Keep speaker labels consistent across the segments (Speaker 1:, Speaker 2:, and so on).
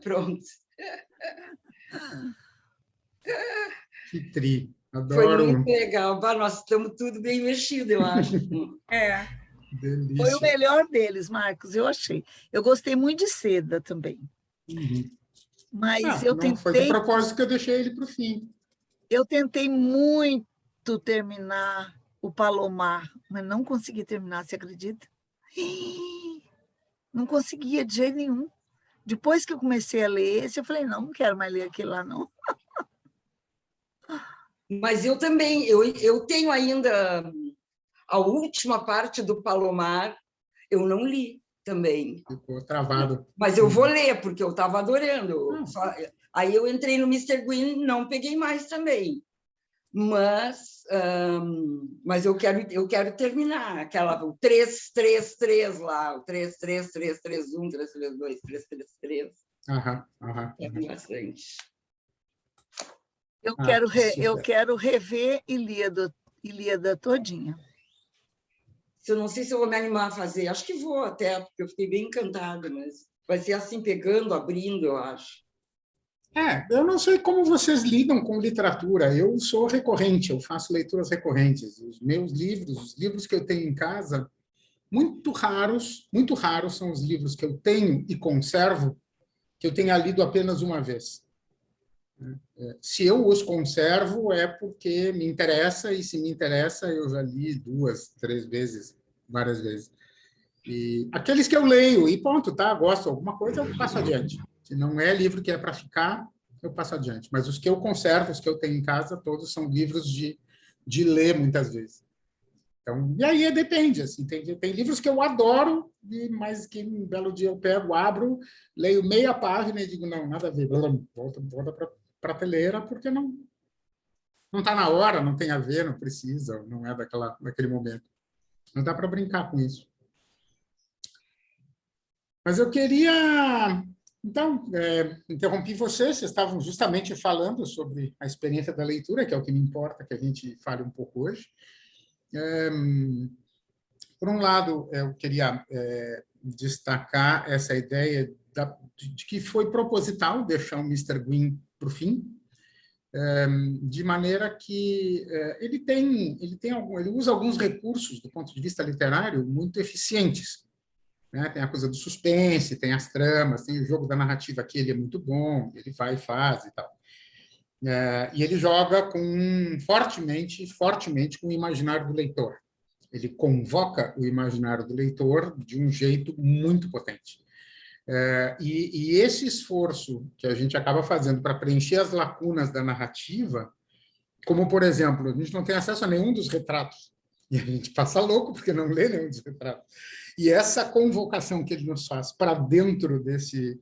Speaker 1: Pronto.
Speaker 2: Que tri,
Speaker 1: Foi
Speaker 2: adoro.
Speaker 1: muito legal. Nós estamos tudo bem mexido, eu acho.
Speaker 2: Delícia.
Speaker 3: Foi o melhor deles, Marcos, eu achei. Eu gostei muito de Seda também.
Speaker 2: Uhum.
Speaker 3: Mas eu
Speaker 2: não foi de propósito que eu deixei ele para o fim.
Speaker 3: Eu tentei muito terminar o Palomar, mas não consegui terminar, você acredita? Não conseguia de jeito nenhum. Depois que eu comecei a ler esse, eu falei, não quero mais ler aquele lá, não.
Speaker 1: Mas eu também, eu tenho ainda a última parte do Palomar, eu não li também.
Speaker 2: Ficou travado.
Speaker 1: Mas eu vou ler, porque eu estava adorando. Aí eu entrei no Mr. Green, não peguei mais também. Mas eu quero terminar o 333 lá, o 33331, 332, 333. É bastante.
Speaker 3: Eu quero rever Ilíada todinha.
Speaker 1: Eu não sei se eu vou me animar a fazer. Acho que vou até, porque eu fiquei bem encantada, mas vai ser assim, pegando, abrindo, eu acho.
Speaker 2: Eu não sei como vocês lidam com literatura. Eu sou recorrente, eu faço leituras recorrentes. Os meus livros, os livros que eu tenho em casa, muito raros são os livros que eu tenho e conservo, que eu tenha lido apenas uma vez. Se eu os conservo, é porque me interessa, e se me interessa, eu já li 2, 3 vezes, várias vezes. E aqueles que eu leio, e ponto, tá? Gosto de alguma coisa, eu passo adiante. Se não é livro que é para ficar, eu passo adiante. Mas os que eu conservo, os que eu tenho em casa, todos são livros de ler muitas vezes. Então, e aí depende, assim, tem livros que eu adoro, mas que um belo dia eu pego, abro, leio meia página e digo, não, nada a ver, volta para a prateleira, porque não está na hora, não tem a ver, não precisa, não é daquele momento. Não dá para brincar com isso. Mas eu queria... Então, interrompi vocês estavam justamente falando sobre a experiência da leitura, que é o que me importa que a gente fale um pouco hoje. Por um lado, eu queria destacar essa ideia de que foi proposital deixar o Mr. Green para o fim, de maneira que ele usa alguns recursos, do ponto de vista literário, muito eficientes. Tem a coisa do suspense, tem as tramas, tem o jogo da narrativa que ele é muito bom, ele vai e faz e tal. E ele joga fortemente com o imaginário do leitor. Ele convoca o imaginário do leitor de um jeito muito potente. E esse esforço que a gente acaba fazendo para preencher as lacunas da narrativa, como, por exemplo, a gente não tem acesso a nenhum dos retratos, e a gente passa louco porque não lê nenhum dos retratos. E essa convocação que ele nos faz para dentro desse...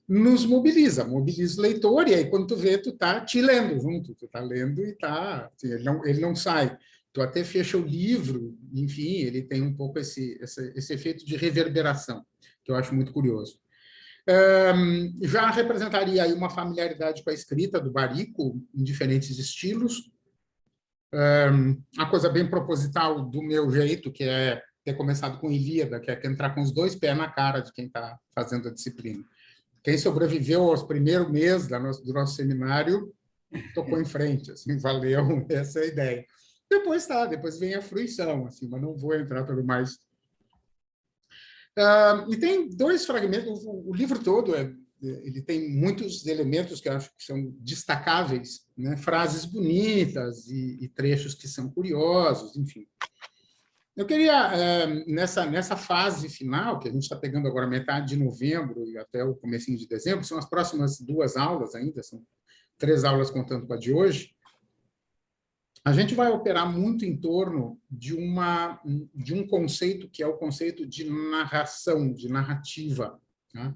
Speaker 2: nos mobiliza o leitor, e aí quando tu vê, tu está te lendo junto, tu está lendo e tá, ele não sai. Tu até fecha o livro, enfim, ele tem um pouco esse efeito de reverberação, que eu acho muito curioso. Já representaria aí uma familiaridade com a escrita do Barico, em diferentes estilos. A coisa bem proposital do meu jeito, que é ter começado com Ilíada, que é entrar com os 2 pés na cara de quem está fazendo a disciplina. Quem sobreviveu aos primeiros meses do nosso seminário tocou em frente, assim, valeu essa ideia. Depois vem a fruição, assim, mas não vou entrar pelo mais. E tem 2 fragmentos, o livro todo ele tem muitos elementos que eu acho que são destacáveis, né? Frases bonitas e trechos que são curiosos, enfim. Eu queria, nessa fase final, que a gente está pegando agora metade de novembro e até o comecinho de dezembro, são as próximas 2 aulas ainda, são 3 aulas contando com a de hoje, a gente vai operar muito em torno de um conceito que é o conceito de narração, de narrativa, né?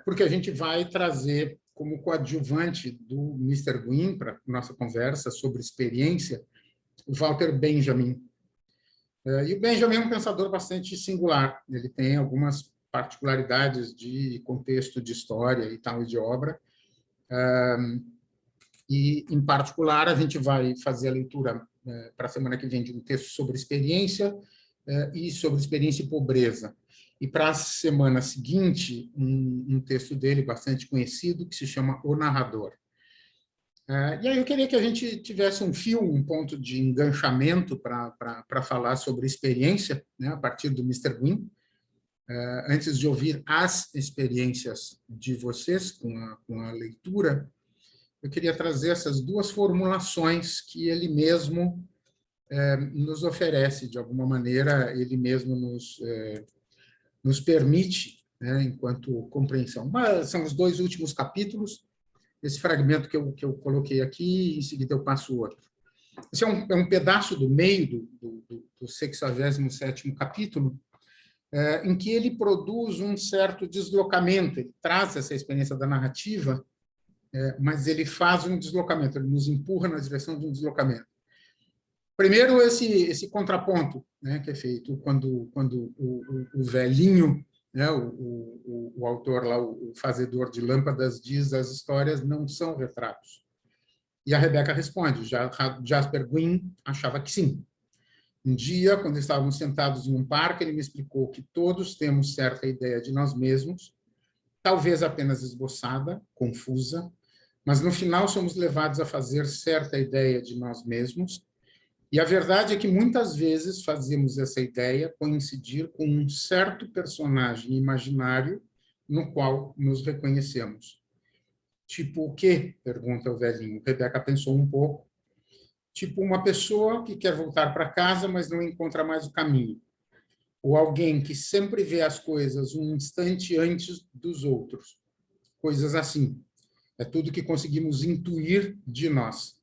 Speaker 2: Porque a gente vai trazer como coadjuvante do Mr. Green para nossa conversa sobre experiência o Walter Benjamin. E o Benjamin é um pensador bastante singular, ele tem algumas particularidades de contexto, de história e tal, e de obra. E, em particular, a gente vai fazer a leitura para a semana que vem de um texto sobre experiência e sobre experiência e pobreza. e para a semana seguinte, um texto dele bastante conhecido, que se chama O Narrador. E aí eu queria que a gente tivesse um fio, um ponto de enganchamento para falar sobre experiência, né, a partir do Mr. Gwyn, antes de ouvir as experiências de vocês com a leitura. Eu queria trazer essas duas formulações que ele mesmo nos oferece, de alguma maneira, ele mesmo nos permite, né, enquanto compreensão. Mas são os dois últimos capítulos, esse fragmento que eu coloquei aqui, em seguida eu passo o outro. Esse é um pedaço do meio do 67º capítulo, em que ele produz um certo deslocamento, ele traz essa experiência da narrativa, mas ele faz um deslocamento, ele nos empurra na direção de um deslocamento. Primeiro, esse contraponto, né, que é feito quando o velhinho, né, o autor lá, o fazedor de lâmpadas, diz as histórias não são retratos. E a Rebeca responde, Jasper Gwyn achava que sim. Um dia, quando estávamos sentados em um parque, ele me explicou que todos temos certa ideia de nós mesmos, talvez apenas esboçada, confusa, mas no final somos levados a fazer certa ideia de nós mesmos, e a verdade é que muitas vezes fazemos essa ideia coincidir com um certo personagem imaginário no qual nos reconhecemos. Tipo o quê? Pergunta o velhinho. Rebeca pensou um pouco. Tipo uma pessoa que quer voltar para casa, mas não encontra mais o caminho. Ou alguém que sempre vê as coisas um instante antes dos outros. Coisas assim. É tudo que conseguimos intuir de nós.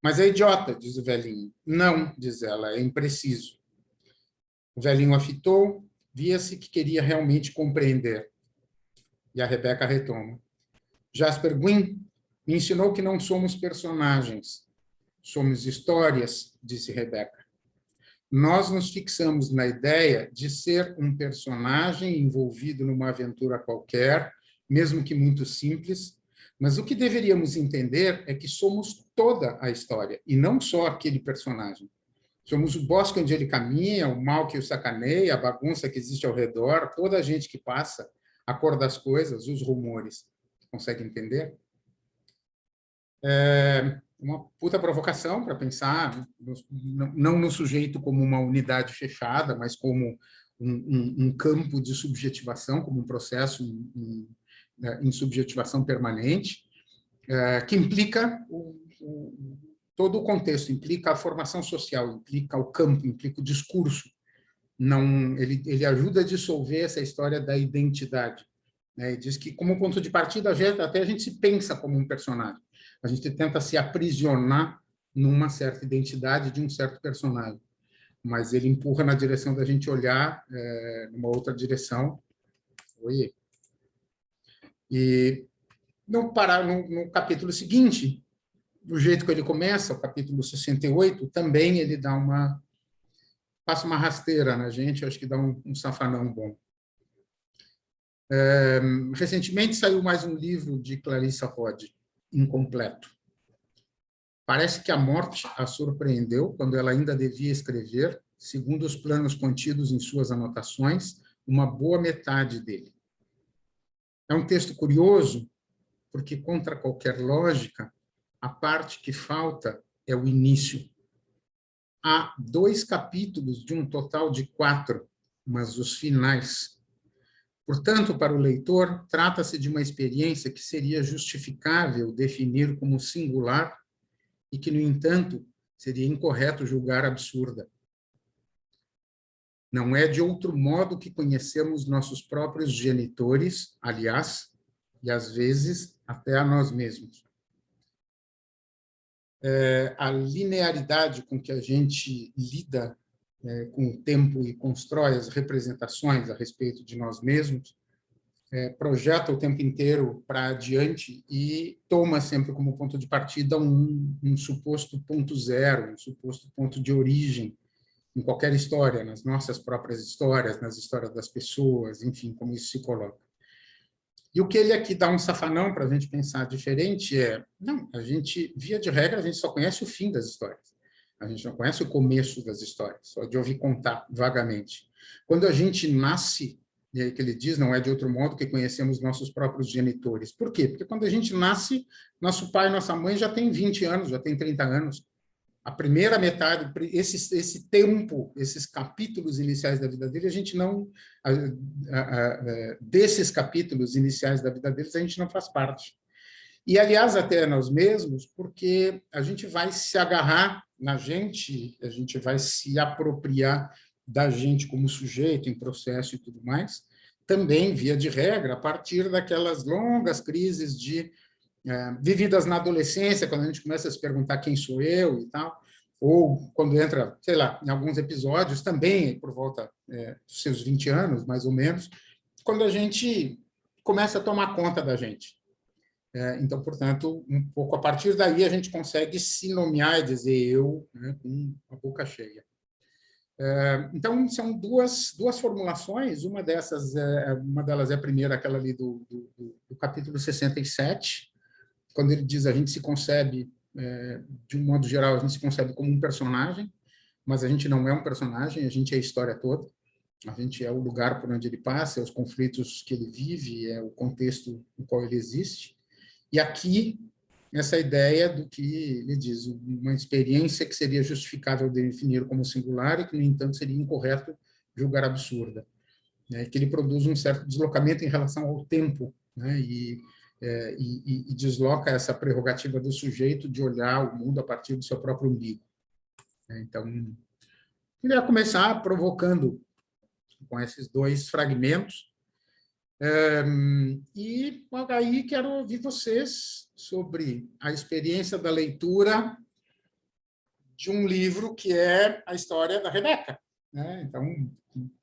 Speaker 2: Mas é idiota, diz o velhinho. Não, diz ela, é impreciso. O velhinho a fitou, via-se que queria realmente compreender. E a Rebeca retoma. Jasper Gwyn me ensinou que não somos personagens, somos histórias, disse Rebeca. Nós nos fixamos na ideia de ser um personagem envolvido numa aventura qualquer, mesmo que muito simples, mas o que deveríamos entender é que somos toda a história, e não só aquele personagem. Somos o bosque onde ele caminha, o mal que o sacaneia, a bagunça que existe ao redor, toda a gente que passa, a cor das coisas, os rumores. Consegue entender? Uma puta provocação para pensar, não no sujeito como uma unidade fechada, mas como um campo de subjetivação, como um processo em subjetivação permanente, que implica todo o contexto, implica a formação social, implica o campo, implica o discurso. Ele ajuda a dissolver essa história da identidade. Né? E diz que, como ponto de partida, até a gente se pensa como um personagem. A gente tenta se aprisionar numa certa identidade de um certo personagem. Mas ele empurra na direção da gente olhar numa outra direção. Oi. E no capítulo seguinte, do jeito que ele começa, o capítulo 68, também ele passa uma rasteira na gente, acho que dá um safanão bom. Recentemente saiu mais um livro de Clarissa Rod, Incompleto. Parece que a morte a surpreendeu quando ela ainda devia escrever, segundo os planos contidos em suas anotações, uma boa metade dele. É um texto curioso, porque, contra qualquer lógica, a parte que falta é o início. Há 2 capítulos de um total de 4, mas os finais. Portanto, para o leitor, trata-se de uma experiência que seria justificável definir como singular e que, no entanto, seria incorreto julgar absurda. Não é de outro modo que conhecemos nossos próprios genitores, aliás, e às vezes até a nós mesmos. A linearidade com que a gente lida com o tempo e constrói as representações a respeito de nós mesmos, projeta o tempo inteiro para adiante e toma sempre como ponto de partida um suposto ponto zero, um suposto ponto de origem em qualquer história, nas nossas próprias histórias, nas histórias das pessoas, enfim, como isso se coloca. E o que ele aqui dá um safanão para a gente pensar diferente não, a gente, via de regra, a gente só conhece o fim das histórias. A gente não conhece o começo das histórias, só de ouvir contar vagamente. Quando a gente nasce, e aí que ele diz, não é de outro modo que conhecemos nossos próprios genitores. Por quê? Porque quando a gente nasce, nosso pai e nossa mãe já tem 20 anos, já tem 30 anos. A primeira metade, esse tempo, esses capítulos iniciais da vida dele, a gente não... desses capítulos iniciais da vida deles, a gente não faz parte. E, aliás, até nós mesmos, porque a gente vai se agarrar na gente, a gente vai se apropriar da gente como sujeito em processo e tudo mais, também, via de regra, a partir daquelas longas crises vividas na adolescência, quando a gente começa a se perguntar quem sou eu e tal, ou quando entra, sei lá, em alguns episódios, também por volta dos seus 20 anos, mais ou menos, quando a gente começa a tomar conta da gente. Então, portanto, um pouco a partir daí a gente consegue se nomear e dizer eu, né, com a boca cheia. Então, são duas formulações, uma delas é a primeira, aquela ali do capítulo 67, quando ele diz a gente se concebe, de um modo geral, a gente se concebe como um personagem, mas a gente não é um personagem, a gente é a história toda, a gente é o lugar por onde ele passa, é os conflitos que ele vive, é o contexto no qual ele existe. E aqui, essa ideia do que ele diz, uma experiência que seria justificável de definir como singular e que, no entanto, seria incorreto julgar absurda. Que ele produz um certo deslocamento em relação ao tempo, né? E desloca essa prerrogativa do sujeito de olhar o mundo a partir do seu próprio umbigo. Então, ele ia começar provocando com esses dois fragmentos, e aí quero ouvir vocês sobre a experiência da leitura de um livro que é a história da Rebeca, né? Então,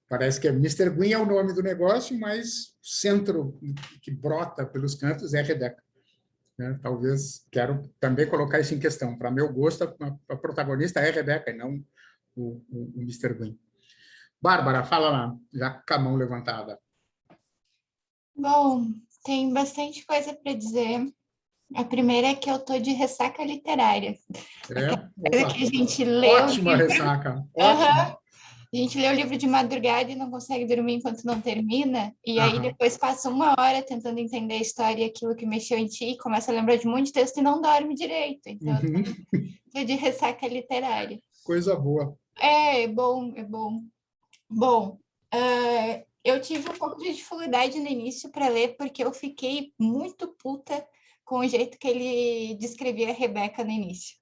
Speaker 2: parece que Mr. Gwyn é o nome do negócio, mas o centro que brota pelos cantos é a Rebeca. Talvez, quero também colocar isso em questão. Para meu gosto, a protagonista é a Rebeca e não o Mr. Gwyn. Bárbara, fala lá, já com a mão levantada.
Speaker 4: Bom, tem bastante coisa para dizer. A primeira é que eu estou de ressaca literária. Coisa que a gente lê.
Speaker 2: Ótima ressaca. Ótima.
Speaker 4: A gente lê o livro de madrugada e não consegue dormir enquanto não termina, e aí depois passa uma hora tentando entender a história e aquilo que mexeu em ti, e começa a lembrar de um monte de texto e não dorme direito. Então, eu tô de ressaca literária.
Speaker 2: Coisa boa.
Speaker 4: É bom, é bom. Bom, eu tive um pouco de dificuldade no início para ler, porque eu fiquei muito puta com o jeito que ele descrevia a Rebeca no início.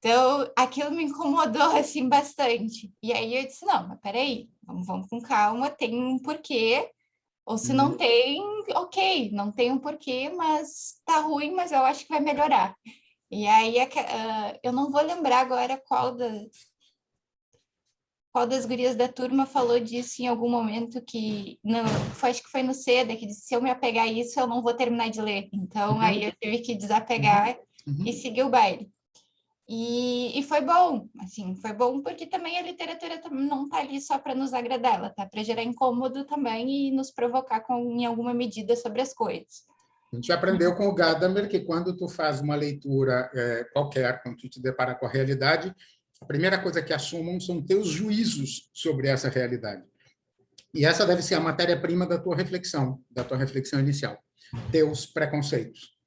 Speaker 4: Então, aquilo me incomodou, assim, bastante. E aí eu disse, não, mas peraí, vamos com calma, tem um porquê, ou se não tem, ok, não tem um porquê, mas tá ruim, mas eu acho que vai melhorar. E aí, eu não vou lembrar agora qual das gurias da turma falou disso em algum momento, acho que foi no Seda, que disse, se eu me apegar a isso, eu não vou terminar de ler. Então, aí eu tive que desapegar e seguir o baile. E foi bom, assim, foi bom porque também a literatura não está ali só para nos agradar, ela está para gerar incômodo também e nos provocar em alguma medida sobre as coisas.
Speaker 2: A gente aprendeu com o Gadamer que quando tu faz uma leitura qualquer, quando tu te depara com a realidade, a primeira coisa que assumam são teus juízos sobre essa realidade. E essa deve ser a matéria-prima da tua reflexão inicial, teus preconceitos.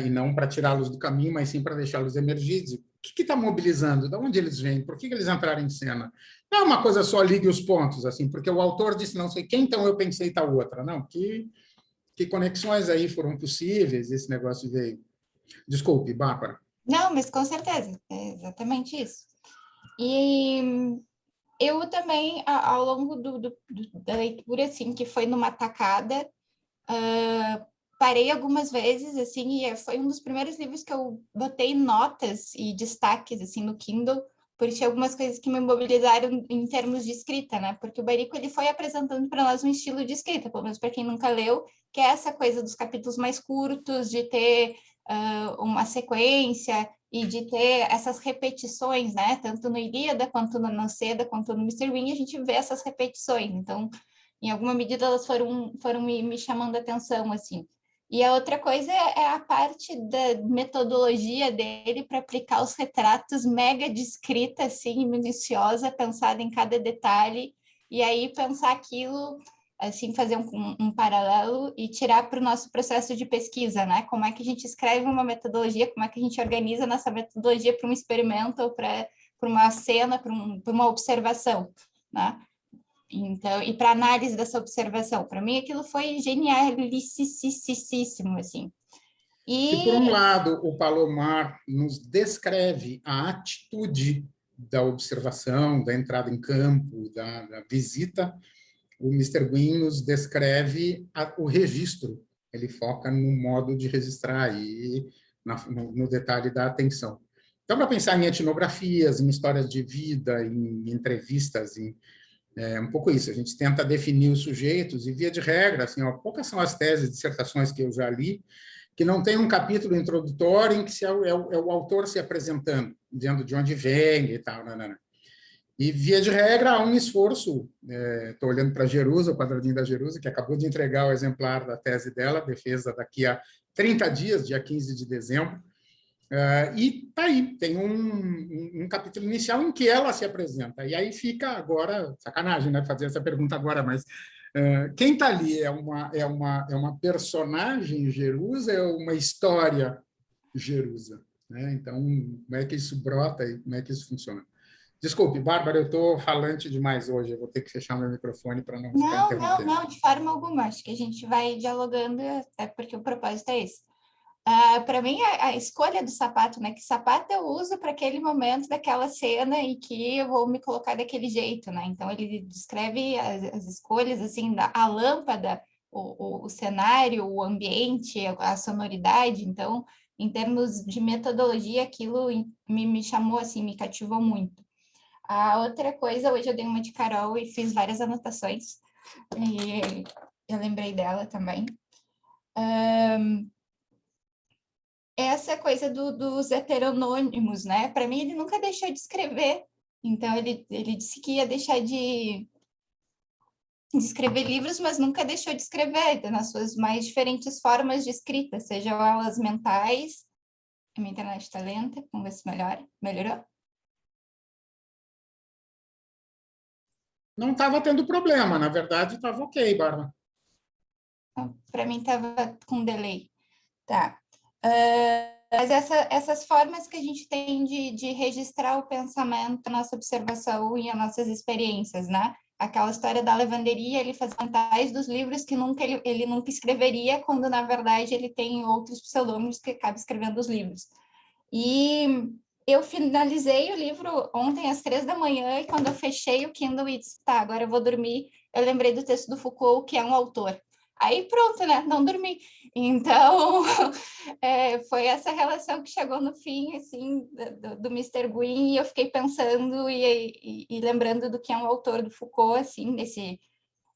Speaker 2: E não para tirá-los do caminho, mas sim para deixá-los emergir. O que está mobilizando? De onde eles vêm? Por que eles entraram em cena? Não é uma coisa só ligue os pontos, assim, porque o autor disse não sei quem, então eu pensei tal outra. Não, que conexões aí foram possíveis, esse negócio veio. Desculpe, Bárbara.
Speaker 4: Não, mas com certeza, é exatamente isso. E eu também, ao longo da leitura, assim, que foi numa tacada, parei algumas vezes, assim, e foi um dos primeiros livros que eu botei notas e destaques, assim, no Kindle, porque tinha algumas coisas que me mobilizaram em termos de escrita, né? Porque o Bairico, ele foi apresentando para nós um estilo de escrita, pelo menos para quem nunca leu, que é essa coisa dos capítulos mais curtos, de ter uma sequência e de ter essas repetições, né? Tanto no Ilíada, quanto no Seda, quanto no Mr. Gwyn, a gente vê essas repetições. Então, em alguma medida, elas foram me chamando a atenção, assim. E a outra coisa é a parte da metodologia dele para aplicar os retratos mega de escrita, assim, minuciosa, pensada em cada detalhe e aí pensar aquilo, assim, fazer um paralelo e tirar para o nosso processo de pesquisa, né? Como é que a gente escreve uma metodologia, como é que a gente organiza nossa metodologia para um experimento ou para uma cena, para uma observação, né? Então, e para análise dessa observação, para mim aquilo foi genialicíssimo, assim.
Speaker 2: Se, por um lado, o Palomar nos descreve a atitude da observação, da entrada em campo, da visita, o Mr. Gwyn nos descreve o registro. Ele foca no modo de registrar e no detalhe da atenção. Então, para pensar em etnografias, em histórias de vida, em entrevistas, é um pouco isso. A gente tenta definir os sujeitos e, via de regra, assim, poucas são as teses, dissertações que eu já li, que não tem um capítulo introdutório em que é o autor se apresentando, dizendo de onde vem e tal. E, via de regra, há um esforço. Estou olhando para a Jerusa, o quadradinho da Jerusa, que acabou de entregar o exemplar da tese dela, defesa daqui a 30 dias, dia 15 de dezembro. E tá aí, tem um capítulo inicial em que ela se apresenta. E aí fica agora, sacanagem, né, fazer essa pergunta agora, mas quem está ali é uma personagem Jerusa, é uma história Jerusa, né? Então, como é que isso brota e como é que isso funciona? Desculpe, Bárbara, eu estou falante demais hoje, eu vou ter que fechar meu microfone para não ficar interrompendo.
Speaker 4: Não, de forma alguma. Acho que a gente vai dialogando, até porque o propósito é esse. Para mim, a escolha do sapato, né? Que sapato eu uso para aquele momento daquela cena em que eu vou me colocar daquele jeito, né? Então, ele descreve as escolhas, assim, a lâmpada, o cenário, o ambiente, a sonoridade. Então, em termos de metodologia, aquilo me chamou, assim, me cativou muito. A outra coisa, hoje eu dei uma de Carol e fiz várias anotações, e eu lembrei dela também. Essa coisa dos heteronônimos, né? Para mim, ele nunca deixou de escrever. Então, ele disse que ia deixar de escrever livros, mas nunca deixou de escrever, nas suas mais diferentes formas de escrita, sejam elas mentais. A minha internet está lenta, vamos ver se melhora. Melhorou?
Speaker 2: Não estava tendo problema, na verdade, estava ok, Bárbara.
Speaker 4: Para mim, estava com delay. Tá. Mas essas formas que a gente tem de registrar o pensamento, a nossa observação e as nossas experiências, né? Aquela história da lavanderia, ele faz mentais dos livros que ele nunca escreveria, quando, na verdade, ele tem outros pseudônimos que acaba escrevendo os livros. E eu finalizei o livro ontem às 3 da manhã, e quando eu fechei o Kindle e disse, tá, agora eu vou dormir, eu lembrei do texto do Foucault, que é um autor. Aí pronto, né? Não dormi. Então, foi essa relação que chegou no fim, assim, do Mr. Gwyn, e eu fiquei pensando e lembrando do que é um autor do Foucault, assim,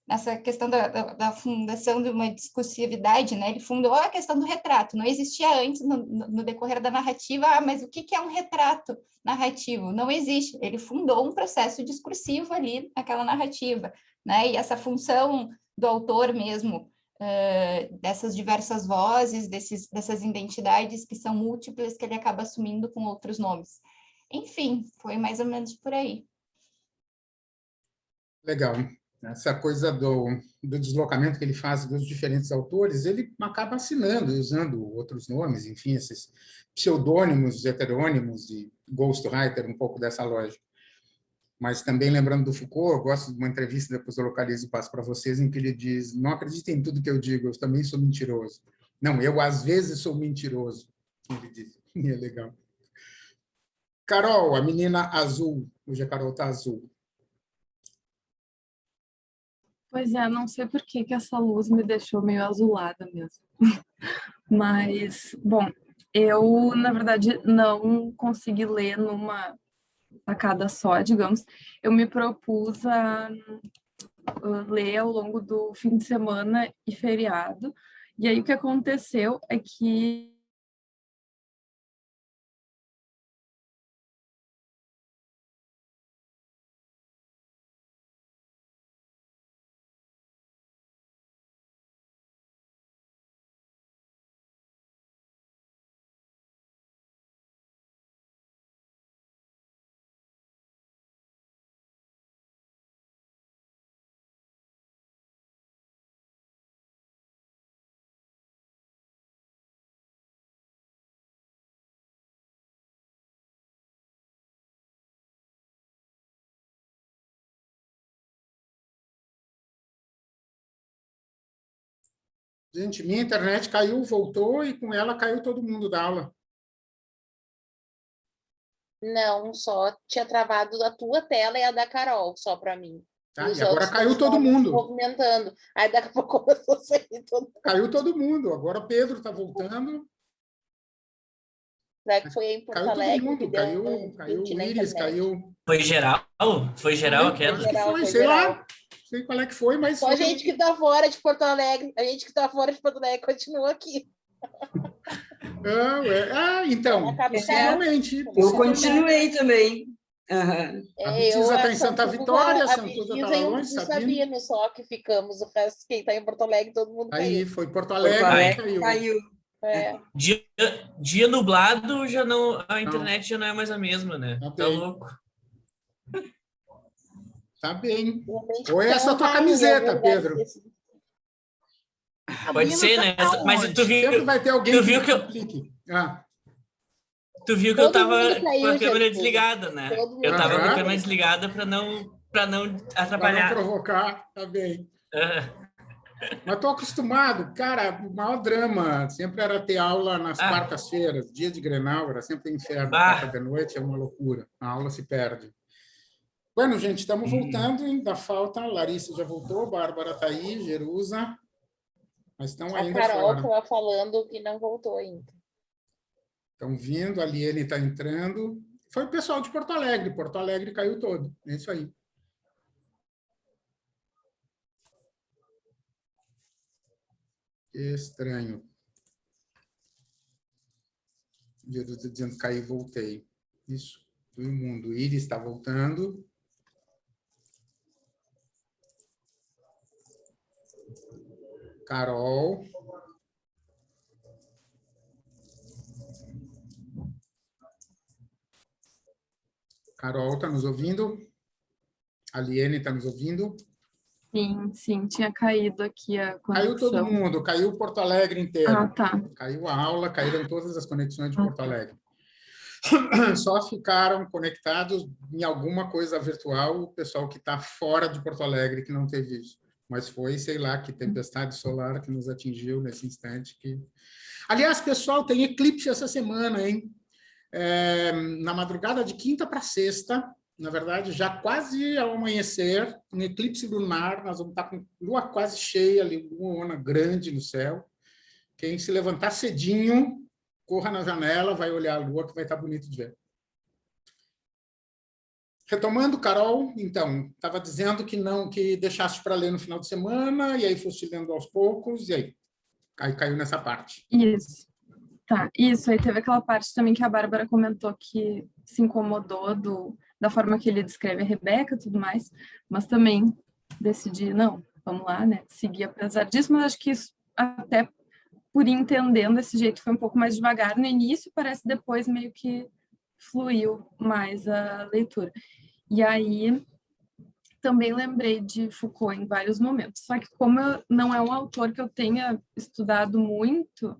Speaker 4: nessa questão da fundação de uma discursividade, né? Ele fundou a questão do retrato. Não existia antes, no decorrer da narrativa, mas o que é um retrato narrativo? Não existe. Ele fundou um processo discursivo ali naquela narrativa, né? E essa função do autor mesmo, dessas diversas vozes, dessas identidades que são múltiplas, que ele acaba assumindo com outros nomes. Enfim, foi mais ou menos por aí.
Speaker 2: Legal. Essa coisa do deslocamento que ele faz dos diferentes autores, ele acaba assinando e usando outros nomes, enfim, esses pseudônimos, heterônimos e ghostwriter, um pouco dessa lógica. Mas também, lembrando do Foucault, eu gosto de uma entrevista, depois eu localizo e passo para vocês, em que ele diz, não acreditem em tudo que eu digo, eu também sou mentiroso. Não, eu às vezes sou mentiroso, ele diz. E é legal. Carol, a menina azul. Hoje a Carol está azul.
Speaker 5: Pois é, não sei por que essa luz me deixou meio azulada mesmo. Mas, bom, eu, na verdade, não consegui ler numa tacada só, digamos. Eu me propus a ler ao longo do fim de semana e feriado. E aí o que aconteceu é que
Speaker 2: Gente, minha internet caiu, voltou, e com ela caiu todo mundo da aula.
Speaker 6: Não, só tinha travado a tua tela e a da Carol, só para mim.
Speaker 2: Tá?
Speaker 6: Os
Speaker 2: E agora
Speaker 6: outros
Speaker 2: caiu
Speaker 6: todos
Speaker 2: todo
Speaker 6: estavam se
Speaker 2: mundo.
Speaker 6: movimentando. Aí daqui a pouco começou a sair todo.
Speaker 2: Caiu todo mundo. Agora o Pedro está voltando.
Speaker 6: Será que foi em Porto
Speaker 2: Caiu todo
Speaker 6: Alegre
Speaker 2: mundo.
Speaker 6: que deu
Speaker 2: Caiu
Speaker 6: tilt
Speaker 2: o
Speaker 6: na
Speaker 2: Íris,
Speaker 6: internet?
Speaker 2: caiu...
Speaker 7: Foi geral? Foi geral
Speaker 2: Foi,
Speaker 7: aquela?
Speaker 2: acho que
Speaker 6: Geral,
Speaker 2: foi,
Speaker 6: foi
Speaker 2: sei lá.
Speaker 6: geral.
Speaker 2: Não sei qual é que foi, mas
Speaker 6: Só a gente que está fora de Porto Alegre. A gente que está fora de Porto Alegre continua aqui.
Speaker 2: Então, possivelmente.
Speaker 1: Eu continuei também.
Speaker 2: A Betisa está em Santa Vitória, a Santuza estava longe,
Speaker 6: Sabino só que ficamos. O resto, quem está em Porto Alegre, todo mundo
Speaker 2: Aí
Speaker 6: caiu.
Speaker 2: foi Porto
Speaker 1: Porto
Speaker 2: Alegre,
Speaker 1: Alegre caiu.
Speaker 6: É.
Speaker 7: Dia nublado, já não, a internet já não é mais a mesma, né?
Speaker 2: Tá
Speaker 7: Tá
Speaker 2: bem.
Speaker 7: louco.
Speaker 2: Tá bem.
Speaker 6: Realmente,
Speaker 2: Ou essa tua camiseta, Pedro.
Speaker 7: Pode ser, né? Mas tu
Speaker 2: Sempre
Speaker 7: viu,
Speaker 2: vai ter alguém
Speaker 7: tu viu que eu,
Speaker 2: explique.
Speaker 7: tu viu que eu
Speaker 6: Todo
Speaker 7: tava
Speaker 6: mundo caiu,
Speaker 7: com a câmera
Speaker 6: Jesus.
Speaker 7: desligada, né?
Speaker 6: Todo mundo
Speaker 7: Eu tava com a
Speaker 2: caiu.
Speaker 7: câmera desligada para não
Speaker 2: Para não
Speaker 7: atrapalhar.
Speaker 2: provocar, tá bem.
Speaker 7: Ah,
Speaker 2: Mas tô acostumado, cara, o maior drama sempre era ter aula nas quartas-feiras, dia de Grenal, era sempre um inferno,
Speaker 7: Bah.
Speaker 2: quarta de noite é uma loucura, a aula se perde. Bueno, gente, estamos voltando, ainda falta, Larissa já voltou, Bárbara está aí, Jerusa, mas estão
Speaker 6: A
Speaker 2: ainda
Speaker 6: Carol
Speaker 2: fora.
Speaker 6: estava falando que não voltou ainda.
Speaker 2: Estão vindo, a Liene está entrando. Foi o pessoal de Porto Alegre caiu todo, é isso aí. Estranho. Jerusa dizendo que caí e voltei. Isso, todo mundo. Iris está voltando. Carol. Carol, está nos ouvindo? A Liene está nos ouvindo?
Speaker 5: Sim, tinha caído aqui a
Speaker 2: Caiu todo
Speaker 5: conexão.
Speaker 2: mundo, caiu Porto Alegre inteiro.
Speaker 5: Ah, tá.
Speaker 2: Caiu a aula, caíram todas as conexões de Porto Alegre. Só ficaram conectados em alguma coisa virtual o pessoal que está fora de Porto Alegre, que não teve isso. Mas foi, sei lá, que tempestade solar que nos atingiu nesse instante. Aliás, pessoal, tem eclipse essa semana, hein? Na madrugada de quinta para sexta, na verdade, já quase ao amanhecer, um eclipse lunar, nós vamos estar com lua quase cheia, lua grande no céu. Quem se levantar cedinho, corra na janela, vai olhar a lua, que vai estar bonito de ver. Retomando, Carol, então, estava dizendo que deixaste para ler no final de semana, e aí foste lendo aos poucos, e aí caiu nessa parte.
Speaker 5: Isso. Tá, isso. Aí teve aquela parte também que a Bárbara comentou que se incomodou da forma que ele descreve a Rebeca e tudo mais, mas também decidi, não, vamos lá, né, seguir apesar disso, mas acho que isso, até por ir entendendo esse jeito, foi um pouco mais devagar no início, parece depois meio que fluiu mais a leitura. E aí, também lembrei de Foucault em vários momentos, só que como não é um autor que eu tenha estudado muito,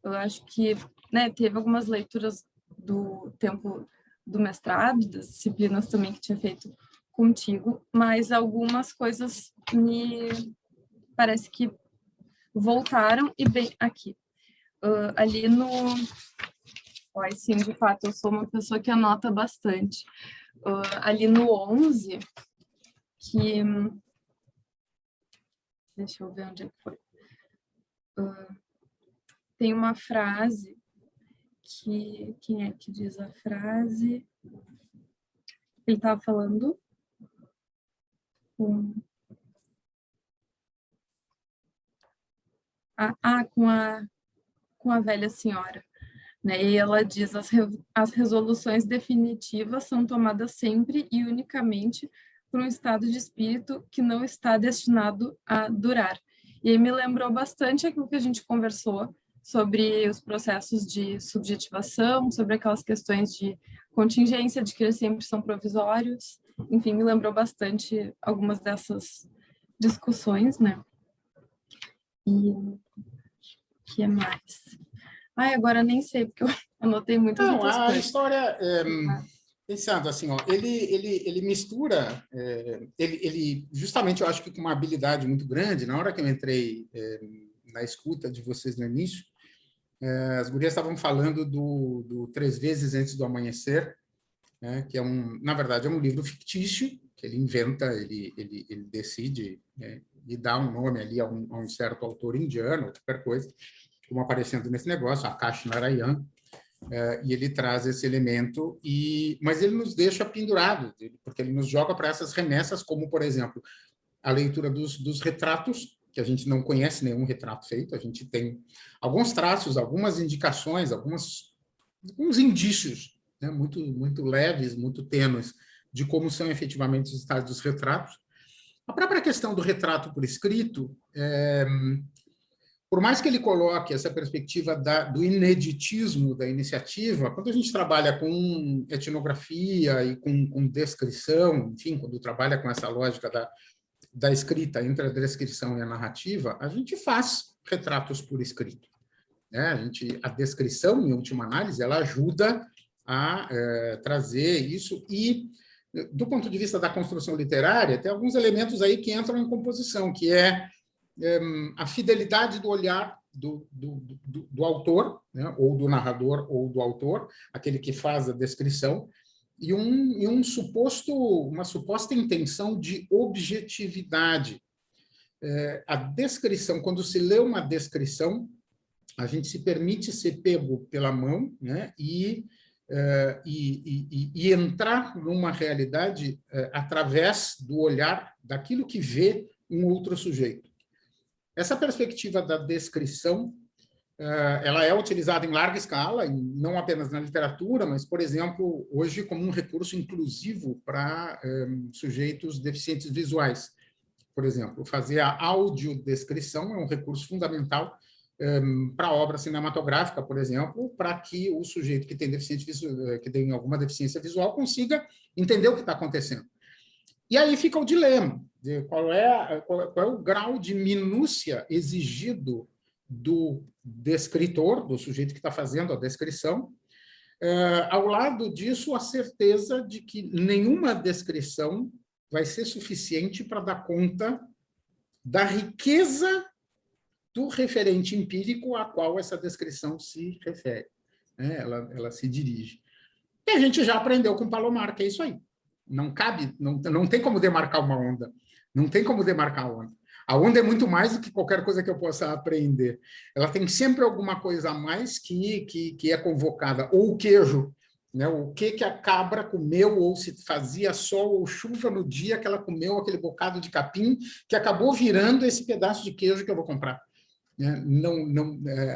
Speaker 5: eu acho que, né, teve algumas leituras do tempo do mestrado, das disciplinas também que tinha feito contigo, mas algumas coisas me parece que voltaram e bem aqui. Ali no... Ai, sim, de fato, eu sou uma pessoa que anota bastante. Ali no 11, que... Deixa eu ver onde é que foi. Tem uma frase que... Quem é que diz a frase? Ele estava falando com a velha senhora, né? E ela diz: as resoluções definitivas são tomadas sempre e unicamente por um estado de espírito que não está destinado a durar. E aí me lembrou bastante aquilo que a gente conversou sobre os processos de subjetivação, sobre aquelas questões de contingência, de que eles sempre são provisórios. Enfim, me lembrou bastante algumas dessas discussões, né? E o que é mais? Ai, agora nem sei, porque eu anotei muitas outras coisas.
Speaker 2: A história, pensando assim, ó, ele mistura, ele justamente, eu acho que com uma habilidade muito grande, na hora que eu entrei na escuta de vocês no início. As gurias estavam falando do Três Vezes Antes do Amanhecer, né, que na verdade, é um livro fictício, que ele inventa, ele decide, né, e dá um nome ali a um certo autor indiano, qualquer coisa, como aparecendo nesse negócio, Akash Narayan, e ele traz esse elemento, mas ele nos deixa pendurados, porque ele nos joga para essas remessas, como, por exemplo, a leitura dos retratos, que a gente não conhece nenhum retrato feito, a gente tem alguns traços, algumas indicações, alguns indícios, né, muito, muito leves, muito tênues, de como são efetivamente os estados dos retratos. A própria questão do retrato por escrito, por mais que ele coloque essa perspectiva do ineditismo da iniciativa, quando a gente trabalha com etnografia e com descrição, enfim, quando trabalha com essa lógica da escrita entre a descrição e a narrativa, a gente faz retratos por escrito, né? A descrição, em última análise, ela ajuda a trazer isso e, do ponto de vista da construção literária, tem alguns elementos aí que entram em composição, que é a fidelidade do olhar do autor, né? Ou do narrador ou do autor, aquele que faz a descrição, e uma suposta intenção de objetividade. A descrição, quando se lê uma descrição, a gente se permite ser pego pela mão, né? E entrar numa realidade através do olhar daquilo que vê um outro sujeito. Essa perspectiva da descrição, ela é utilizada em larga escala, não apenas na literatura, mas, por exemplo, hoje como um recurso inclusivo para sujeitos deficientes visuais. Por exemplo, fazer a audiodescrição é um recurso fundamental para a obra cinematográfica, por exemplo, para que o sujeito que tem alguma deficiência visual consiga entender o que está acontecendo. E aí fica o dilema de qual é o grau de minúcia exigido do descritor, do sujeito que está fazendo a descrição. Ao lado disso, a certeza de que nenhuma descrição vai ser suficiente para dar conta da riqueza do referente empírico a qual essa descrição se refere, né? Ela se dirige. E a gente já aprendeu com Palomar, que é isso aí. Não cabe, não tem como demarcar uma onda. Não tem como demarcar a onda. A onda é muito mais do que qualquer coisa que eu possa aprender. Ela tem sempre alguma coisa a mais que é convocada. Ou o queijo, né? O que a cabra comeu, ou se fazia sol ou chuva no dia que ela comeu aquele bocado de capim, que acabou virando esse pedaço de queijo que eu vou comprar.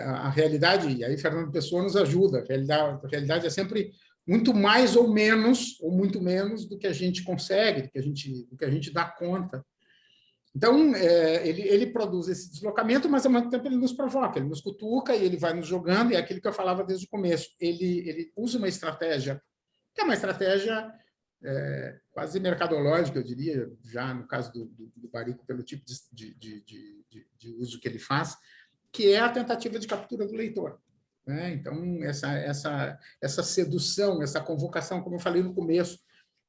Speaker 2: A realidade, e aí Fernando Pessoa nos ajuda, a realidade é sempre muito mais ou muito menos do que a gente consegue, do que a gente dá conta. Então, ele produz esse deslocamento, mas, ao mesmo tempo, ele nos provoca, ele nos cutuca e ele vai nos jogando, e é aquilo que eu falava desde o começo. Ele usa uma estratégia, que é uma estratégia quase mercadológica, eu diria, já no caso do Barico, pelo tipo de uso que ele faz, que é a tentativa de captura do leitor, né? Então, essa sedução, essa convocação, como eu falei no começo,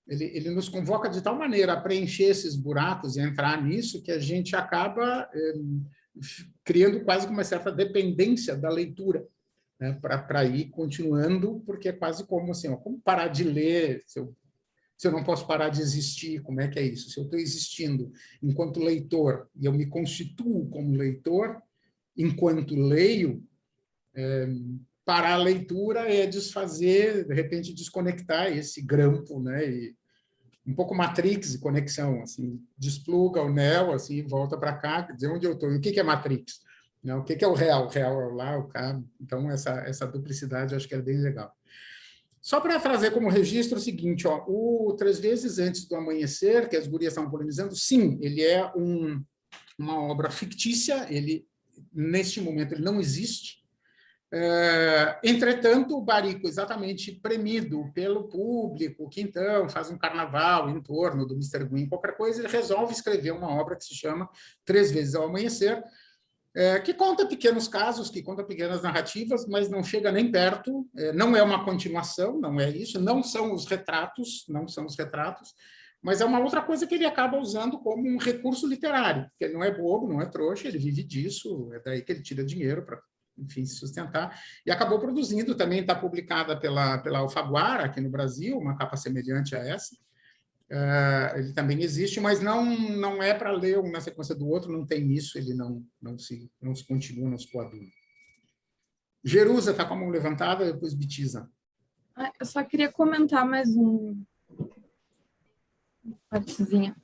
Speaker 2: ele nos convoca de tal maneira a preencher esses buracos e entrar nisso que a gente acaba criando quase que uma certa dependência da leitura, né, para ir continuando, porque é quase como assim, como parar de ler, se eu não posso parar de existir, como é que é isso? Se eu estou existindo enquanto leitor e eu me constituo como leitor, enquanto leio, parar a leitura é desfazer, de repente desconectar esse grampo, né? E um pouco Matrix de conexão, assim, despluga o neo, assim, volta para cá, dizer onde eu estou. E o que é Matrix? Não, o que é o real? O real é lá, o cá. Então, essa duplicidade eu acho que é bem legal. Só para trazer como registro o seguinte, ó, o Três Vezes Antes do Amanhecer, que as gurias estavam polemizando, sim, ele é uma obra fictícia, neste momento ele não existe. Entretanto, o Barico, exatamente premido pelo público, que então faz um carnaval em torno do Mr. Gwyn, qualquer coisa, ele resolve escrever uma obra que se chama Três Vezes ao Amanhecer, que conta pequenos casos, que conta pequenas narrativas, mas não chega nem perto, não é uma continuação, não é isso, não são os retratos, mas é uma outra coisa que ele acaba usando como um recurso literário, porque ele não é bobo, não é trouxa, ele vive disso, é daí que ele tira dinheiro para, enfim, se sustentar. E acabou produzindo também, está publicada pela Alfaguara, aqui no Brasil, uma capa semelhante a essa. Ele também existe, mas não é para ler um na sequência do outro, não tem isso, ele não se continua, não se coaduna. Jerusa está com a mão levantada, depois Bitiza.
Speaker 5: Eu só queria comentar mais uma partezinha,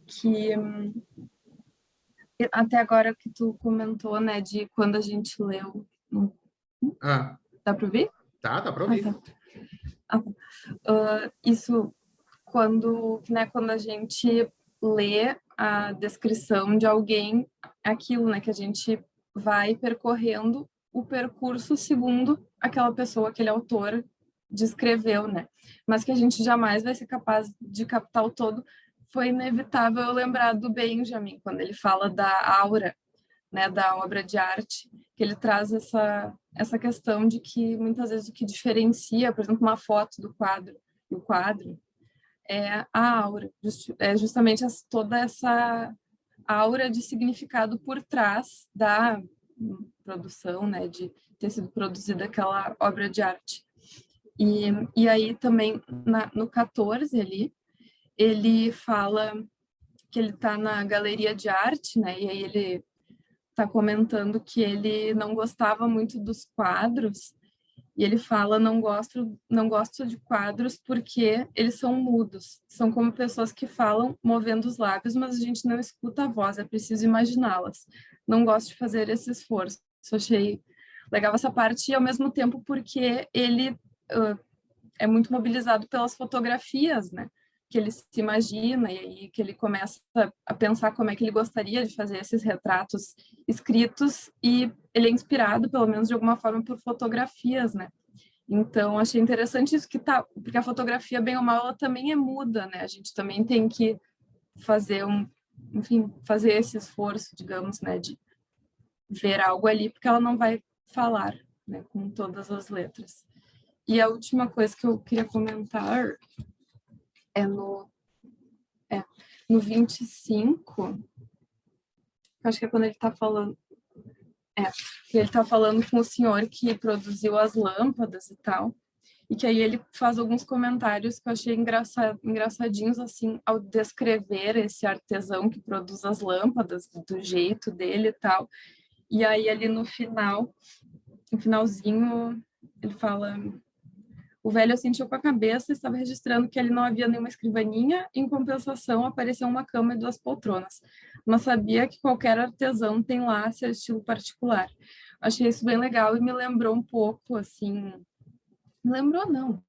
Speaker 5: que até agora que tu comentou, né, de quando a gente leu. Dá para ouvir?
Speaker 2: Dá para ouvir.
Speaker 5: Isso, quando a gente lê a descrição de alguém, aquilo, né, que a gente vai percorrendo o percurso segundo aquela pessoa, aquele autor descreveu, né? Mas que a gente jamais vai ser capaz de captar o todo. Foi inevitável eu lembrar do Benjamin, quando ele fala da aura, né, da obra de arte, que ele traz essa questão de que muitas vezes o que diferencia, por exemplo, uma foto do quadro e o quadro é a aura, é justamente toda essa aura de significado por trás da produção, né, de ter sido produzida aquela obra de arte. E aí também no 14 ali, ele fala que ele está na galeria de arte, né, e aí ele está comentando que ele não gostava muito dos quadros, e ele fala, não gosto de quadros porque eles são mudos, são como pessoas que falam movendo os lábios, mas a gente não escuta a voz, é preciso imaginá-las. Não gosto de fazer esse esforço. Achei legal essa parte, e ao mesmo tempo porque ele é muito mobilizado pelas fotografias, né? Que ele se imagina, e aí que ele começa a pensar como é que ele gostaria de fazer esses retratos escritos, e ele é inspirado, pelo menos de alguma forma, por fotografias, né? Então, achei interessante isso, porque a fotografia, bem ou mal, ela também é muda, né? A gente também tem que fazer fazer esse esforço, digamos, né, de ver algo ali, porque ela não vai falar, né, com todas as letras. E a última coisa que eu queria comentar é no 25, acho que é quando ele está falando, que ele está falando com o senhor que produziu as lâmpadas e tal, e que aí ele faz alguns comentários que eu achei engraçadinhos, assim, ao descrever esse artesão que produz as lâmpadas, do jeito dele e tal. E aí ali no finalzinho, ele fala: o velho assentiu com a cabeça, estava registrando que ali não havia nenhuma escrivaninha, em compensação apareceu uma cama e 2 poltronas, mas sabia que qualquer artesão tem lá seu estilo particular. Achei isso bem legal e me lembrou um pouco, assim... Me lembrou, não.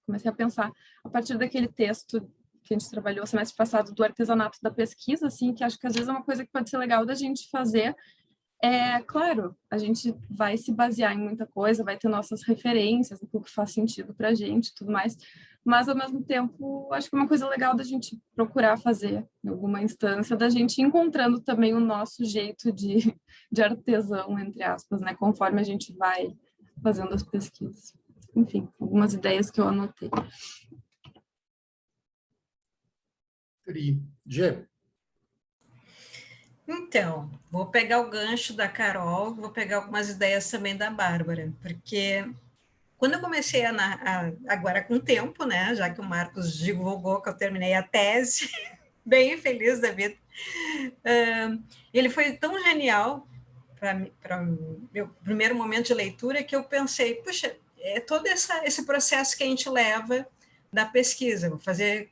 Speaker 5: Comecei a pensar, a partir daquele texto que a gente trabalhou semestre passado, do artesanato da pesquisa, assim, que acho que às vezes é uma coisa que pode ser legal da gente fazer. Claro, a gente vai se basear em muita coisa, vai ter nossas referências, o que faz sentido para a gente e tudo mais, mas, ao mesmo tempo, acho que é uma coisa legal da gente procurar fazer, em alguma instância, da gente ir encontrando também o nosso jeito de artesão, entre aspas, né, conforme a gente vai fazendo as pesquisas. Enfim, algumas ideias que eu anotei.
Speaker 2: Gê.
Speaker 8: Então, vou pegar o gancho da Carol, vou pegar algumas ideias também da Bárbara, porque quando eu comecei agora com o tempo, né, já que o Marcos divulgou que eu terminei a tese, bem feliz da vida, ele foi tão genial para meu primeiro momento de leitura que eu pensei, puxa, é todo esse processo que a gente leva da pesquisa, vou fazer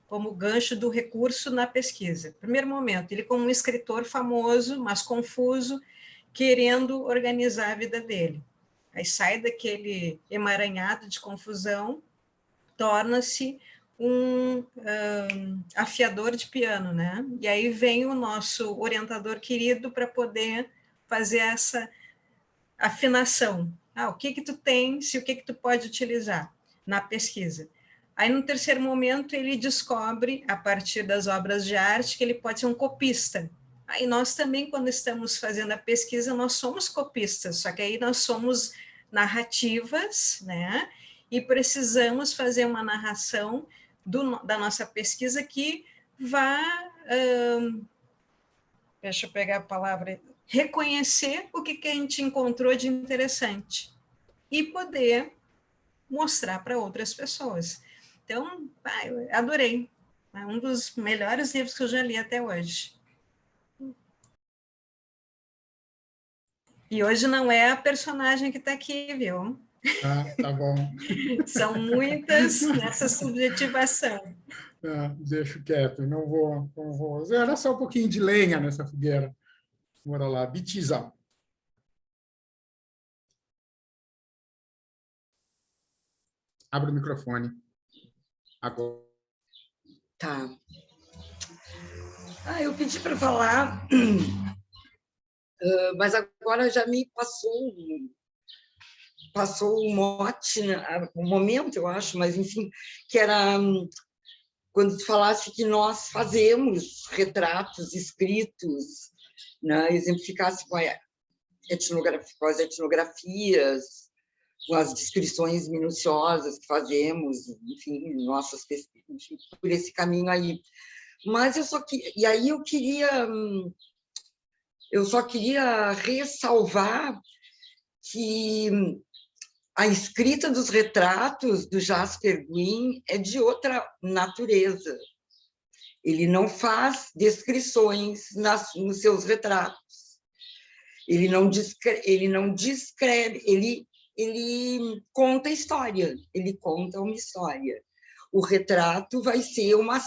Speaker 8: como gancho do recurso na pesquisa. Primeiro momento, ele como um escritor famoso, mas confuso, querendo organizar a vida dele. Aí sai daquele emaranhado de confusão, torna-se um afiador de piano, né? E aí vem o nosso orientador querido para poder fazer essa afinação. O que tu tens e o que tu pode utilizar na pesquisa. Aí, no terceiro momento, ele descobre, a partir das obras de arte, que ele pode ser um copista. Aí nós também, quando estamos fazendo a pesquisa, nós somos copistas, só que aí nós somos narrativas, né? E precisamos fazer uma narração da nossa pesquisa que vá, deixa eu pegar a palavra, reconhecer o que a gente encontrou de interessante e poder mostrar para outras pessoas. Então, eu adorei. É um dos melhores livros que eu já li até hoje. E hoje não é a personagem que está aqui, viu?
Speaker 2: Ah, tá bom.
Speaker 8: São muitas nessa subjetivação.
Speaker 2: Deixo quieto, não vou. Era só um pouquinho de lenha nessa fogueira. Bora lá, Bitizão. Abre o microfone. Agora.
Speaker 1: Tá. Eu pedi para falar, mas agora já me passou o mote, o momento, eu acho, mas, enfim, que era quando tu falasse que nós fazemos retratos escritos, né, exemplificasse com as etnografias, com as descrições minuciosas que fazemos, enfim, nossas pesquisas, enfim, por esse caminho aí. Mas eu só queria ressalvar que a escrita dos retratos do Jasper Gwyn é de outra natureza. Ele não faz descrições nos seus retratos. Ele não descreve, ele conta a história, ele conta uma história. O retrato vai ser uma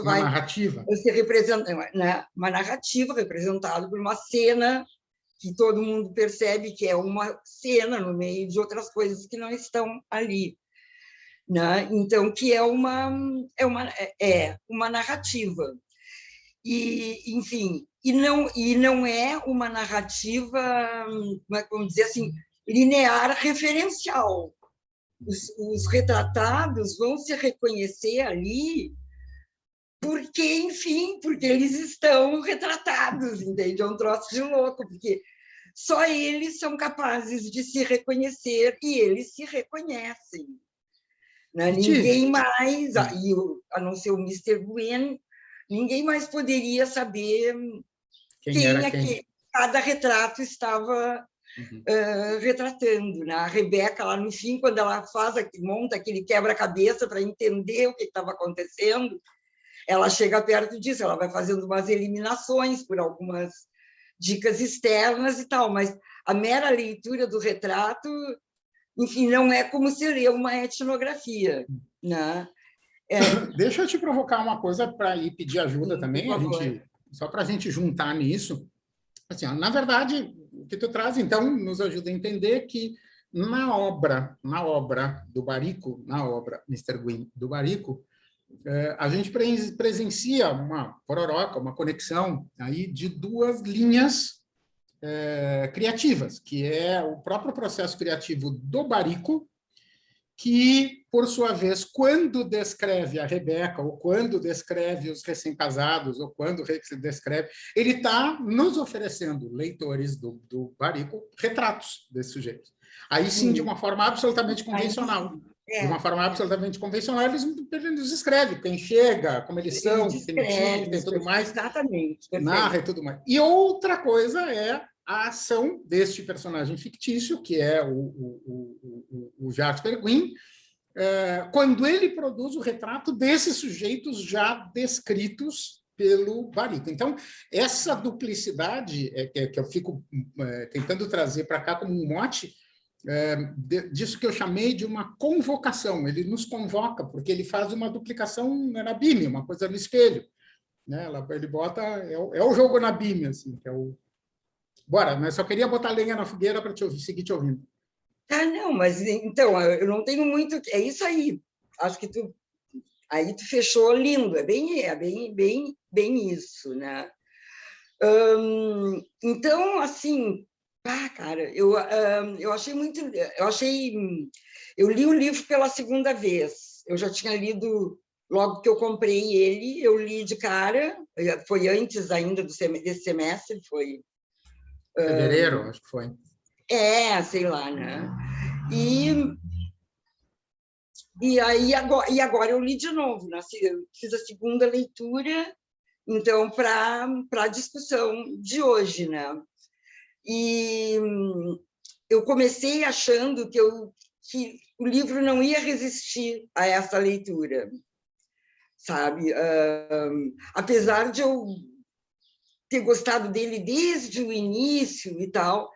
Speaker 2: narrativa.
Speaker 1: Ser representada, né? Uma narrativa representada por uma cena que todo mundo percebe que é uma cena no meio de outras coisas que não estão ali, né? Então, que é uma narrativa. E, enfim, e não é uma narrativa, vamos dizer assim, linear referencial. Os retratados vão se reconhecer ali porque, enfim, porque eles estão retratados, entende? É um troço de louco, porque só eles são capazes de se reconhecer e eles se reconhecem. Né? Ninguém mais, a não ser o Mr. Gwyn, ninguém mais poderia saber quem que cada retrato estava retratando. Né? A Rebeca, lá no fim, quando ela monta aquele quebra-cabeça para entender o que estava acontecendo, ela chega perto disso, ela vai fazendo umas eliminações por algumas dicas externas e tal, mas a mera leitura do retrato, enfim, não é como se lê uma etnografia, né?
Speaker 2: Deixa eu te provocar uma coisa para ir pedir ajuda também, só para a gente juntar nisso. Assim, na verdade, o que tu traz, então, nos ajuda a entender que na obra do Barico, na obra Mr. Gwyn do Barico, a gente presencia uma pororoca, uma conexão aí de duas linhas criativas, que é o próprio processo criativo do Barico, que, por sua vez, quando descreve a Rebeca, ou quando descreve os recém-casados, ou quando descreve, ele está nos oferecendo, leitores do Barico, retratos desse sujeito. Aí sim, de uma forma absolutamente convencional. De uma forma absolutamente convencional, eles nos escrevem quem chega, como eles são, tem motivo, tem tudo mais.
Speaker 1: Exatamente.
Speaker 2: Narra e tudo mais. E outra coisa é a ação deste personagem fictício, que é o Jasper Gwyn, quando ele produz o retrato desses sujeitos já descritos pelo Barico. Então, essa duplicidade que eu fico tentando trazer para cá como um mote, disso que eu chamei de uma convocação. Ele nos convoca, porque ele faz uma duplicação na BIM, uma coisa no espelho. Né? Ele bota... É o jogo na BIM, assim, que é o... Bora, mas só queria botar lenha na fogueira para seguir te ouvindo.
Speaker 1: Não, mas então, eu não tenho muito... É isso aí. Acho que tu fechou lindo. É bem isso, né? Então, assim... cara, eu achei muito... Eu li o livro pela segunda vez. Eu já tinha lido logo que eu comprei ele, eu li de cara, foi antes ainda desse semestre, foi...
Speaker 2: Fevereiro, acho que foi.
Speaker 1: Sei lá, né? E E agora eu li de novo, né? Eu fiz a segunda leitura, então, para a discussão de hoje, né? E eu comecei achando que o livro não ia resistir a essa leitura, sabe? Apesar de eu ter gostado dele desde o início e tal,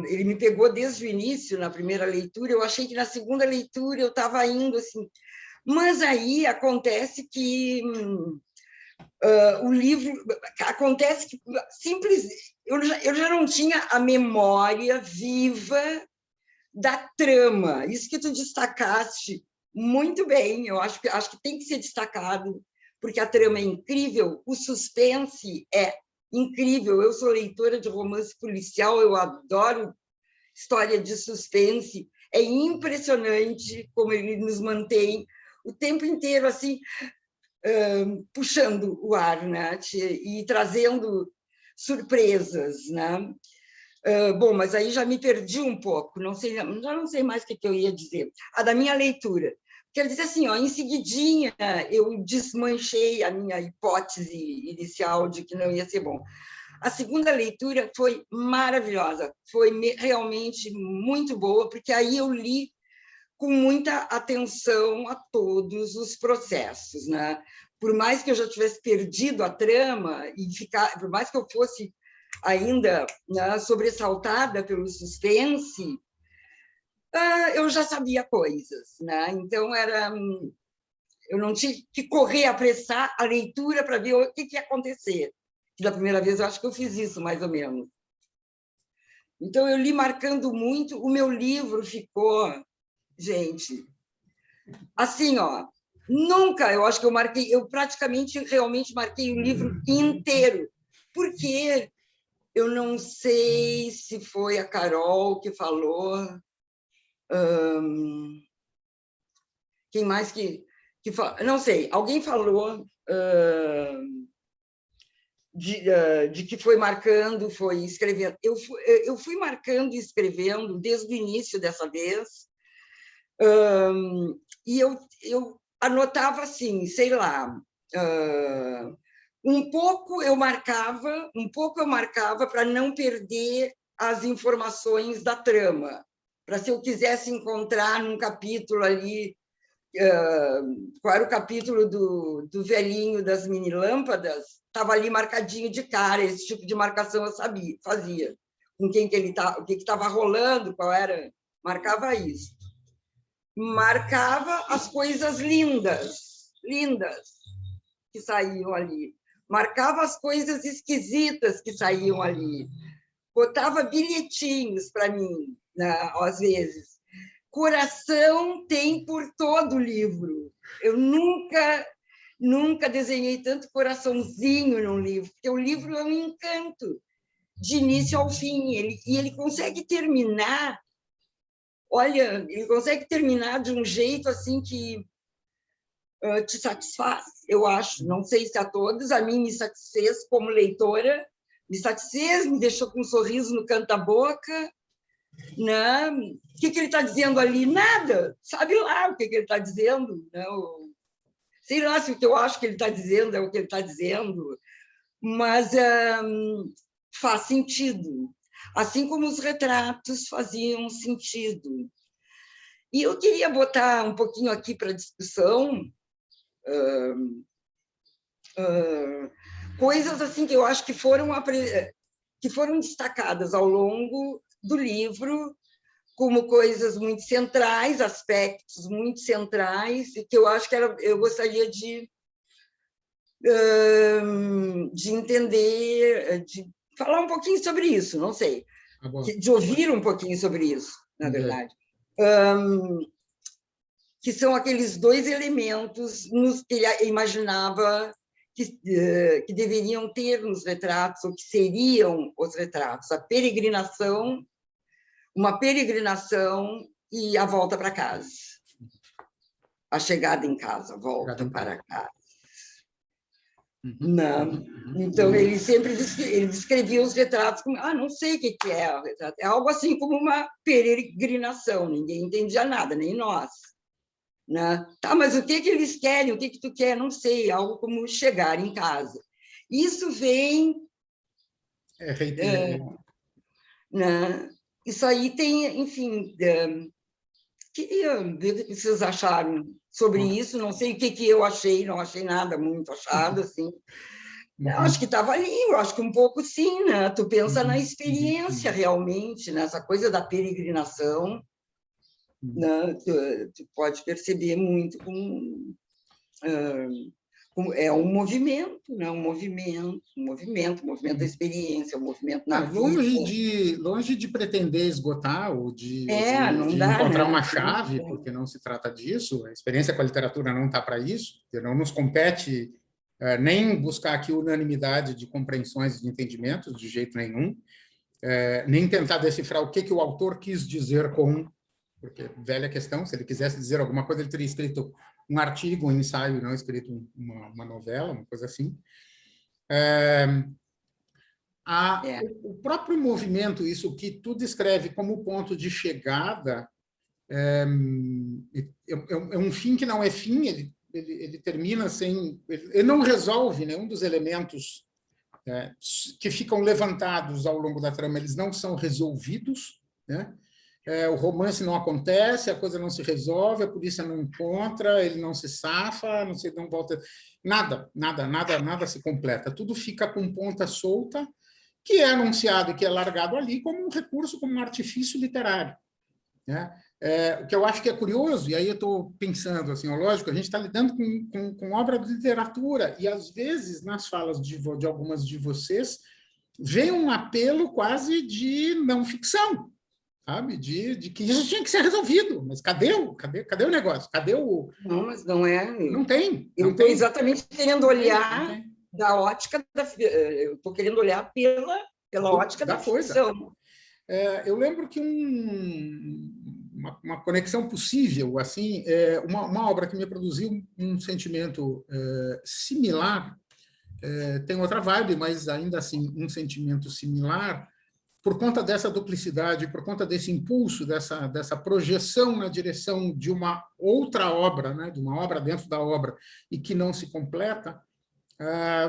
Speaker 1: ele me pegou desde o início, na primeira leitura, eu achei que na segunda leitura eu estava indo assim, mas aí acontece que o livro, acontece que eu já não tinha a memória viva da trama, isso que tu destacaste muito bem, eu acho que tem que ser destacado, porque a trama é incrível, o suspense é incrível. Eu sou leitora de romance policial, eu adoro história de suspense. É impressionante como ele nos mantém o tempo inteiro assim, puxando o ar, né? E trazendo surpresas, né? Bom, mas aí já me perdi um pouco, já não sei mais o que eu ia dizer. Da minha leitura. Quero dizer assim, ó, em seguidinha, eu desmanchei a minha hipótese inicial de que não ia ser bom. A segunda leitura foi maravilhosa, foi realmente muito boa, porque aí eu li com muita atenção a todos os processos, né? Por mais que eu já tivesse perdido a trama, por mais que eu fosse ainda, né, sobressaltada pelo suspense, eu já sabia coisas, né? Então eu não tinha que correr, apressar a leitura para ver o que ia acontecer. Da primeira vez eu acho que eu fiz isso, mais ou menos. Então eu li marcando muito, o meu livro ficou, gente, assim, ó, nunca, eu acho que eu praticamente, realmente marquei o livro inteiro, porque eu não sei se foi a Carol que falou, quem mais que falou? Não sei, alguém falou de que foi marcando, foi escrevendo. Eu fui marcando e escrevendo desde o início dessa vez, e eu anotava assim, sei lá, um pouco eu marcava para não perder as informações da trama, para se eu quisesse encontrar num capítulo ali, qual era o capítulo do velhinho das mini lâmpadas, estava ali marcadinho de cara, esse tipo de marcação eu fazia, com quem que ele tá, o que estava rolando, qual era, marcava isso. Marcava as coisas lindas que saíam ali, marcava as coisas esquisitas que saíam ali, botava bilhetinhos para mim, né, às vezes. Coração tem por todo o livro. Eu nunca desenhei tanto coraçãozinho num livro, porque o livro é um encanto, de início ao fim, e ele consegue terminar, olha, ele consegue terminar de um jeito assim que te satisfaz, eu acho. Não sei se a todos, a mim me satisfez como leitora, me deixou com um sorriso no canto da boca, né? O que ele está dizendo ali? Nada, sabe lá o que ele está dizendo, não? Sei lá se o que eu acho que ele está dizendo é o que ele está dizendo, mas faz sentido, assim como os retratos faziam sentido. E eu queria botar um pouquinho aqui para discussão coisas assim que eu acho que foram destacadas ao longo do livro como coisas muito centrais, aspectos muito centrais, e que eu acho que eu gostaria de entender, de falar um pouquinho sobre isso, não sei, de ouvir um pouquinho sobre isso, na verdade. Que são aqueles dois elementos que ele imaginava que deveriam ter nos retratos, ou que seriam os retratos: a peregrinação, uma peregrinação e a volta para casa, a chegada em casa, volta para casa. Não. Então, ele sempre descrevia os retratos como, não sei o que é o retrato, é algo assim como uma peregrinação, ninguém entendia nada, nem nós. né? Tá, mas o que eles querem? O que tu quer? Não sei, algo como chegar em casa. Isso vem... né? Isso aí tem, enfim... Queria ver o que vocês acharam sobre isso, não sei o que eu achei, não achei nada muito achado, assim. Eu acho que estava ali, eu acho que um pouco sim, né? Tu pensa na experiência realmente, nessa coisa da peregrinação, né? Tu pode perceber muito como é um movimento, né? Um movimento da experiência, um movimento na vida.
Speaker 2: Longe de pretender esgotar ou de
Speaker 1: Não dá,
Speaker 2: encontrar
Speaker 1: né?
Speaker 2: uma chave, porque não se trata disso. A experiência com a literatura não está para isso, não nos compete nem buscar aqui unanimidade de compreensões e de entendimentos, de jeito nenhum, nem tentar decifrar o que o autor quis dizer com... Porque, velha questão, se ele quisesse dizer alguma coisa, ele teria escrito um artigo, um ensaio, não escrito uma novela, uma coisa assim. O próprio movimento, isso que tu descreve como ponto de chegada, é um fim que não é fim, ele termina sem... Ele não resolve nenhum dos elementos que ficam levantados ao longo da trama, eles não são resolvidos, né? O romance não acontece, a coisa não se resolve, a polícia não encontra, ele não se safa, não volta... Nada se completa. Tudo fica com ponta solta, que é anunciado e que é largado ali como um recurso, como um artifício literário, né? O que eu acho que é curioso, e aí eu estou pensando, assim, lógico, a gente está lidando com obra de literatura, e às vezes, nas falas de algumas de vocês, vem um apelo quase de não ficção, sabe? De que isso tinha que ser resolvido, mas cadê o negócio? Cadê o...
Speaker 1: Não, mas não é...
Speaker 2: Não tem.
Speaker 1: Eu estou exatamente querendo olhar da ótica eu estou querendo olhar pela ótica da ficção.
Speaker 2: Eu lembro que uma conexão possível, assim, uma obra que me produziu um sentimento similar, tem outra vibe, mas ainda assim um sentimento similar, por conta dessa duplicidade, por conta desse impulso, dessa projeção na direção de uma outra obra, né, de uma obra dentro da obra, e que não se completa.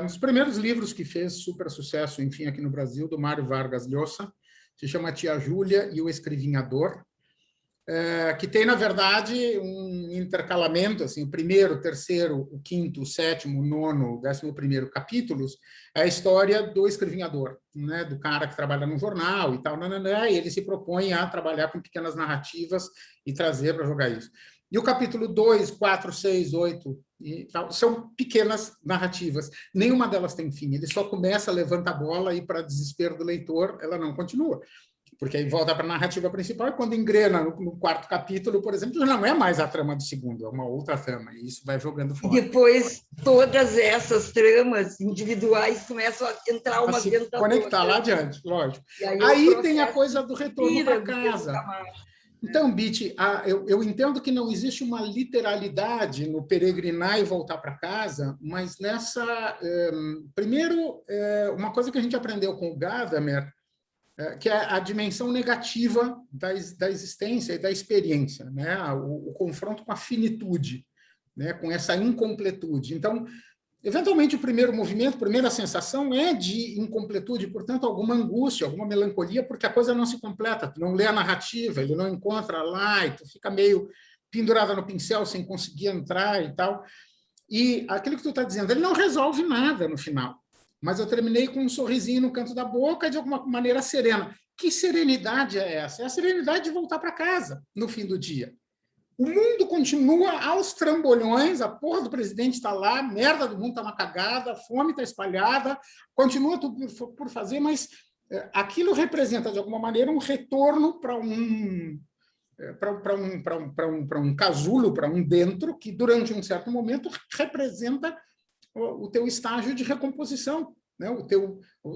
Speaker 2: Um dos primeiros livros que fez super sucesso, enfim, aqui no Brasil, do Mário Vargas Llosa, se chama Tia Júlia e o Escrevinhador, que tem, na verdade, um intercalamento, assim, o primeiro, o terceiro, o quinto, o sétimo, o nono, o 11º capítulos, é a história do escrevinhador, né, do cara que trabalha no jornal e tal, e ele se propõe a trabalhar com pequenas narrativas e trazer para jogar isso. E o capítulo 2, 4, 6, 8 e tal, são pequenas narrativas. Nenhuma delas tem fim. Ele só começa, levanta a bola e, para desespero do leitor, ela não continua. Porque aí volta para a narrativa principal e quando engrena no 4º capítulo, por exemplo, já não é mais a trama do segundo, é uma outra trama. E isso vai jogando fora.
Speaker 1: E depois todas essas tramas individuais começam a entrar umas dentro da outra.
Speaker 2: Conectar lá adiante, lógico. Aí tem a coisa do retorno para casa. Então, Biti, eu entendo que não existe uma literalidade no peregrinar e voltar para casa, mas nessa... primeiro, uma coisa que a gente aprendeu com o Gadamer, que é a dimensão negativa da existência e da experiência, né? O confronto com a finitude, né? Com essa incompletude. Então, eventualmente, o primeiro movimento, a primeira sensação é de incompletude, portanto, alguma angústia, alguma melancolia, porque a coisa não se completa, tu não lê a narrativa, ele não encontra lá, e tu fica meio pendurada no pincel sem conseguir entrar e tal. E aquilo que tu está dizendo, ele não resolve nada no final, mas eu terminei com um sorrisinho no canto da boca, de alguma maneira serena. Que serenidade é essa? É a serenidade de voltar para casa no fim do dia. O mundo continua aos trambolhões, a porra do presidente está lá, a merda do mundo está uma cagada, a fome está espalhada, continua tudo por fazer, mas aquilo representa, de alguma maneira, um retorno para um casulo, para um dentro, que, durante um certo momento, representa o teu estágio de recomposição, né?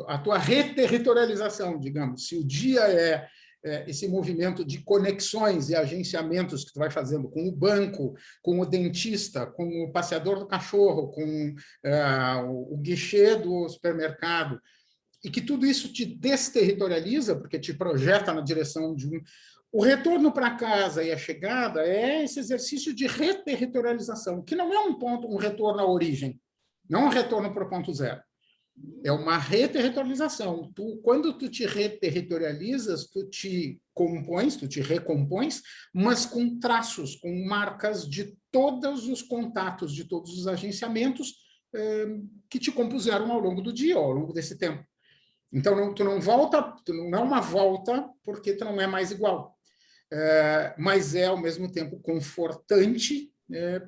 Speaker 2: A tua reterritorialização, digamos. Se o dia é esse movimento de conexões e agenciamentos que tu vai fazendo com o banco, com o dentista, com o passeador do cachorro, com o guichê do supermercado, e que tudo isso te desterritorializa, porque te projeta na direção de O retorno para casa e a chegada é esse exercício de reterritorialização, que não é um retorno à origem, não é um retorno para o ponto zero. É uma reterritorialização. Quando tu te reterritorializas, tu te compões, tu te recompões, mas com traços, com marcas de todos os contatos, de todos os agenciamentos que te compuseram ao longo do dia, ao longo desse tempo. Então, tu não volta, não é uma volta porque tu não é mais igual. Mas é, ao mesmo tempo, confortante,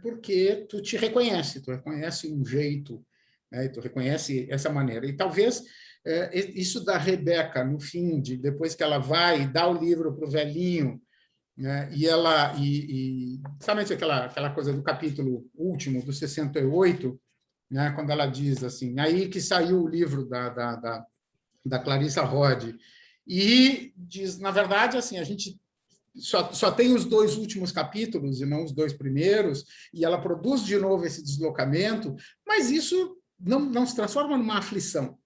Speaker 2: porque tu te reconhece, tu reconhece um jeito, tu reconhece essa maneira. E talvez isso da Rebeca, no fim, depois que ela vai dar o livro para o velhinho, né, sabe aquela coisa do capítulo último, do 68, né, quando ela diz assim, aí que saiu o livro da Clarissa Rod, e diz, na verdade, assim, a gente só tem os 2 últimos capítulos e não os 2 primeiros, e ela produz de novo esse deslocamento, mas isso não se transforma numa aflição,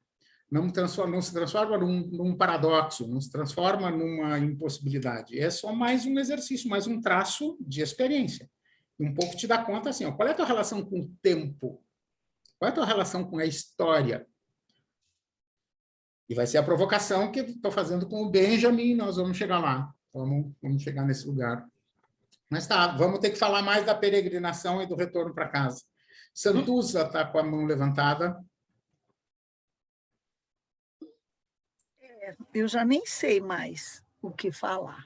Speaker 2: não se transforma num paradoxo, não se transforma numa impossibilidade. É só mais um exercício, mais um traço de experiência. E um pouco te dá conta assim, qual é a tua relação com o tempo? Qual é a tua relação com a história? E vai ser a provocação que estou fazendo com o Benjamin, nós vamos chegar lá. Vamos chegar nesse lugar. Mas tá, vamos ter que falar mais da peregrinação e do retorno para casa. Santuza está com a mão levantada.
Speaker 3: Eu já nem sei mais o que falar.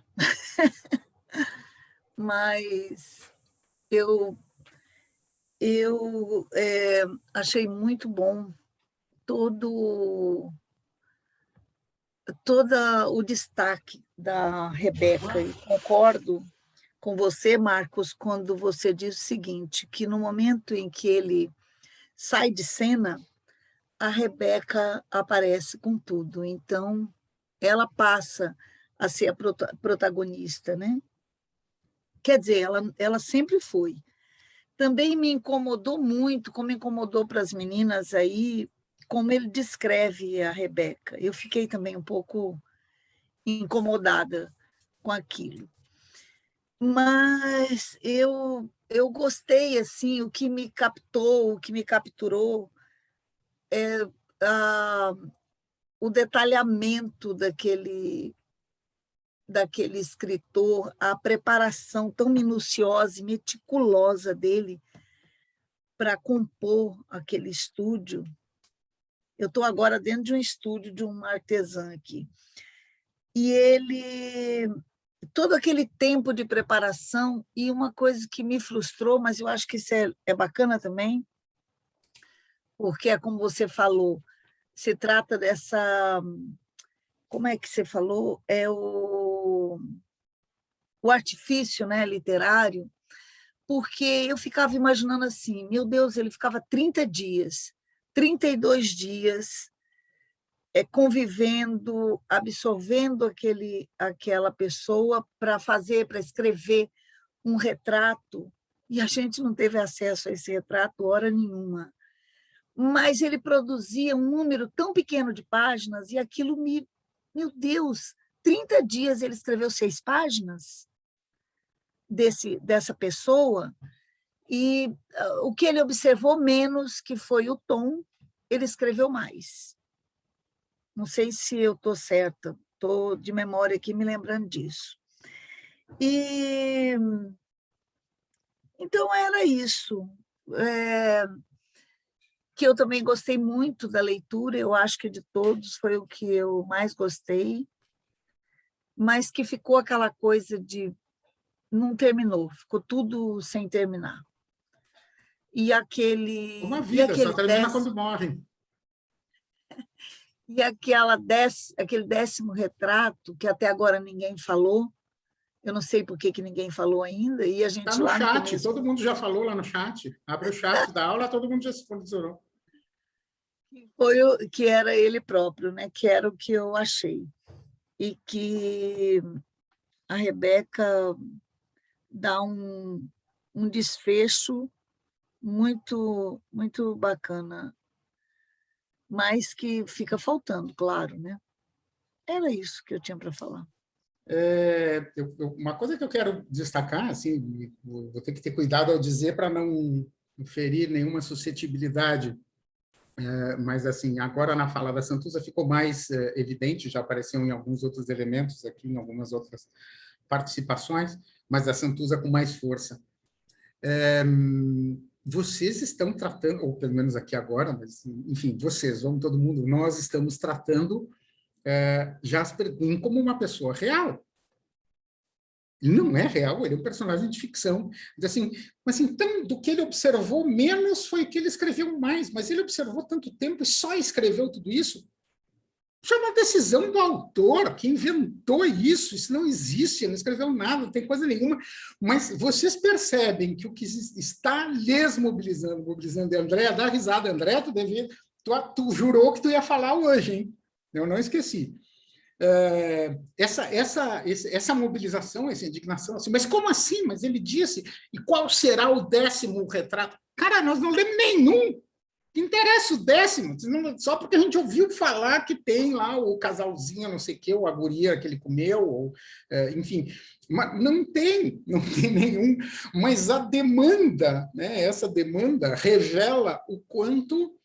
Speaker 3: Mas eu achei muito bom todo o destaque da Rebeca, e concordo com você, Marcos, quando você diz o seguinte, que no momento em que ele sai de cena, a Rebeca aparece com tudo, então ela passa a ser a protagonista, né? Quer dizer, ela sempre foi. Também me incomodou muito, como incomodou para as meninas aí, como ele descreve a Rebeca. Eu fiquei também um pouco incomodada com aquilo. Mas eu gostei, assim, o que me captou, o que me capturou é o detalhamento daquele escritor, a preparação tão minuciosa e meticulosa dele para compor aquele estúdio. Eu estou agora dentro de um estúdio de uma artesã aqui. E todo aquele tempo de preparação, e uma coisa que me frustrou, mas eu acho que isso é bacana também, porque é como você falou, se trata dessa... Como é que você falou? É o artifício, né, literário, porque eu ficava imaginando assim, meu Deus, ele ficava 30 dias, 32 dias convivendo, absorvendo aquela pessoa para escrever um retrato, e a gente não teve acesso a esse retrato hora nenhuma. Mas ele produzia um número tão pequeno de páginas, e aquilo meu Deus, 30 dias ele escreveu 6 páginas dessa pessoa, e o que ele observou menos, que foi o tom, ele escreveu mais. Não sei se eu estou certa, estou de memória aqui me lembrando disso. Então, era isso. Que eu também gostei muito da leitura, eu acho que de todos foi o que eu mais gostei, mas que ficou aquela coisa de não terminou, ficou tudo sem terminar. E aquele...
Speaker 2: Uma vida, só termina quando morre.
Speaker 3: E aquele 10º retrato, que até agora ninguém falou, eu não sei por que ninguém falou ainda, e a gente
Speaker 2: está no chat, todo mundo já falou lá no chat. Abre o chat da aula, todo mundo já se posicionou.
Speaker 3: Que era ele próprio, né? Que era o que eu achei. E que a Rebeca dá um desfecho muito, muito bacana, mas que fica faltando, claro, né? Era isso que eu tinha para falar.
Speaker 2: Uma coisa que eu quero destacar, assim, vou ter que ter cuidado ao dizer para não ferir nenhuma suscetibilidade, mas assim, agora na fala da Santuza ficou mais evidente, já apareceu em alguns outros elementos aqui, em algumas outras participações, mas a Santuza com mais força. Vocês estão tratando, ou pelo menos aqui agora, mas enfim, vocês, vamos todo mundo, nós estamos tratando Jasper Gwyn como uma pessoa real. Ele não é real, ele é um personagem de ficção. Assim, mas então, do que ele observou, menos foi que ele escreveu mais, mas ele observou tanto tempo e só escreveu tudo isso. Isso é uma decisão do autor, que inventou isso, isso não existe, ele não escreveu nada, não tem coisa nenhuma. Mas vocês percebem que o que está lhes mobilizando, André, dá risada, André, tu jurou que tu ia falar hoje, hein? Eu não esqueci. Essa mobilização, essa indignação, assim, mas como assim? Mas ele disse, e qual será o 10º retrato? Cara, nós não lemos nenhum. Que interessa o 10º? Só porque a gente ouviu falar que tem lá o casalzinho, não sei o quê, ou a guria que ele comeu, ou, enfim. Mas não tem nenhum. Mas a demanda, né, essa demanda revela o quanto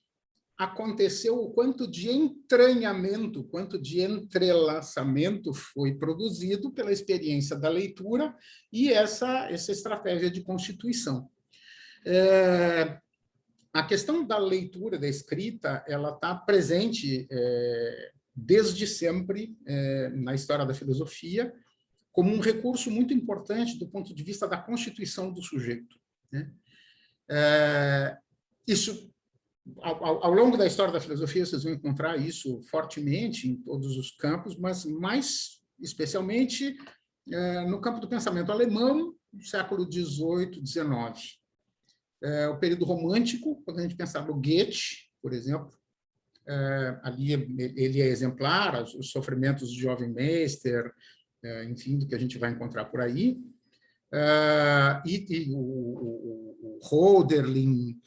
Speaker 2: aconteceu, o quanto de entranhamento, o quanto de entrelaçamento foi produzido pela experiência da leitura e essa estratégia de constituição. A questão da leitura, da escrita, ela está presente desde sempre na história da filosofia como um recurso muito importante do ponto de vista da constituição do sujeito, né? Isso ao longo da história da filosofia, vocês vão encontrar isso fortemente em todos os campos, mas mais especialmente no campo do pensamento alemão, do século XVIII, XIX. O período romântico, quando a gente pensa no Goethe, por exemplo, ali ele é exemplar, os sofrimentos de Jovem Meister, enfim, do que a gente vai encontrar por aí. E o Hölderlin,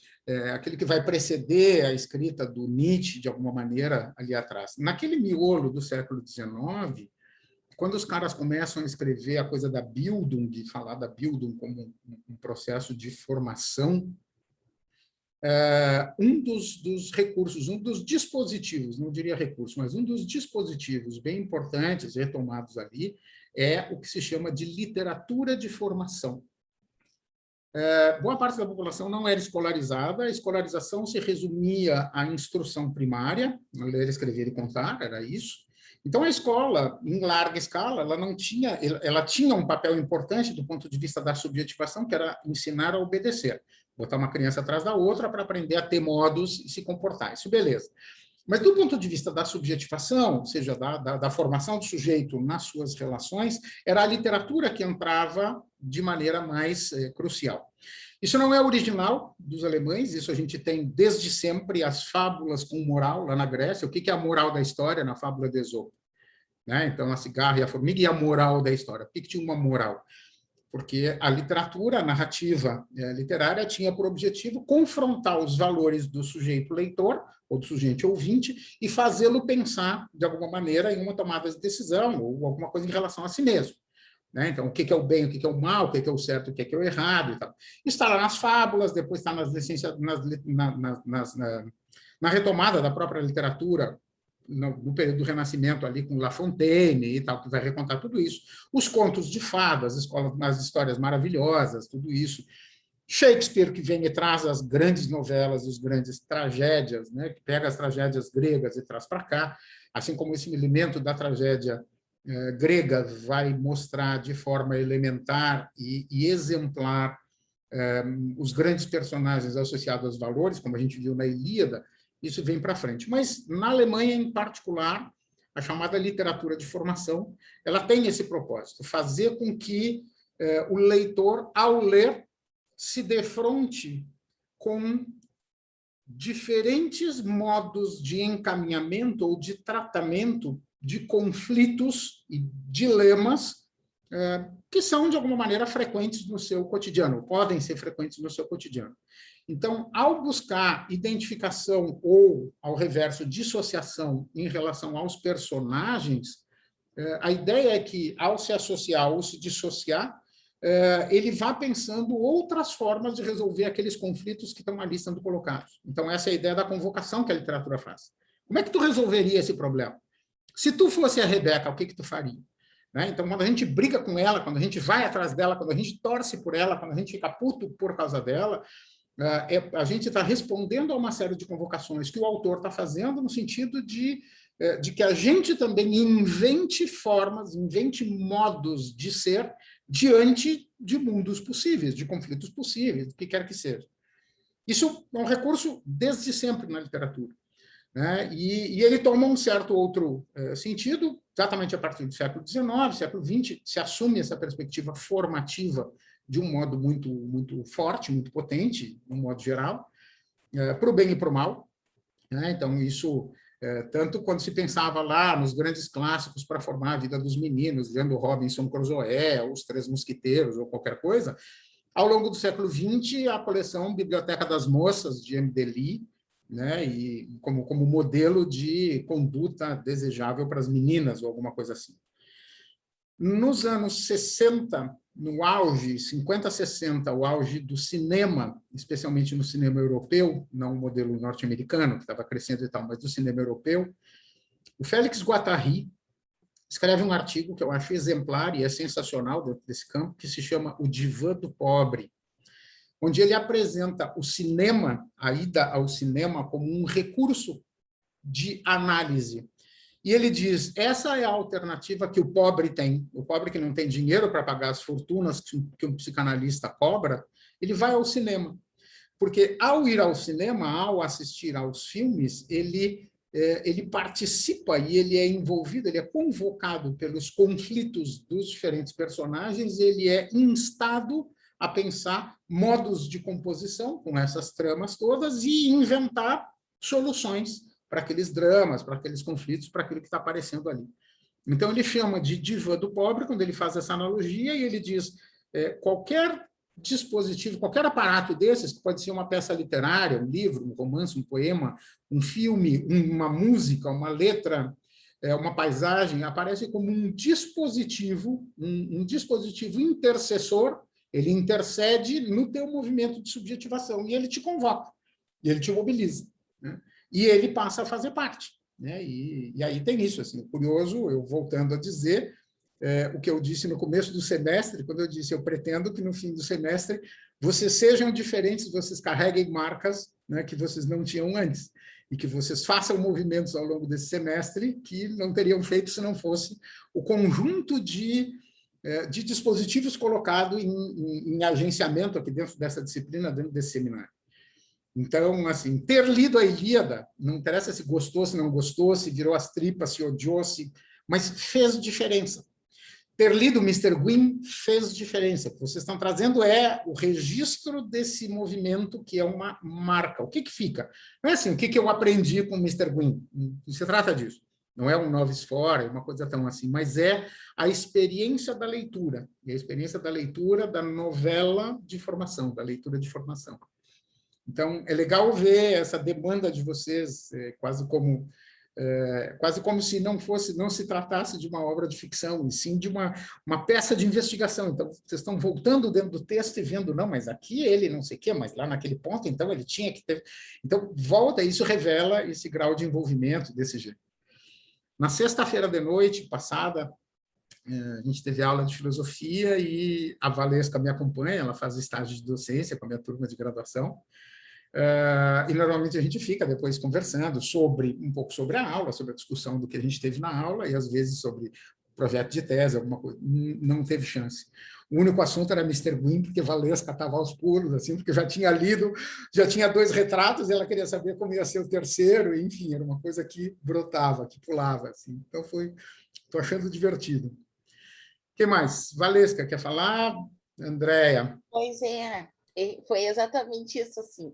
Speaker 2: aquele que vai preceder a escrita do Nietzsche, de alguma maneira, ali atrás. Naquele miolo do século XIX, quando os caras começam a escrever a coisa da Bildung, falar da Bildung como um processo de formação, um dos recursos, um dos dispositivos, não diria recurso, mas um dos dispositivos bem importantes retomados ali é o que se chama de literatura de formação. Boa parte da população não era escolarizada, a escolarização se resumia à instrução primária, ler, escrever e contar, era isso. Então, a escola, em larga escala, ela tinha um papel importante do ponto de vista da subjetivação, que era ensinar a obedecer, botar uma criança atrás da outra para aprender a ter modos e se comportar, isso beleza. Mas, do ponto de vista da subjetivação, ou seja, da formação do sujeito nas suas relações, era a literatura que entrava de maneira mais crucial. Isso não é original dos alemães, isso a gente tem desde sempre as fábulas com moral, lá na Grécia. O que é a moral da história na fábula de Esopo? Né? Então, a cigarra e a formiga, e a moral da história. Por que tinha uma moral? Porque a literatura, a narrativa literária, tinha por objetivo confrontar os valores do sujeito leitor, ou do sujeito ouvinte, e fazê-lo pensar, de alguma maneira, em uma tomada de decisão, ou alguma coisa em relação a si mesmo. Né? Então, o que é o bem, o que é o mal, o que é o certo, o que é o errado. E tal. Isso está lá nas fábulas, depois está na retomada da própria literatura, no período do Renascimento, ali com La Fontaine e tal, que vai recontar tudo isso. Os contos de fadas, as histórias maravilhosas, tudo isso. Shakespeare, que vem e traz as grandes novelas, as grandes tragédias, né? Que pega as tragédias gregas e traz para cá, assim como esse elemento da tragédia grega vai mostrar de forma elementar e exemplar os grandes personagens associados aos valores, como a gente viu na Ilíada, isso vem para frente. Mas, na Alemanha, em particular, a chamada literatura de formação, ela tem esse propósito, fazer com que o leitor, ao ler, se defronte com diferentes modos de encaminhamento ou de tratamento de conflitos e dilemas que são, de alguma maneira, frequentes no seu cotidiano, podem ser frequentes no seu cotidiano. Então, ao buscar identificação ou, ao reverso, dissociação em relação aos personagens, A ideia é que, ao se associar ou se dissociar, ele vá pensando outras formas de resolver aqueles conflitos que estão ali sendo colocados. Então, essa é a ideia da convocação que a literatura faz. Como é que tu resolveria esse problema? Se tu fosse a Rebeca, o que tu faria? Né? Então, quando a gente briga com ela, quando a gente vai atrás dela, quando a gente torce por ela, quando a gente fica puto por causa dela, a gente está respondendo a uma série de convocações que o autor está fazendo no sentido de que a gente também invente formas, invente modos de ser diante de mundos possíveis, de conflitos possíveis, o que quer que seja. Isso é um recurso desde sempre na literatura. Né? E ele toma um certo outro sentido, exatamente a partir do século XIX, século XX, se assume essa perspectiva formativa de um modo muito, muito forte, muito potente, de um modo geral, para o bem e para o mal. Né? Então, isso, tanto quando se pensava lá nos grandes clássicos para formar a vida dos meninos, lendo Robinson Crusoe, Os Três Mosquiteiros, ou qualquer coisa, ao longo do século XX, a coleção Biblioteca das Moças, de M. Dely, né, e como modelo de conduta desejável para as meninas, ou alguma coisa assim. Nos anos 60, no auge, 50, 60, o auge do cinema, especialmente no cinema europeu, não o modelo norte-americano, que estava crescendo e tal, mas do cinema europeu, o Félix Guattari escreve um artigo que eu acho exemplar e é sensacional dentro desse campo, que se chama O Divã do Pobre, onde ele apresenta o cinema, a ida ao cinema, como um recurso de análise. E ele diz, essa é a alternativa que o pobre tem, o pobre que não tem dinheiro para pagar as fortunas que um psicanalista cobra, ele vai ao cinema. Porque ao ir ao cinema, ao assistir aos filmes, ele participa e ele é envolvido, ele é convocado pelos conflitos dos diferentes personagens, ele é instado a pensar modos de composição com essas tramas todas e inventar soluções para aqueles dramas, para aqueles conflitos, para aquilo que está aparecendo ali. Então, ele chama de divã do pobre, quando ele faz essa analogia, e ele diz qualquer dispositivo, qualquer aparato desses, que pode ser uma peça literária, um livro, um romance, um poema, um filme, uma música, uma letra, uma paisagem, aparece como um dispositivo, um dispositivo intercessor. Ele intercede no teu movimento de subjetivação e ele te convoca, e ele te mobiliza, né? E ele passa a fazer parte, né? E aí tem isso, assim, curioso, eu voltando a dizer o que eu disse no começo do semestre, quando eu disse, eu pretendo que no fim do semestre vocês sejam diferentes, vocês carreguem marcas, né, que vocês não tinham antes, e que vocês façam movimentos ao longo desse semestre que não teriam feito se não fosse o conjunto de dispositivos colocados em agenciamento aqui dentro dessa disciplina, dentro desse seminário. Então, assim, ter lido a Ilíada, não interessa se gostou, se não gostou, se virou as tripas, se odiou, mas fez diferença. Ter lido Mr. Gwyn fez diferença. O que vocês estão trazendo é o registro desse movimento que é uma marca. O que fica? Não é assim, o que eu aprendi com Mr. Gwyn? Não se trata disso. Não é um novice fora, uma coisa tão assim, mas é a experiência da leitura, e a experiência da leitura da novela de formação, da leitura de formação. Então, é legal ver essa demanda de vocês, quase como se não se tratasse de uma obra de ficção, e sim de uma peça de investigação. Então, vocês estão voltando dentro do texto e vendo, não, mas aqui ele não sei o quê, mas lá naquele ponto, então ele tinha que ter... Então, volta, isso revela esse grau de envolvimento desse jeito. Na sexta-feira de noite passada, a gente teve aula de filosofia e a Valesca me acompanha, ela faz estágio de docência com a minha turma de graduação, e normalmente a gente fica depois conversando um pouco sobre a aula, sobre a discussão do que a gente teve na aula, e às vezes sobre projeto de tese, alguma coisa. Não teve chance. O único assunto era Mr. Gwyn, porque Valesca estava aos pulos, assim, porque já tinha lido, já tinha 2 retratos, e ela queria saber como ia ser o terceiro, e, enfim, era uma coisa que brotava, que pulava. Assim. Então, estou achando divertido. O que mais? Valesca, quer falar? Andréia?
Speaker 6: Pois é, foi exatamente isso. Assim.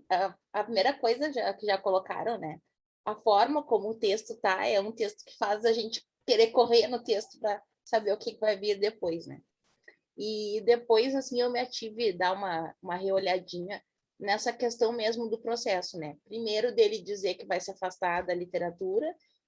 Speaker 6: A primeira coisa que já colocaram, né? A forma como o texto está é um texto que faz a gente querer correr no texto para saber o que vai vir depois, né? E depois, assim, eu me ative a dar uma reolhadinha nessa questão mesmo do processo, né? Primeiro, dele dizer que vai se afastar da literatura,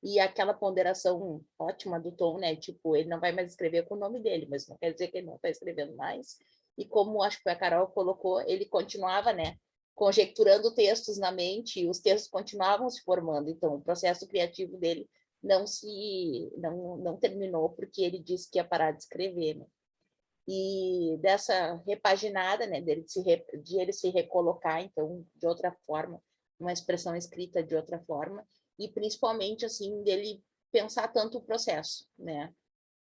Speaker 6: E aquela ponderação ótima do Tom, né? Tipo, ele não vai mais escrever com o nome dele, mas não quer dizer que ele não está escrevendo mais. E como acho que a Carol colocou, ele continuava, né? Conjecturando textos na mente e os textos continuavam se formando. Então, o processo criativo dele não terminou porque ele disse que ia parar de escrever, né? E dessa repaginada, né, de ele se recolocar, então, de outra forma, uma expressão escrita de outra forma, e principalmente, assim, dele pensar tanto o processo, né?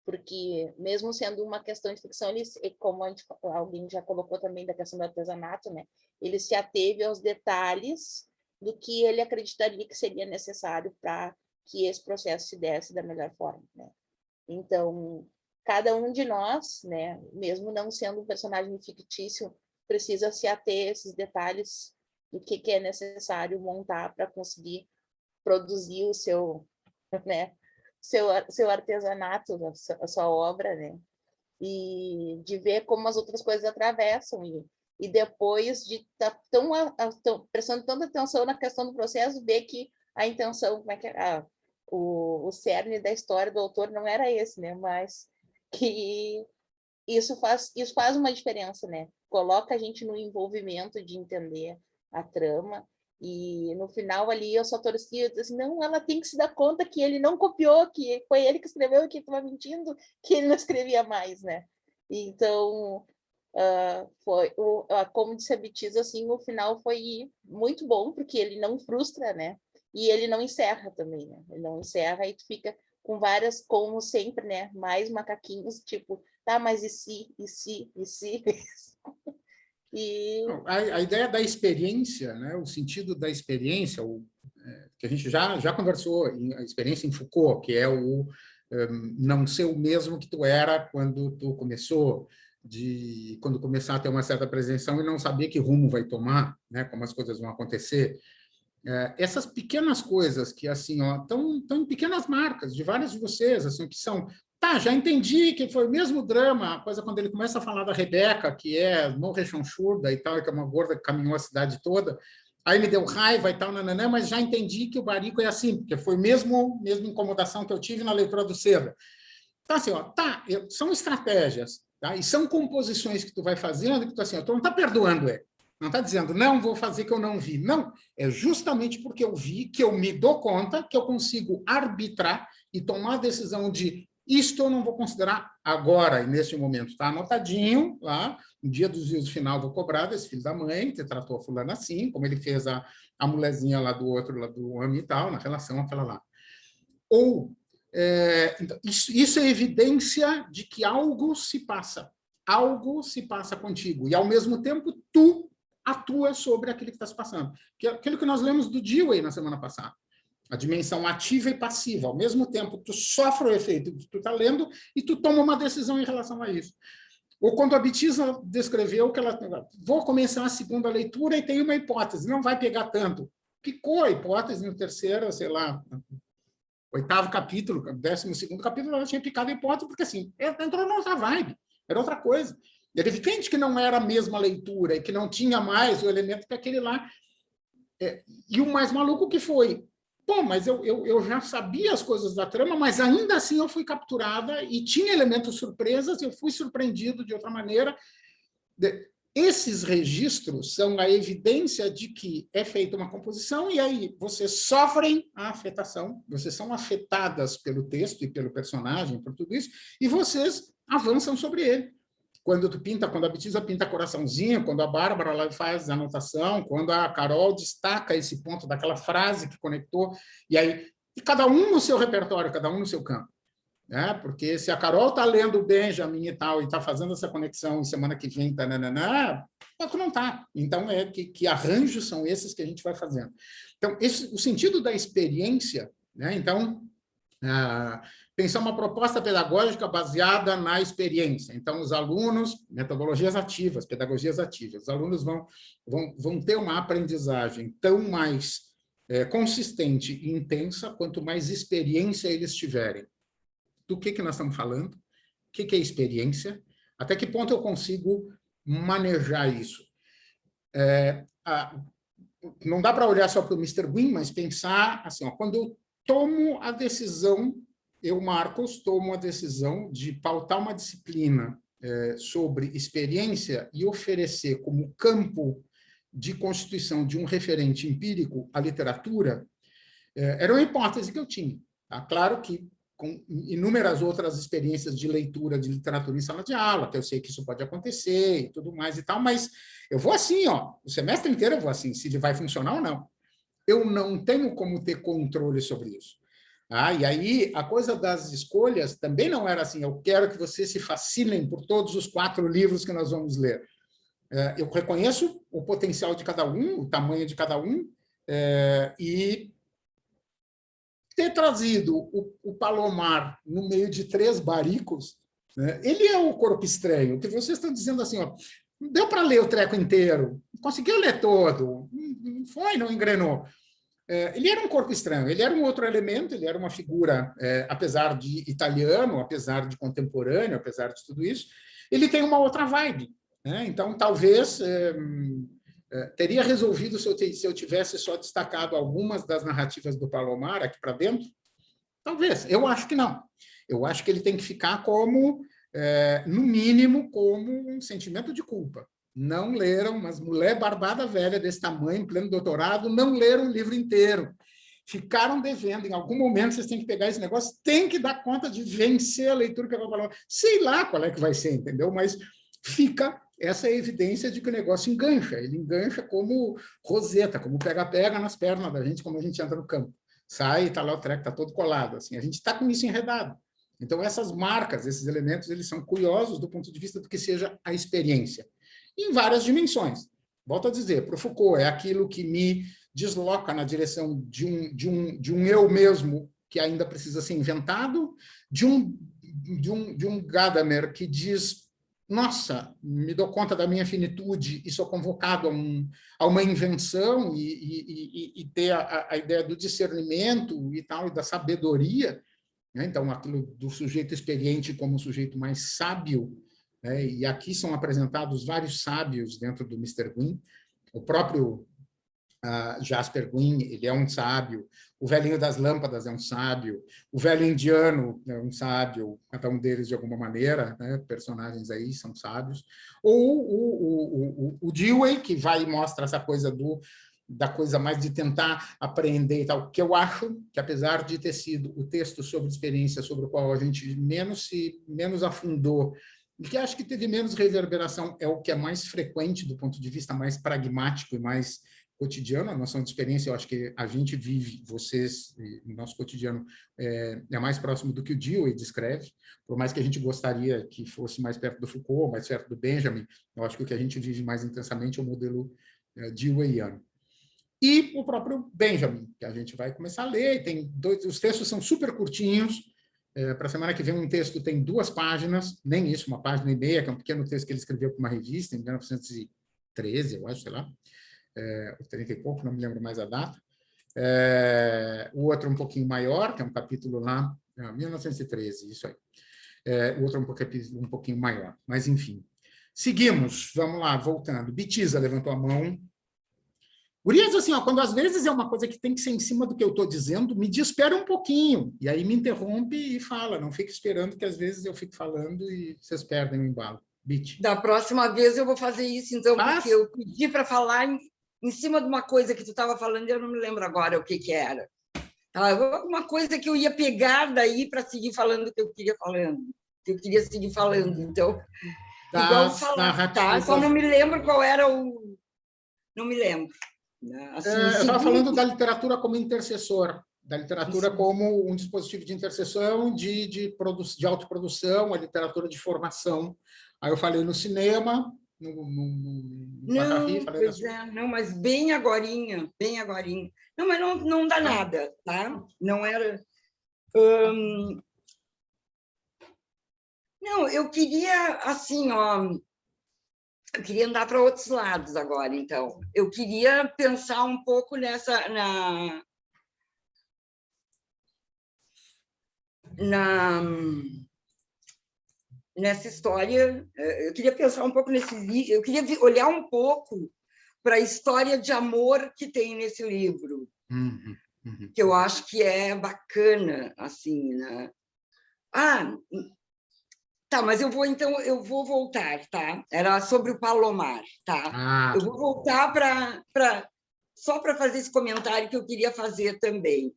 Speaker 6: Porque, mesmo sendo uma questão de ficção, ele, como alguém já colocou também da questão do artesanato, né? Ele se ateve aos detalhes do que ele acreditaria que seria necessário para que esse processo se desse da melhor forma, né? Então, cada um de nós, né, mesmo não sendo um personagem fictício, precisa se ater a esses detalhes do que é necessário montar para conseguir produzir o seu, né, seu artesanato, a sua obra, né? E de ver como as outras coisas atravessam e depois de estar prestando tanta atenção na questão do processo, ver que a intenção, como é que o cerne da história do autor não era esse, né? Mas que isso faz uma diferença, né? Coloca a gente no envolvimento de entender a trama. E no final ali eu só torcia, eu disse assim, não, ela tem que se dar conta que ele não copiou, que foi ele que escreveu e que estava mentindo, que ele não escrevia mais, né? Então, como disse a Betiza, assim, o final foi muito bom, porque ele não frustra, né? E ele não encerra também, né? Ele não encerra e tu fica com várias, como sempre, né? Mais macaquinhos, tipo, tá, mas e se, e se, e se? E...
Speaker 2: A ideia da experiência, né, o sentido da experiência, que a gente já conversou, a experiência em Foucault, que é o não ser o mesmo que tu era quando tu começou, quando começar a ter uma certa presença e não saber que rumo vai tomar, né, como as coisas vão acontecer. Essas pequenas coisas que assim, estão em pequenas marcas de várias de vocês, assim, que são... Tá, já entendi que foi o mesmo drama, a coisa quando ele começa a falar da Rebeca, que é no rechonchuda e tal, que é uma gorda que caminhou a cidade toda, aí me deu raiva e tal, nananã, mas já entendi que o Barico é assim, porque foi mesma incomodação que eu tive na leitura do Seda. Então, assim, são estratégias, tá? E são composições que tu vai fazendo, que tu assim, tu não está perdoando ele. Não está dizendo, não, vou fazer que eu não vi. Não, é justamente porque eu vi que eu me dou conta que eu consigo arbitrar e tomar a decisão de isto eu não vou considerar agora, e neste momento. Está anotadinho lá, no dia do juízo final vou cobrar desse filho da mãe, que tratou a fulana assim, como ele fez a mulherzinha lá do outro, lá do homem e tal, na relação aquela lá. Ou, então, isso é evidência de que algo se passa contigo, e ao mesmo tempo tu atua sobre aquilo que está se passando. Que é aquilo que nós lemos do Dewey na semana passada. A dimensão ativa e passiva. Ao mesmo tempo, tu sofre o efeito que tu está lendo e tu toma uma decisão em relação a isso. Ou quando a Betiza descreveu que ela... Vou começar a segunda leitura e tem uma hipótese. Não vai pegar tanto. Picou a hipótese no terceiro, sei lá, 8º capítulo, 12º capítulo, ela tinha picado a hipótese, porque assim, entrou noutra vibe. Era outra coisa. É evidente que não era a mesma leitura e que não tinha mais o elemento que aquele lá. E o mais maluco que foi... Bom, mas eu já sabia as coisas da trama, mas ainda assim eu fui capturada e tinha elementos surpresas, eu fui surpreendido de outra maneira. Esses registros são a evidência de que é feita uma composição e aí vocês sofrem a afetação, vocês são afetadas pelo texto e pelo personagem, por tudo isso, e vocês avançam sobre ele. Quando a Betiza pinta coraçãozinho, quando a Bárbara lá faz a anotação, quando a Carol destaca esse ponto daquela frase que conectou, e cada um no seu repertório, cada um no seu campo. Né? Porque se a Carol está lendo o Benjamin e tal, e está fazendo essa conexão, semana que vem, tu não está. Então, que arranjos são esses que a gente vai fazendo. Então, o sentido da experiência, né? Então, pensar uma proposta pedagógica baseada na experiência. Então, os alunos, metodologias ativas, pedagogias ativas, os alunos vão ter uma aprendizagem tão mais consistente e intensa quanto mais experiência eles tiverem. Do que nós estamos falando? O que é experiência? Até que ponto eu consigo manejar isso? Não dá para olhar só para o Mr. Gwyn, mas pensar assim, quando eu tomo a decisão, Marcos, tomo a decisão de pautar uma disciplina sobre experiência e oferecer como campo de constituição de um referente empírico à literatura, era uma hipótese que eu tinha. Tá? Claro que com inúmeras outras experiências de leitura de literatura em sala de aula, que eu sei que isso pode acontecer e tudo mais e tal, mas eu vou assim, ó, o semestre inteiro eu vou assim, se vai funcionar ou não. Eu não tenho como ter controle sobre isso. E aí, a coisa das escolhas também não era assim, eu quero que vocês se fascinem por todos os 4 livros que nós vamos ler. Eu reconheço o potencial de cada um, o tamanho de cada um, e ter trazido o Palomar no meio de 3 baricos, né, ele é o corpo estranho, que vocês estão dizendo assim, ó, não deu para ler o treco inteiro, conseguiu ler todo, não engrenou. Ele era um corpo estranho, ele era um outro elemento, ele era uma figura, apesar de italiano, apesar de contemporâneo, apesar de tudo isso, ele tem uma outra vibe. Né? Então, talvez teria resolvido se eu tivesse só destacado algumas das narrativas do Palomar aqui para dentro? Talvez. Eu acho que não. Eu acho que ele tem que ficar como, no mínimo, como um sentimento de culpa. Não leram, mas mulher barbada velha desse tamanho, em pleno doutorado, não leram o livro inteiro. Ficaram devendo. Em algum momento vocês têm que pegar esse negócio, tem que dar conta de vencer a leitura que eu vou falar. Sei lá qual é que vai ser, entendeu? Mas fica essa evidência de que o negócio engancha. Ele engancha como roseta, como pega-pega nas pernas da gente, como a gente entra no campo. Sai e está lá o treco, está todo colado. Assim, a gente está com isso enredado. Então, essas marcas, esses elementos, eles são curiosos do ponto de vista do que seja a experiência. Em várias dimensões. Volto a dizer, para o Foucault, é aquilo que me desloca na direção de um eu mesmo que ainda precisa ser inventado, de um Gadamer que diz, nossa, me dou conta da minha finitude e sou convocado a uma invenção e ter a ideia do discernimento e tal, e da sabedoria, né? Então, aquilo do sujeito experiente como um sujeito mais sábio, né? E aqui são apresentados vários sábios dentro do Mr. Gwyn. O próprio Jasper Gwyn, ele é um sábio, o velhinho das lâmpadas é um sábio, o velho indiano é um sábio, cada um deles de alguma maneira, né? Personagens aí são sábios, ou o Dewey, que vai e mostra essa coisa da coisa mais de tentar aprender e tal, que eu acho que, apesar de ter sido o texto sobre experiência sobre o qual a gente menos afundou, e que acho que teve menos reverberação, é o que é mais frequente do ponto de vista mais pragmático e mais cotidiano. A noção de experiência, eu acho que a gente vive, vocês, no nosso cotidiano, é mais próximo do que o Dewey descreve, por mais que a gente gostaria que fosse mais perto do Foucault, mais perto do Benjamin, eu acho que o que a gente vive mais intensamente é o modelo Deweyano. E o próprio Benjamin, que a gente vai começar a ler, os textos são super curtinhos. Para a semana que vem, um texto tem 2 páginas, nem isso, 1,5 páginas, que é um pequeno texto que ele escreveu para uma revista, em 1913, eu acho, sei lá, 30 e pouco, não me lembro mais a data. O outro um pouquinho maior, que é um capítulo lá, 1913, isso aí. O outro um pouquinho maior, mas enfim. Seguimos, vamos lá, voltando. Bitiza levantou a mão. Gurias, assim, ó, quando às vezes é uma coisa que tem que ser em cima do que eu estou dizendo, me espera um pouquinho, e aí me interrompe e fala, não fique esperando que às vezes eu fico falando e vocês perdem o embalo. Bit.
Speaker 1: Da próxima vez eu vou fazer isso, então, porque eu pedi para falar em cima de uma coisa que tu estava falando, e eu não me lembro agora o que era. Uma coisa que eu ia pegar daí para seguir falando o que eu queria seguir falando. Então, igual falar, tá? Só não me lembro qual era o... Não me lembro. Assim,
Speaker 2: eu estava falando da literatura como intercessor, da literatura como um dispositivo de interseção, de autoprodução, a literatura de formação. Aí eu falei no cinema, no
Speaker 1: Pacarri, falei não, mas bem agorinha. Não, mas não dá nada, tá? Não era... Não, eu queria, assim, ó... Eu queria andar para outros lados agora, então. Eu queria pensar um pouco nessa história. Eu queria pensar um pouco nesse livro. Eu queria olhar um pouco para a história de amor que tem nesse livro. que eu acho que é bacana, assim, né? Tá, mas eu vou voltar, tá? Era sobre o Palomar, tá? Eu vou voltar só para fazer esse comentário que eu queria fazer também.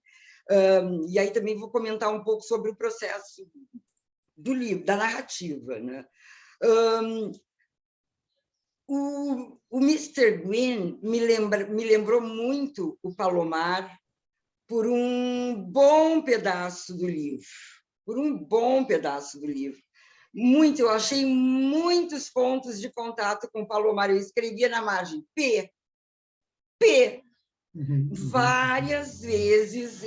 Speaker 1: E aí também vou comentar um pouco sobre o processo do livro, da narrativa, né? O Mr. Gwyn me lembrou muito o Palomar por um bom pedaço do livro, Muito, eu achei muitos pontos de contato com o Palomar. Eu escrevia na margem P. Várias vezes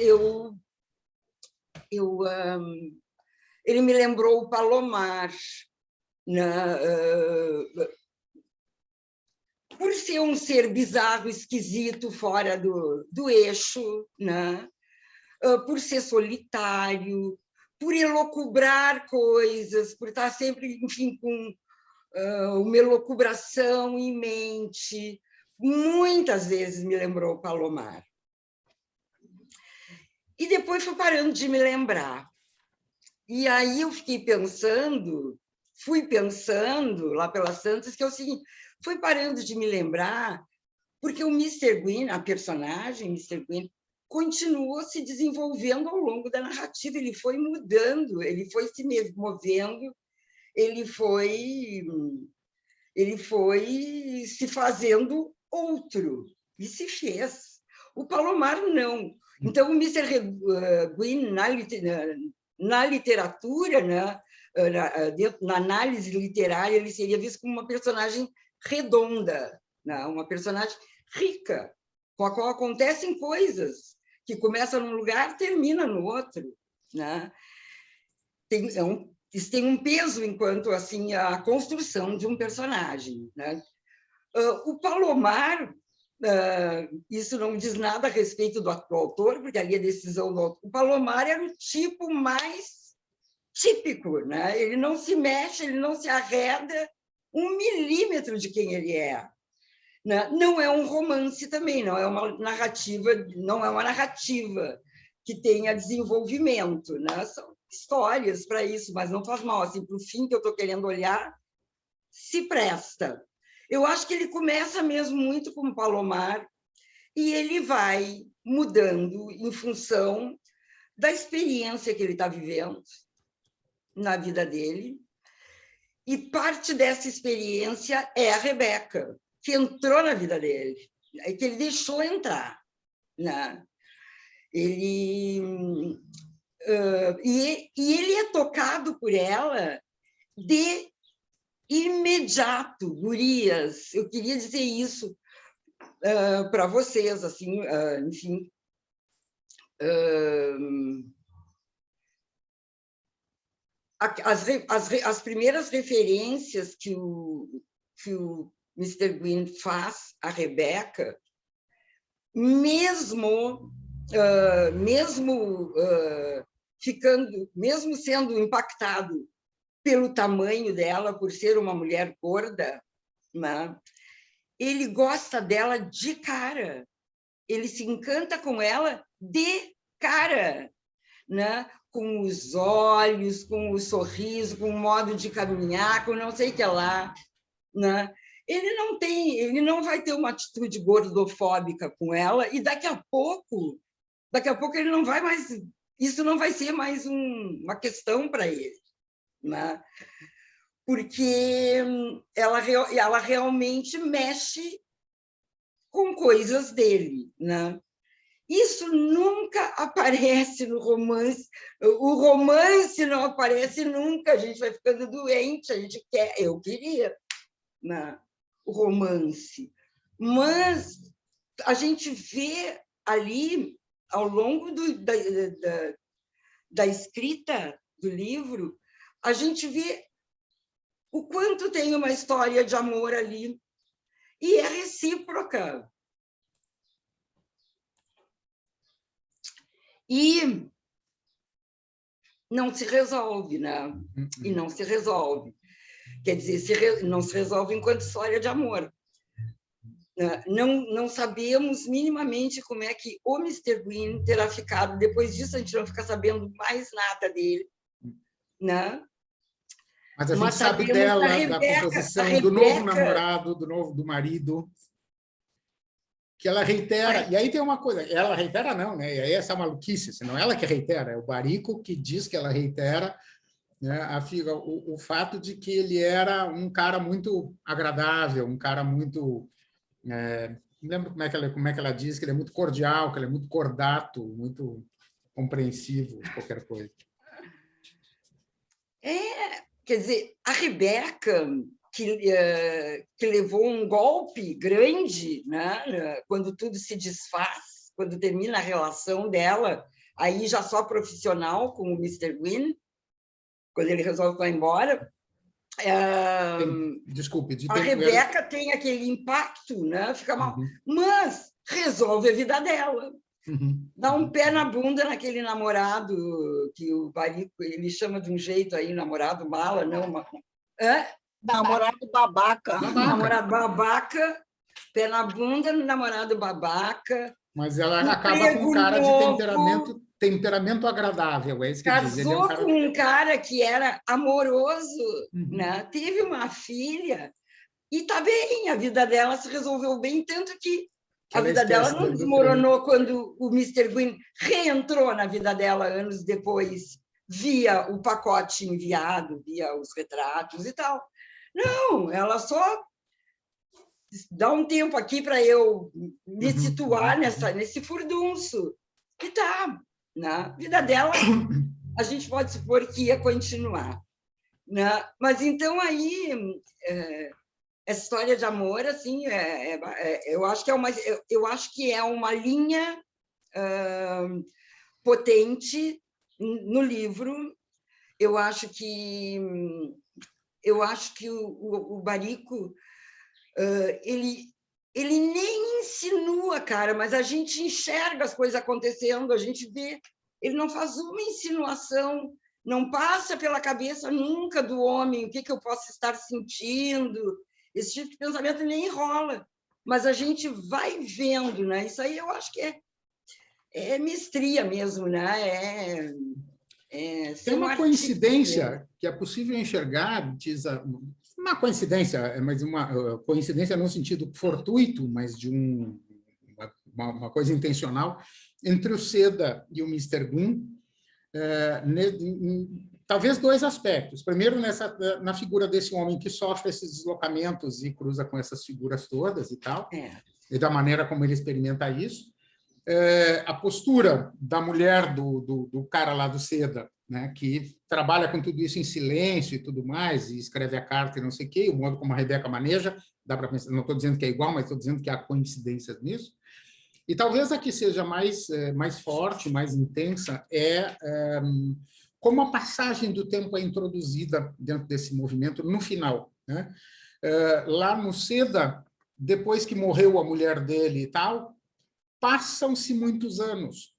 Speaker 1: ele me lembrou o Palomar, né? Por ser um ser bizarro, esquisito, fora do eixo, né? Por ser solitário, por elocubrar coisas, por estar sempre, enfim, com uma elocubração em mente. Muitas vezes me lembrou o Palomar. E depois fui parando de me lembrar. E aí eu fui pensando lá pelas tantas, que é o seguinte, fui parando de me lembrar, porque o Mr. Gwyn, a personagem Mr. Gwyn, continuou se desenvolvendo ao longo da narrativa, ele foi mudando, ele foi se movendo, ele foi se fazendo outro, e se fez. O Palomar, não. Então, o Mr. Gwyn, na literatura, né, na análise literária, ele seria visto como uma personagem redonda, né, uma personagem rica, com a qual acontecem coisas, que começa num lugar, termina no outro, né? Isso tem um peso enquanto assim a construção de um personagem, né? O Palomar, isso não diz nada a respeito do autor, porque ali é decisão do autor. O Palomar era o tipo mais típico, né? Ele não se mexe, ele não se arreda 1 milímetro de quem ele é. Não é um romance também, não é uma narrativa que tenha desenvolvimento, né? São histórias para isso, mas não faz mal, assim, para o fim que eu estou querendo olhar, se presta. Eu acho que ele começa mesmo muito como Palomar e ele vai mudando em função da experiência que ele está vivendo na vida dele, e parte dessa experiência é a Rebeca, que entrou na vida dele, que ele deixou entrar, né? E ele é tocado por ela de imediato, gurias. Eu queria dizer isso para vocês, assim, enfim. As primeiras referências que o Mr. Gwyn faz à Rebeca, mesmo sendo impactado pelo tamanho dela, por ser uma mulher gorda, né? Ele gosta dela de cara, ele se encanta com ela de cara, né? Com os olhos, com o sorriso, com o modo de caminhar, com não sei o que lá, né? Ele não vai ter uma atitude gordofóbica com ela, e daqui a pouco ele não vai mais, isso não vai ser mais uma questão para ele, né? Porque ela realmente mexe com coisas dele, né? Isso nunca aparece no romance. O romance não aparece nunca. A gente vai ficando doente, eu queria, né, o romance. Mas a gente vê ali, ao longo da escrita do livro, a gente vê o quanto tem uma história de amor ali. E é recíproca. E não se resolve, né? E não se resolve. Quer dizer, não se resolve enquanto história de amor. Não sabemos minimamente como é que o Mr. Gwyn terá ficado. Depois disso, a gente não fica sabendo mais nada dele. Né?
Speaker 2: Mas a gente sabe dela, da composição do novo namorado, do marido, que ela reitera. E aí tem uma coisa, ela reitera não, né? E aí essa maluquice, senão ela que reitera, é o Barico que diz que ela reitera, né, o fato de que ele era um cara muito agradável, um cara muito... não lembro como é que ela diz, que ele é muito cordial, que ele é muito cordato, muito compreensivo, qualquer coisa.
Speaker 1: Quer dizer, a Rebeca, que levou um golpe grande, né, quando tudo se desfaz, quando termina a relação dela, aí já só profissional com o Mr. Gwyn, quando ele resolve ir embora. A Rebeca tem aquele impacto, né, fica mal, mas resolve a vida dela. Dá um pé na bunda naquele namorado que o Barico, ele chama de um jeito aí, namorado mala, não?
Speaker 3: Namorado babaca.
Speaker 1: Namorado babaca, pé na bunda no namorado babaca.
Speaker 2: Mas ela acaba com um cara de temperamento agradável, é isso que diz. Ele é um cara...
Speaker 1: com um cara que era amoroso, né? Teve uma filha e está bem, a vida dela se resolveu bem, tanto que a vida dela não desmoronou quando o Mr. Gwyn reentrou na vida dela anos depois, via o pacote enviado, via os retratos e tal. Não, ela só dá um tempo aqui para eu me situar nesse furdunço. E tá, na vida dela, a gente pode supor que ia continuar. Né? Mas então aí... essa história de amor, assim, eu acho que é uma linha potente no livro. Eu acho que o Barico ele nem insinua, cara, mas a gente enxerga as coisas acontecendo, a gente vê. Ele não faz uma insinuação, não passa pela cabeça nunca do homem o que eu posso estar sentindo. Esse tipo de pensamento nem rola, mas a gente vai vendo, né? Isso aí eu acho que é mestria mesmo, né?
Speaker 2: Tem uma coincidência que é possível enxergar, uma coincidência, mas uma coincidência no sentido fortuito, mas de uma coisa intencional, entre o Seda e o Mr. Gwyn, talvez dois aspectos. Primeiro, na figura desse homem que sofre esses deslocamentos e cruza com essas figuras todas e tal, e da maneira como ele experimenta isso. A postura da mulher do cara lá do Seda, né, que trabalha com tudo isso em silêncio e tudo mais, e escreve a carta e não sei o quê, o modo como a Rebeca maneja, dá para pensar, não estou dizendo que é igual, mas estou dizendo que há coincidências nisso. E talvez a que seja mais forte, mais intensa, como a passagem do tempo é introduzida dentro desse movimento no final. Né? Lá no Seda, depois que morreu a mulher dele e tal, passam-se muitos anos.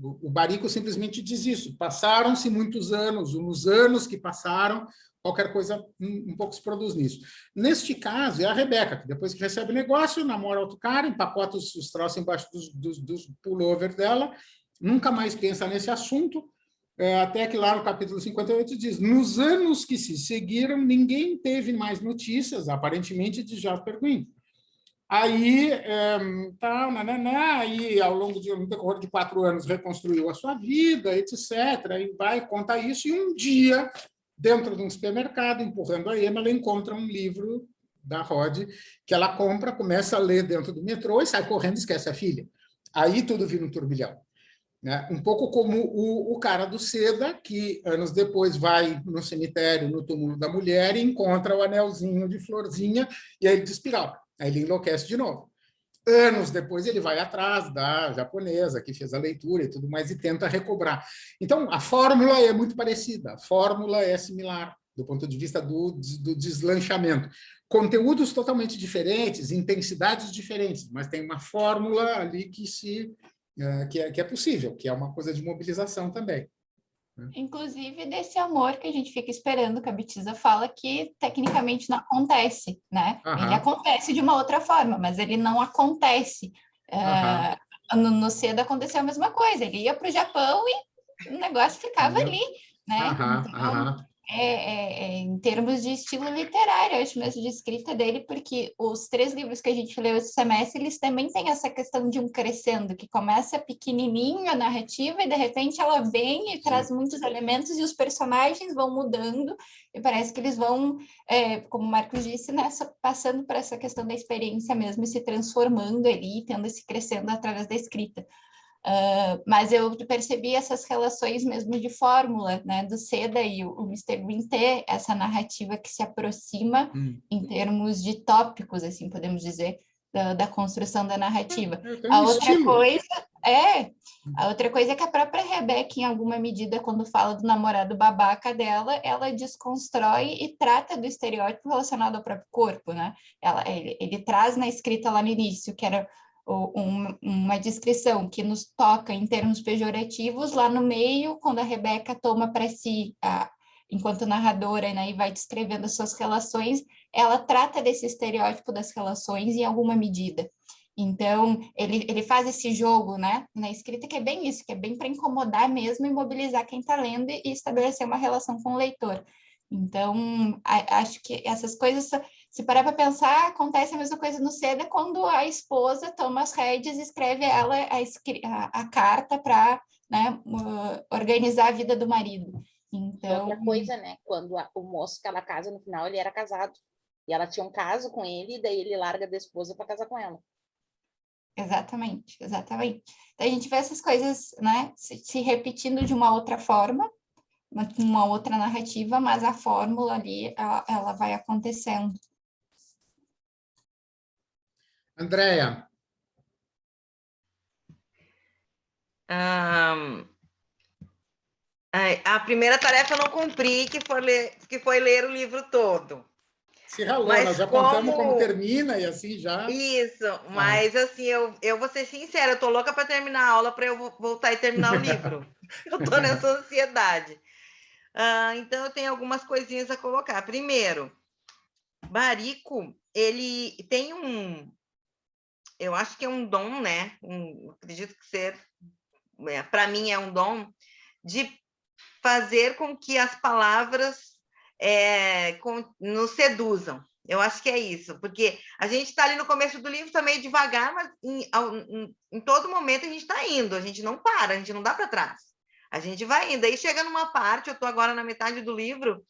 Speaker 2: O Barico simplesmente diz isso, passaram-se muitos anos, nos anos que passaram, qualquer coisa um pouco se produz nisso. Neste caso, é a Rebeca, que depois que recebe o negócio, namora outro cara, empacota os troços embaixo dos pullover dela, nunca mais pensa nesse assunto, até que lá no capítulo 58 diz, nos anos que se seguiram, ninguém teve mais notícias, aparentemente, de Jasper Gwyn. Aí, aí ao longo no decorrer de 4 anos, reconstruiu a sua vida, etc. E vai contar isso, e um dia, dentro de um supermercado, empurrando a Emma, ela encontra um livro da Rod, que ela compra, começa a ler dentro do metrô e sai correndo e esquece a filha. Aí tudo vira um turbilhão. Né? Um pouco como o cara do Seda, que anos depois vai no cemitério, no túmulo da mulher, e encontra o anelzinho de florzinha, e aí ele despiroca. Aí ele enlouquece de novo. Anos depois, ele vai atrás da japonesa, que fez a leitura e tudo mais, e tenta recobrar. Então, a fórmula é muito parecida, a fórmula é similar, do ponto de vista do deslanchamento. Conteúdos totalmente diferentes, intensidades diferentes, mas tem uma fórmula ali que é possível, que é uma coisa de mobilização também.
Speaker 4: Inclusive desse amor que a gente fica esperando, que a Betisa fala que tecnicamente não acontece, né? Ele acontece de uma outra forma, mas ele não acontece. No Seda aconteceu a mesma coisa, ele ia para o Japão e o negócio ficava ali, né? Então, em termos de estilo literário, eu acho mesmo de escrita dele, porque os 3 livros que a gente leu esse semestre, eles também têm essa questão de um crescendo, que começa pequenininho a narrativa e de repente ela vem e traz muitos elementos e os personagens vão mudando e parece que eles vão, como o Marcos disse, passando por essa questão da experiência mesmo e se transformando ali, tendo esse crescendo através da escrita. Mas eu percebi essas relações mesmo de fórmula, né, do Seda e o Mr. Green ter essa narrativa que se aproxima em termos de tópicos, assim, podemos dizer, da construção da narrativa. A outra coisa é que a própria Rebecca, em alguma medida, quando fala do namorado babaca dela, ela desconstrói e trata do estereótipo relacionado ao próprio corpo, né? Ele traz na escrita lá no início, que era uma descrição que nos toca em termos pejorativos, lá no meio, quando a Rebecca toma para si, enquanto narradora, né, e vai descrevendo as suas relações, ela trata desse estereótipo das relações em alguma medida. Então, ele faz esse jogo, né, na escrita, que é bem isso, que é bem para incomodar mesmo e mobilizar quem está lendo e estabelecer uma relação com o leitor. Então, acho que essas coisas, se parar para pensar, acontece a mesma coisa no Seda quando a esposa toma as rédeas e escreve ela a carta para, né, organizar a vida do marido. Então...
Speaker 6: Outra coisa, né? Quando o moço que ela casa, no final, ele era casado. E ela tinha um caso com ele, e daí ele larga da esposa para casar com ela.
Speaker 4: Exatamente, exatamente. Então, a gente vê essas coisas, né, se repetindo de uma outra forma, uma outra narrativa, mas a fórmula ali, ela vai acontecendo.
Speaker 2: Andréia.
Speaker 9: A primeira tarefa eu não cumpri, que foi ler o livro todo.
Speaker 2: Se ralou, nós já contamos como termina e assim já...
Speaker 9: Isso, mas assim, eu vou ser sincera, eu tô louca para terminar a aula para eu voltar e terminar o livro. Eu tô nessa ansiedade. Então, eu tenho algumas coisinhas a colocar. Primeiro, Barico, ele tem eu acho que é um dom, né? Acredito que para mim é um dom de fazer com que as palavras nos seduzam. Eu acho que é isso, porque a gente está ali no começo do livro, está meio devagar, mas em todo momento a gente está indo, a gente não para, a gente não dá para trás. A gente vai indo. Aí chega numa parte, eu estou agora na metade do livro,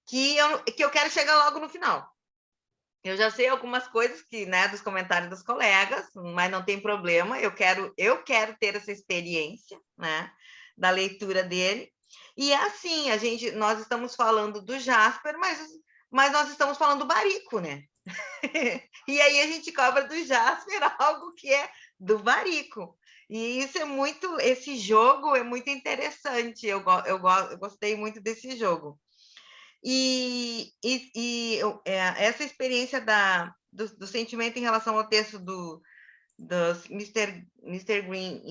Speaker 9: que eu quero chegar logo no final. Eu já sei algumas coisas né, dos comentários dos colegas, mas não tem problema, eu quero ter essa experiência, né, da leitura dele. E assim, nós estamos falando do Jasper, mas nós estamos falando do Barico, né? E aí a gente cobra do Jasper algo que é do Barico. E isso esse jogo é muito interessante, eu gostei muito desse jogo. E essa experiência do sentimento em relação ao texto dos Mr. Green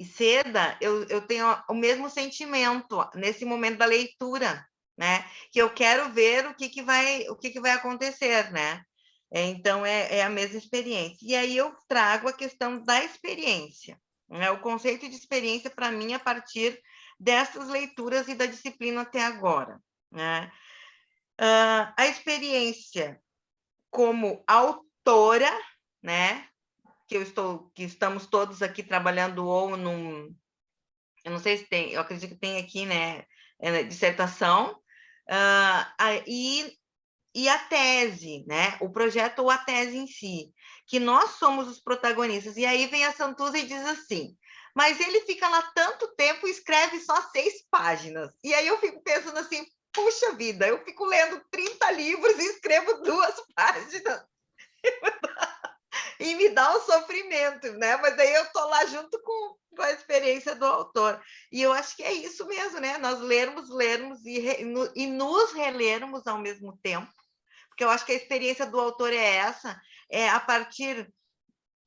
Speaker 9: e Seda, eu tenho o mesmo sentimento nesse momento da leitura, né? Que eu quero ver o que vai acontecer, né? Então, é a mesma experiência. E aí eu trago a questão da experiência, né? O conceito de experiência, para mim, a partir dessas leituras e da disciplina até agora, né? A experiência como autora, né? Que estamos todos aqui trabalhando ou eu não sei se tem, eu acredito que tem aqui, né? Dissertação, e a tese, né? O projeto ou a tese em si, que nós somos os protagonistas. E aí vem a Santuza e diz assim: mas ele fica lá tanto tempo e escreve só 6 páginas. E aí eu fico pensando assim, puxa vida, eu fico lendo 30 livros e escrevo 2 páginas. E me dá um sofrimento, né? Mas aí eu tô lá junto com a experiência do autor. E eu acho que é isso mesmo, né? Nós lermos e nos relermos ao mesmo tempo. Porque eu acho que a experiência do autor é essa, a partir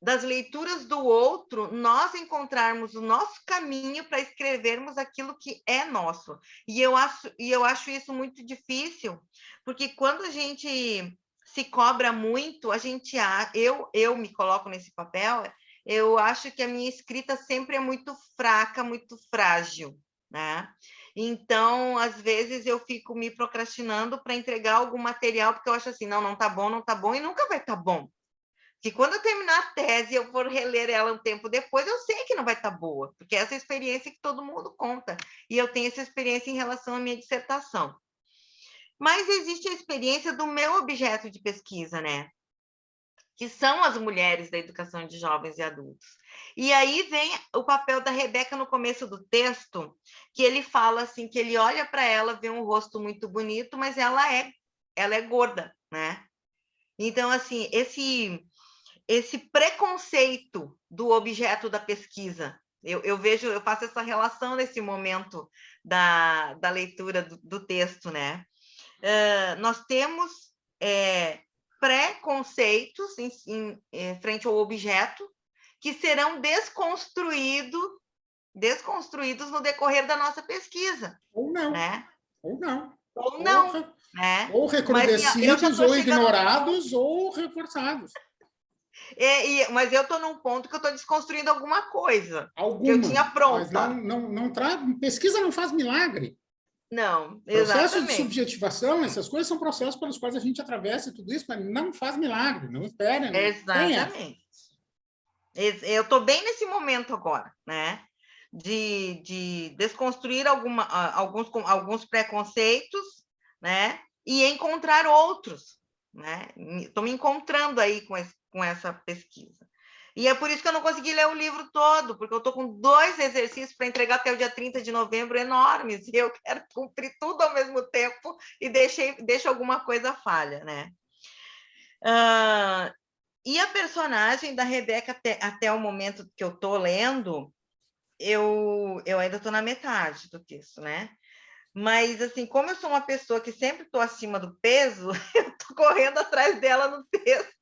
Speaker 9: das leituras do outro, nós encontrarmos o nosso caminho para escrevermos aquilo que é nosso. E eu acho isso muito difícil, porque quando a gente se cobra muito, eu me coloco nesse papel, eu acho que a minha escrita sempre é muito fraca, muito frágil, né? Então, às vezes, eu fico me procrastinando para entregar algum material, porque eu acho assim, não tá bom, e nunca vai estar bom. Que quando eu terminar a tese, eu for reler ela um tempo depois, eu sei que não vai estar boa, porque essa é a experiência que todo mundo conta. E eu tenho essa experiência em relação à minha dissertação. Mas existe a experiência do meu objeto de pesquisa, né? Que são as mulheres da educação de jovens e adultos. E aí vem o papel da Rebeca no começo do texto, que ele fala assim, que ele olha para ela, vê um rosto muito bonito, mas ela é gorda, né? Então, assim, esse preconceito do objeto da pesquisa. Eu faço essa relação nesse momento da leitura do texto, né? Nós temos preconceitos em frente ao objeto que serão desconstruídos no decorrer da nossa pesquisa.
Speaker 2: Ou não.
Speaker 9: Né?
Speaker 2: Ou não.
Speaker 9: Ou não. Né?
Speaker 2: Ou recrudescidos, ou ignorados, ou reforçados.
Speaker 9: Mas eu estou num ponto que eu estou desconstruindo alguma coisa que eu tinha pronta.
Speaker 2: Mas pesquisa não faz milagre.
Speaker 9: Não, exatamente.
Speaker 2: Processo de subjetivação, essas coisas são processos pelos quais a gente atravessa tudo isso, mas não faz milagre, não espera.
Speaker 9: Exatamente. Eu estou bem nesse momento agora, né? De desconstruir alguns preconceitos, né? E encontrar outros, né? Estou me encontrando aí com essa pesquisa. E é por isso que eu não consegui ler o livro todo, porque eu estou com 2 exercícios para entregar até o dia 30 de novembro enormes, e eu quero cumprir tudo ao mesmo tempo e deixo alguma coisa falha, né? E a personagem da Rebeca, até o momento que eu estou lendo, eu ainda estou na metade do texto, né? Mas, assim, como eu sou uma pessoa que sempre estou acima do peso, eu estou correndo atrás dela no texto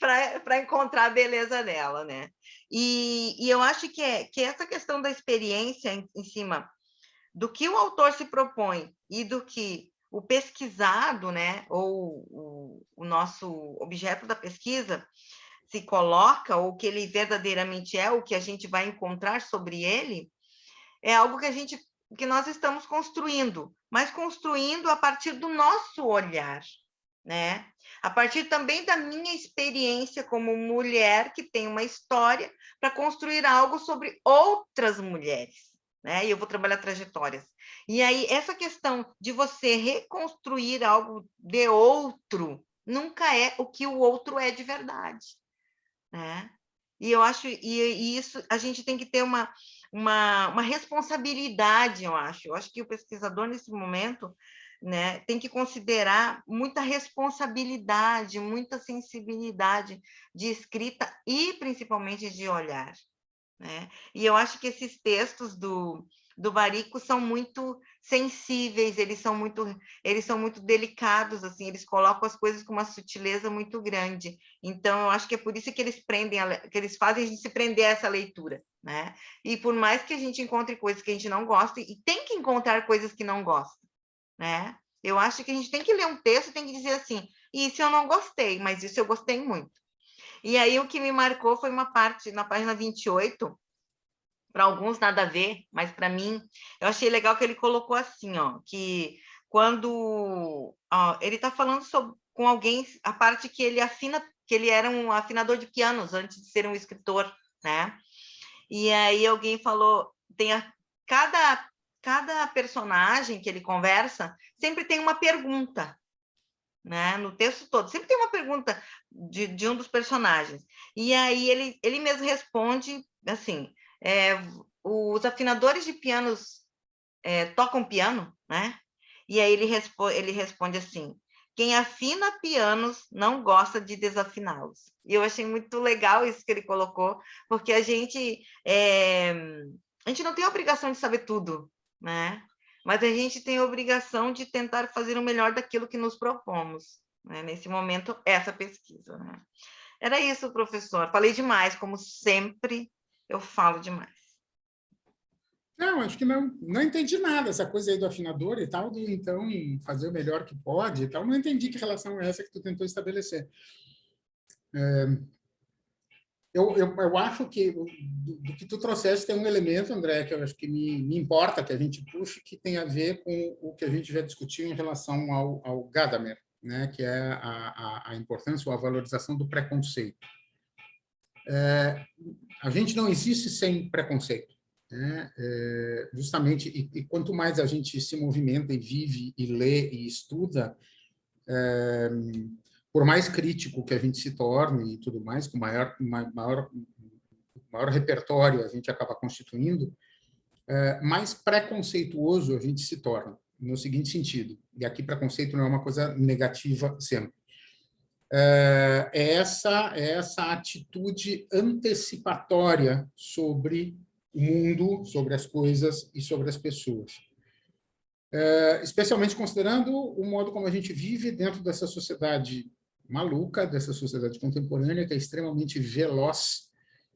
Speaker 9: para encontrar a beleza dela, né? E eu acho que essa questão da experiência em cima do que o autor se propõe e do que o pesquisado, né, ou o nosso objeto da pesquisa se coloca, ou que ele verdadeiramente é, o que a gente vai encontrar sobre ele, é algo que nós estamos construindo, mas construindo a partir do nosso olhar, né? A partir também da minha experiência como mulher que tem uma história para construir algo sobre outras mulheres, né? E eu vou trabalhar trajetórias. E aí essa questão de você reconstruir algo de outro nunca é o que o outro é de verdade, né? E eu acho e isso a gente tem que ter uma responsabilidade, eu acho. Eu acho que o pesquisador, nesse momento, né, tem que considerar muita responsabilidade, muita sensibilidade de escrita e, principalmente, de olhar. Né? E eu acho que esses textos do Varico são muito sensíveis, eles são muito delicados, assim, eles colocam as coisas com uma sutileza muito grande. Então, eu acho que é por isso que eles fazem a gente se prender a essa leitura, né? E por mais que a gente encontre coisas que a gente não gosta, e tem que encontrar coisas que não gosta, né? Eu acho que a gente tem que ler um texto e tem que dizer assim, isso eu não gostei, mas isso eu gostei muito. E aí o que me marcou foi uma parte, na página 28, para alguns nada a ver, mas para mim, eu achei legal que ele colocou assim, ó, que quando ele está falando com alguém, a parte que ele afina, que ele era um afinador de pianos antes de ser um escritor, né? E aí alguém falou, cada personagem que ele conversa sempre tem uma pergunta, né? No texto todo, sempre tem uma pergunta de um dos personagens. E aí ele mesmo responde assim, os afinadores de pianos tocam piano, né? E aí ele responde assim, quem afina pianos não gosta de desafiná-los. E eu achei muito legal isso que ele colocou, porque a gente não tem a obrigação de saber tudo, né? Mas a gente tem a obrigação de tentar fazer o melhor daquilo que nos propomos, né? Nesse momento, essa pesquisa, né? Era isso, professor. Falei demais, como sempre, eu falo demais.
Speaker 2: Não, acho que não entendi nada, essa coisa aí do afinador e tal, de então fazer o melhor que pode e tal. Não entendi que relação é essa que tu tentou estabelecer. Eu acho que do que tu trouxeste tem um elemento, André, que eu acho que me importa que a gente puxe, que tem a ver com o que a gente já discutiu em relação ao Gadamer, né, que é a importância ou a valorização do preconceito. A gente não existe sem preconceito, né? Justamente, e quanto mais a gente se movimenta e vive e lê e estuda, por mais crítico que a gente se torne e tudo mais, com maior repertório a gente acaba constituindo, mais preconceituoso a gente se torna, no seguinte sentido, e aqui preconceito não é uma coisa negativa sempre, é essa atitude antecipatória sobre o mundo, sobre as coisas e sobre as pessoas. Especialmente considerando o modo como a gente vive dentro dessa sociedade maluca, dessa sociedade contemporânea, que é extremamente veloz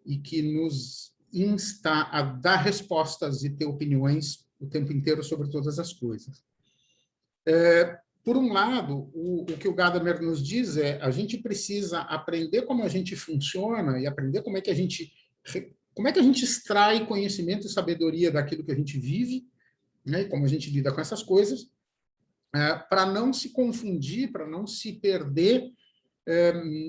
Speaker 2: e que nos insta a dar respostas e ter opiniões o tempo inteiro sobre todas as coisas. Por um lado, o que o Gadamer nos diz é a gente precisa aprender como a gente funciona e aprender como é que a gente extrai conhecimento e sabedoria daquilo que a gente vive, né, e como a gente lida com essas coisas, para não se confundir, para não se perder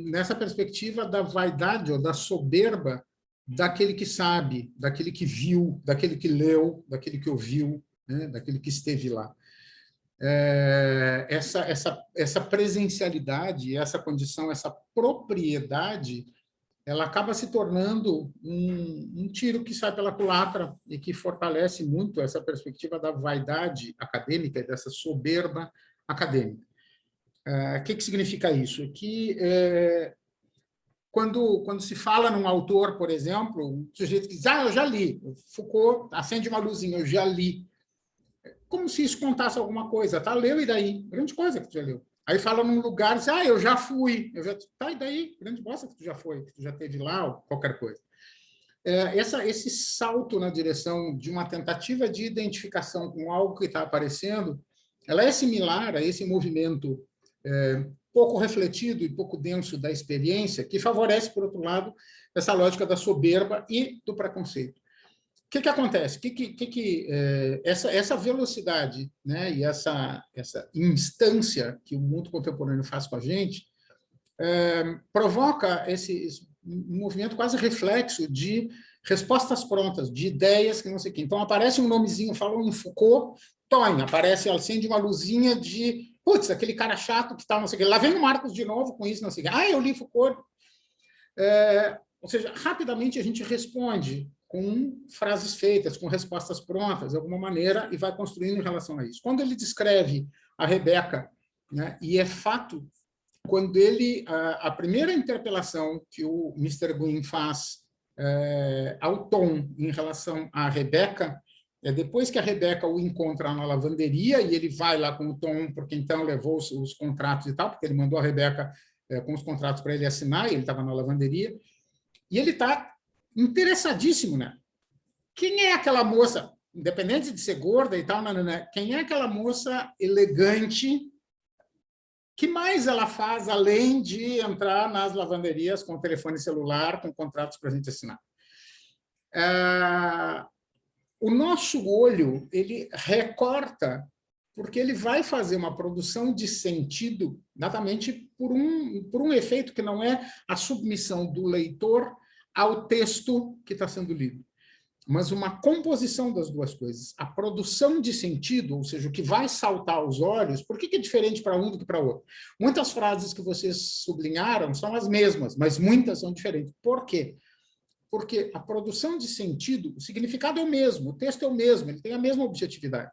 Speaker 2: nessa perspectiva da vaidade ou da soberba daquele que sabe, daquele que viu, daquele que leu, daquele que ouviu, né, daquele que esteve lá. Essa presencialidade, essa condição, essa propriedade, ela acaba se tornando um tiro que sai pela culatra e que fortalece muito essa perspectiva da vaidade acadêmica e dessa soberba acadêmica. O que significa isso? Que quando se fala num autor, por exemplo, um sujeito que diz, eu já li, Foucault, acende uma luzinha, eu já li. Como se isso contasse alguma coisa, tá? Leu e daí? Grande coisa que tu já leu. Aí fala num lugar, diz, eu já fui. Tá, e daí? Grande bosta que tu já foi, que tu já esteve lá, ou qualquer coisa. Esse salto na direção de uma tentativa de identificação com algo que está aparecendo, ela é similar a esse movimento pouco refletido e pouco denso da experiência, que favorece, por outro lado, essa lógica da soberba e do preconceito. O que acontece? Essa velocidade, né, e essa instância que o mundo contemporâneo faz com a gente provoca esse movimento quase reflexo de respostas prontas, de ideias que não sei o quê. Então, aparece um nomezinho, falam em Foucault, aparece, acende uma luzinha de, aquele cara chato que tal, não sei o quê. Lá vem o Marcos de novo com isso, não sei o quê. Eu li Foucault. Ou seja, rapidamente a gente responde com frases feitas, com respostas prontas, de alguma maneira, e vai construindo em relação a isso. Quando ele descreve a Rebeca, né, e é fato, quando a primeira interpelação que o Mr. Gwyn faz ao Tom em relação à Rebeca, depois que a Rebeca o encontra na lavanderia, e ele vai lá com o Tom, porque então levou os contratos e tal, porque ele mandou a Rebeca com os contratos para ele assinar, e ele estava na lavanderia, e ele está interessadíssimo, né? Quem é aquela moça, independente de ser gorda e tal, quem é aquela moça elegante? Que mais ela faz além de entrar nas lavanderias com telefone celular, com contratos para a gente assinar? O nosso olho, ele recorta, porque ele vai fazer uma produção de sentido, exatamente por um efeito que não é a submissão do leitor ao texto que está sendo lido, mas uma composição das duas coisas. A produção de sentido, ou seja, o que vai saltar aos olhos, por que é diferente para um do que para outro? Muitas frases que vocês sublinharam são as mesmas, mas muitas são diferentes. Por quê? Porque a produção de sentido, o significado é o mesmo, o texto é o mesmo, ele tem a mesma objetividade.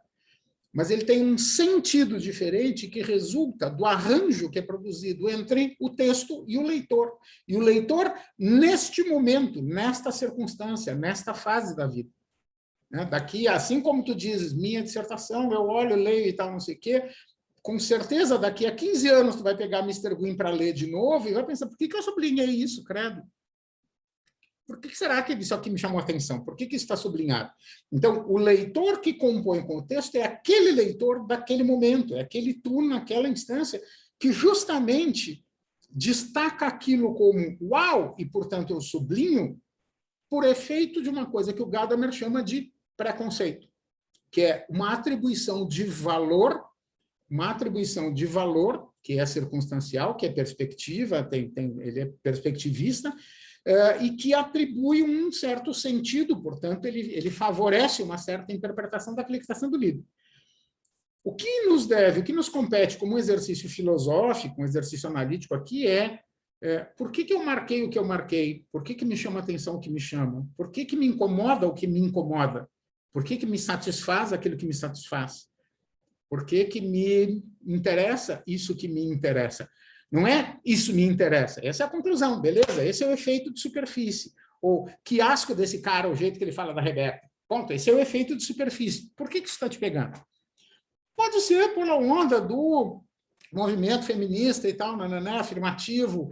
Speaker 2: Mas ele tem um sentido diferente que resulta do arranjo que é produzido entre o texto e o leitor. E o leitor, neste momento, nesta circunstância, nesta fase da vida. Daqui, assim como tu dizes, minha dissertação, eu olho, leio e tal, não sei o quê, com certeza, daqui a 15 anos, tu vai pegar Mr. Gwyn para ler de novo e vai pensar, por que eu sublinhei isso, credo? Por que será que isso aqui me chamou a atenção? Por que isso está sublinhado? Então, o leitor que compõe com o texto é aquele leitor daquele momento, é aquele tu naquela instância que justamente destaca aquilo como uau, e, portanto, eu sublinho por efeito de uma coisa que o Gadamer chama de preconceito, que é uma atribuição de valor, que é circunstancial, que é perspectiva, ele é perspectivista, e que atribui um certo sentido, portanto, ele favorece uma certa interpretação daquilo que está sendo lido. O que nos compete como um exercício filosófico, um exercício analítico aqui por que eu marquei o que eu marquei? Por que me chama a atenção o que me chama? Por que me incomoda o que me incomoda? Por que me satisfaz aquilo que me satisfaz? Por que me interessa isso que me interessa? Não é isso me interessa. Essa é a conclusão, beleza? Esse é o efeito de superfície. Ou que asco desse cara, o jeito que ele fala da Rebeca. Ponto. Esse é o efeito de superfície. Por que isso está te pegando? Pode ser pela onda do movimento feminista e tal, afirmativo,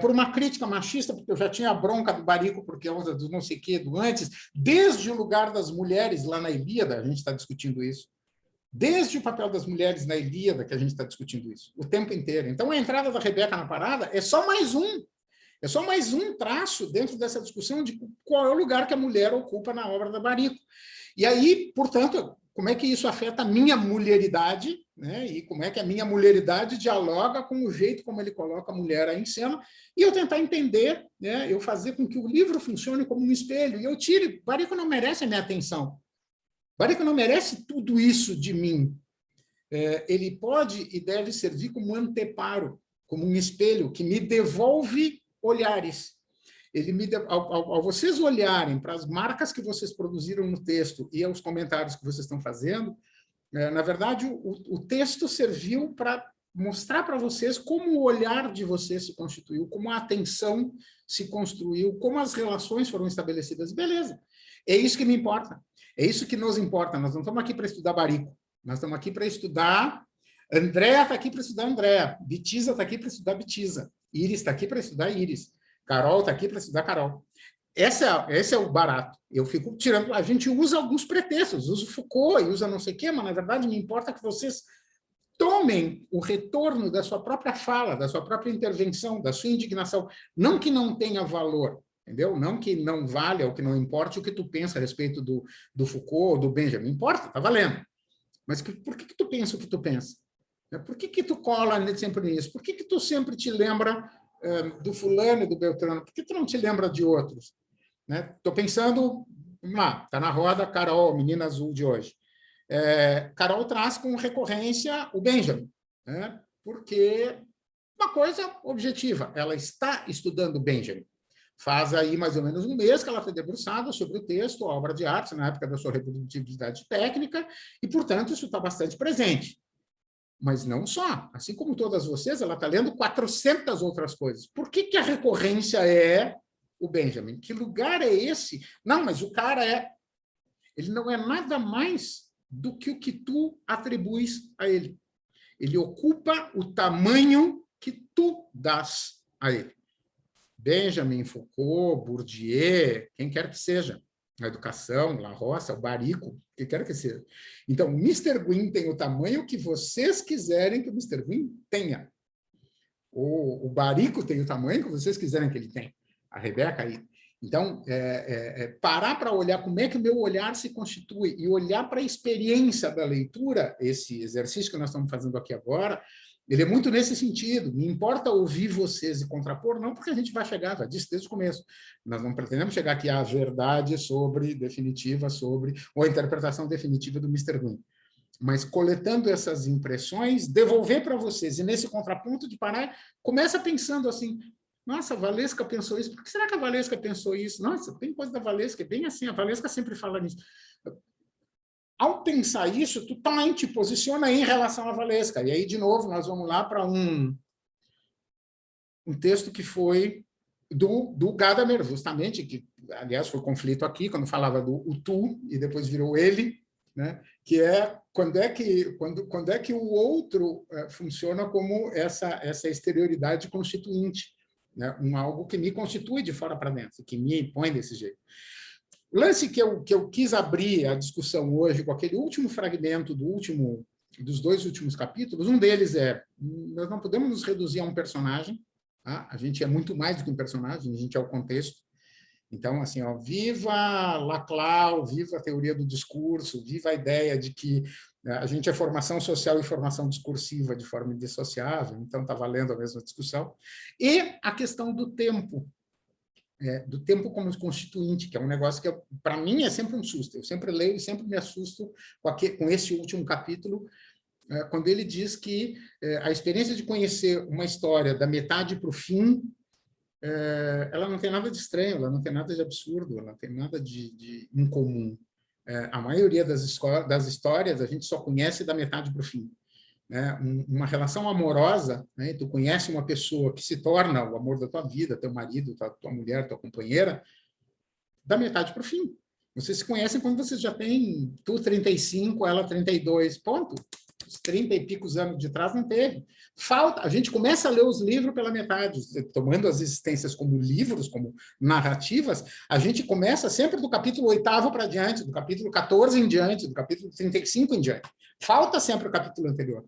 Speaker 2: por uma crítica machista, porque eu já tinha a bronca do Barico, porque é onda do não sei o quê, do antes, desde o lugar das mulheres lá na Ilíada, a gente está discutindo isso. Desde o papel das mulheres na Ilíada, que a gente está discutindo isso, o tempo inteiro. Então, a entrada da Rebeca na parada é só mais um traço dentro dessa discussão de qual é o lugar que a mulher ocupa na obra da Barico. E aí, portanto, como é que isso afeta a minha mulheridade, né? E como é que a minha mulheridade dialoga com o jeito como ele coloca a mulher aí em cena, e eu tentar entender, né? Eu fazer com que o livro funcione como um espelho, e eu tire, Barico não merece a minha atenção. Barico não merece tudo isso de mim. Ele pode e deve servir como um anteparo, como um espelho que me devolve olhares. Ao vocês olharem para as marcas que vocês produziram no texto e aos comentários que vocês estão fazendo, na verdade, o texto serviu para mostrar para vocês como o olhar de vocês se constituiu, como a atenção se construiu, como as relações foram estabelecidas. Beleza. É isso que me importa. É isso que nos importa. Nós não estamos aqui para estudar Barico. Nós estamos aqui para estudar... Andréa está aqui para estudar Andréa. Bitiza está aqui para estudar Bitiza. Íris está aqui para estudar Íris. Carol está aqui para estudar Carol. Esse é o barato. Eu fico tirando... A gente usa alguns pretextos. Usa o Foucault e usa não sei o quê, mas, na verdade, me importa que vocês tomem o retorno da sua própria fala, da sua própria intervenção, da sua indignação. Não que não tenha valor, entendeu? Não que não valha ou que não importe o que tu pensa a respeito do Foucault ou do Benjamin. Importa, está valendo. Mas por que tu pensa o que tu pensa? Por que tu cola sempre nisso? Por que tu sempre te lembra do fulano e do Beltrano? Por que tu não te lembra de outros? Estou pensando, vamos lá, está na roda Carol, menina azul de hoje. Carol traz com recorrência o Benjamin, né? Porque uma coisa objetiva, ela está estudando Benjamin. Faz aí mais ou menos um mês que ela foi debruçada sobre o texto, a obra de arte, na época da sua reprodutividade técnica, e, portanto, isso está bastante presente. Mas não só. Assim como todas vocês, ela está lendo 400 outras coisas. Por que a recorrência é o Benjamin? Que lugar é esse? Não, mas o cara ele não é nada mais do que o que tu atribuis a ele. Ele ocupa o tamanho que tu dás a ele. Benjamin, Foucault, Bourdieu, quem quer que seja, a educação, La Roça, o Barico, quem quer que seja. Então, o Mr. Gwyn tem o tamanho que vocês quiserem que o Mr. Gwyn tenha. O Barico tem o tamanho que vocês quiserem que ele tenha. A Rebeca aí. Então, parar para olhar como é que o meu olhar se constitui e olhar para a experiência da leitura, esse exercício que nós estamos fazendo aqui agora, ele é muito nesse sentido. Me importa ouvir vocês e contrapor, não porque a gente vai chegar, já disse desde o começo, nós não pretendemos chegar aqui à verdade definitiva sobre, ou a interpretação definitiva do Mr. Gwyn. Mas coletando essas impressões, devolver para vocês, e nesse contraponto de parar, começa pensando assim, nossa, a Valesca pensou isso, por que será que a Valesca pensou isso? Nossa, tem coisa da Valesca, é bem assim, a Valesca sempre fala nisso. Ao pensar isso, tu também te posiciona em relação à Valesca. E aí, de novo, nós vamos lá para um texto que foi do Gadamer, justamente, que, aliás, foi conflito aqui, quando falava do tu, e depois virou ele, né? Que é quando é que o outro funciona como essa exterioridade constituinte, né? Algo que me constitui de fora para dentro, que me impõe desse jeito. O lance que eu quis abrir a discussão hoje com aquele último fragmento dos 2 últimos capítulos, um deles nós não podemos nos reduzir a um personagem, tá? A gente é muito mais do que um personagem, a gente é o contexto. Então, assim, viva Laclau, viva a teoria do discurso, viva a ideia de que a gente é formação social e formação discursiva de forma indissociável, então está valendo a mesma discussão. E a questão do tempo como constituinte, que é um negócio que, para mim, é sempre um susto. Eu sempre leio e sempre me assusto com esse último capítulo, quando ele diz que a experiência de conhecer uma história da metade para o fim, ela não tem nada de estranho, ela não tem nada de absurdo, ela não tem nada de incomum. A maioria das histórias a gente só conhece da metade para o fim. Uma relação amorosa, né? Tu conhece uma pessoa que se torna o amor da tua vida, teu marido, tua mulher, tua companheira, da metade para o fim. Vocês se conhecem quando vocês já têm, tu 35, ela 32, ponto. Os 30 e picos anos de trás não teve. A gente começa a ler os livros pela metade, tomando as existências como livros, como narrativas, a gente começa sempre do capítulo 8º para diante, do capítulo 14 em diante, do capítulo 35 em diante. Falta sempre o capítulo anterior.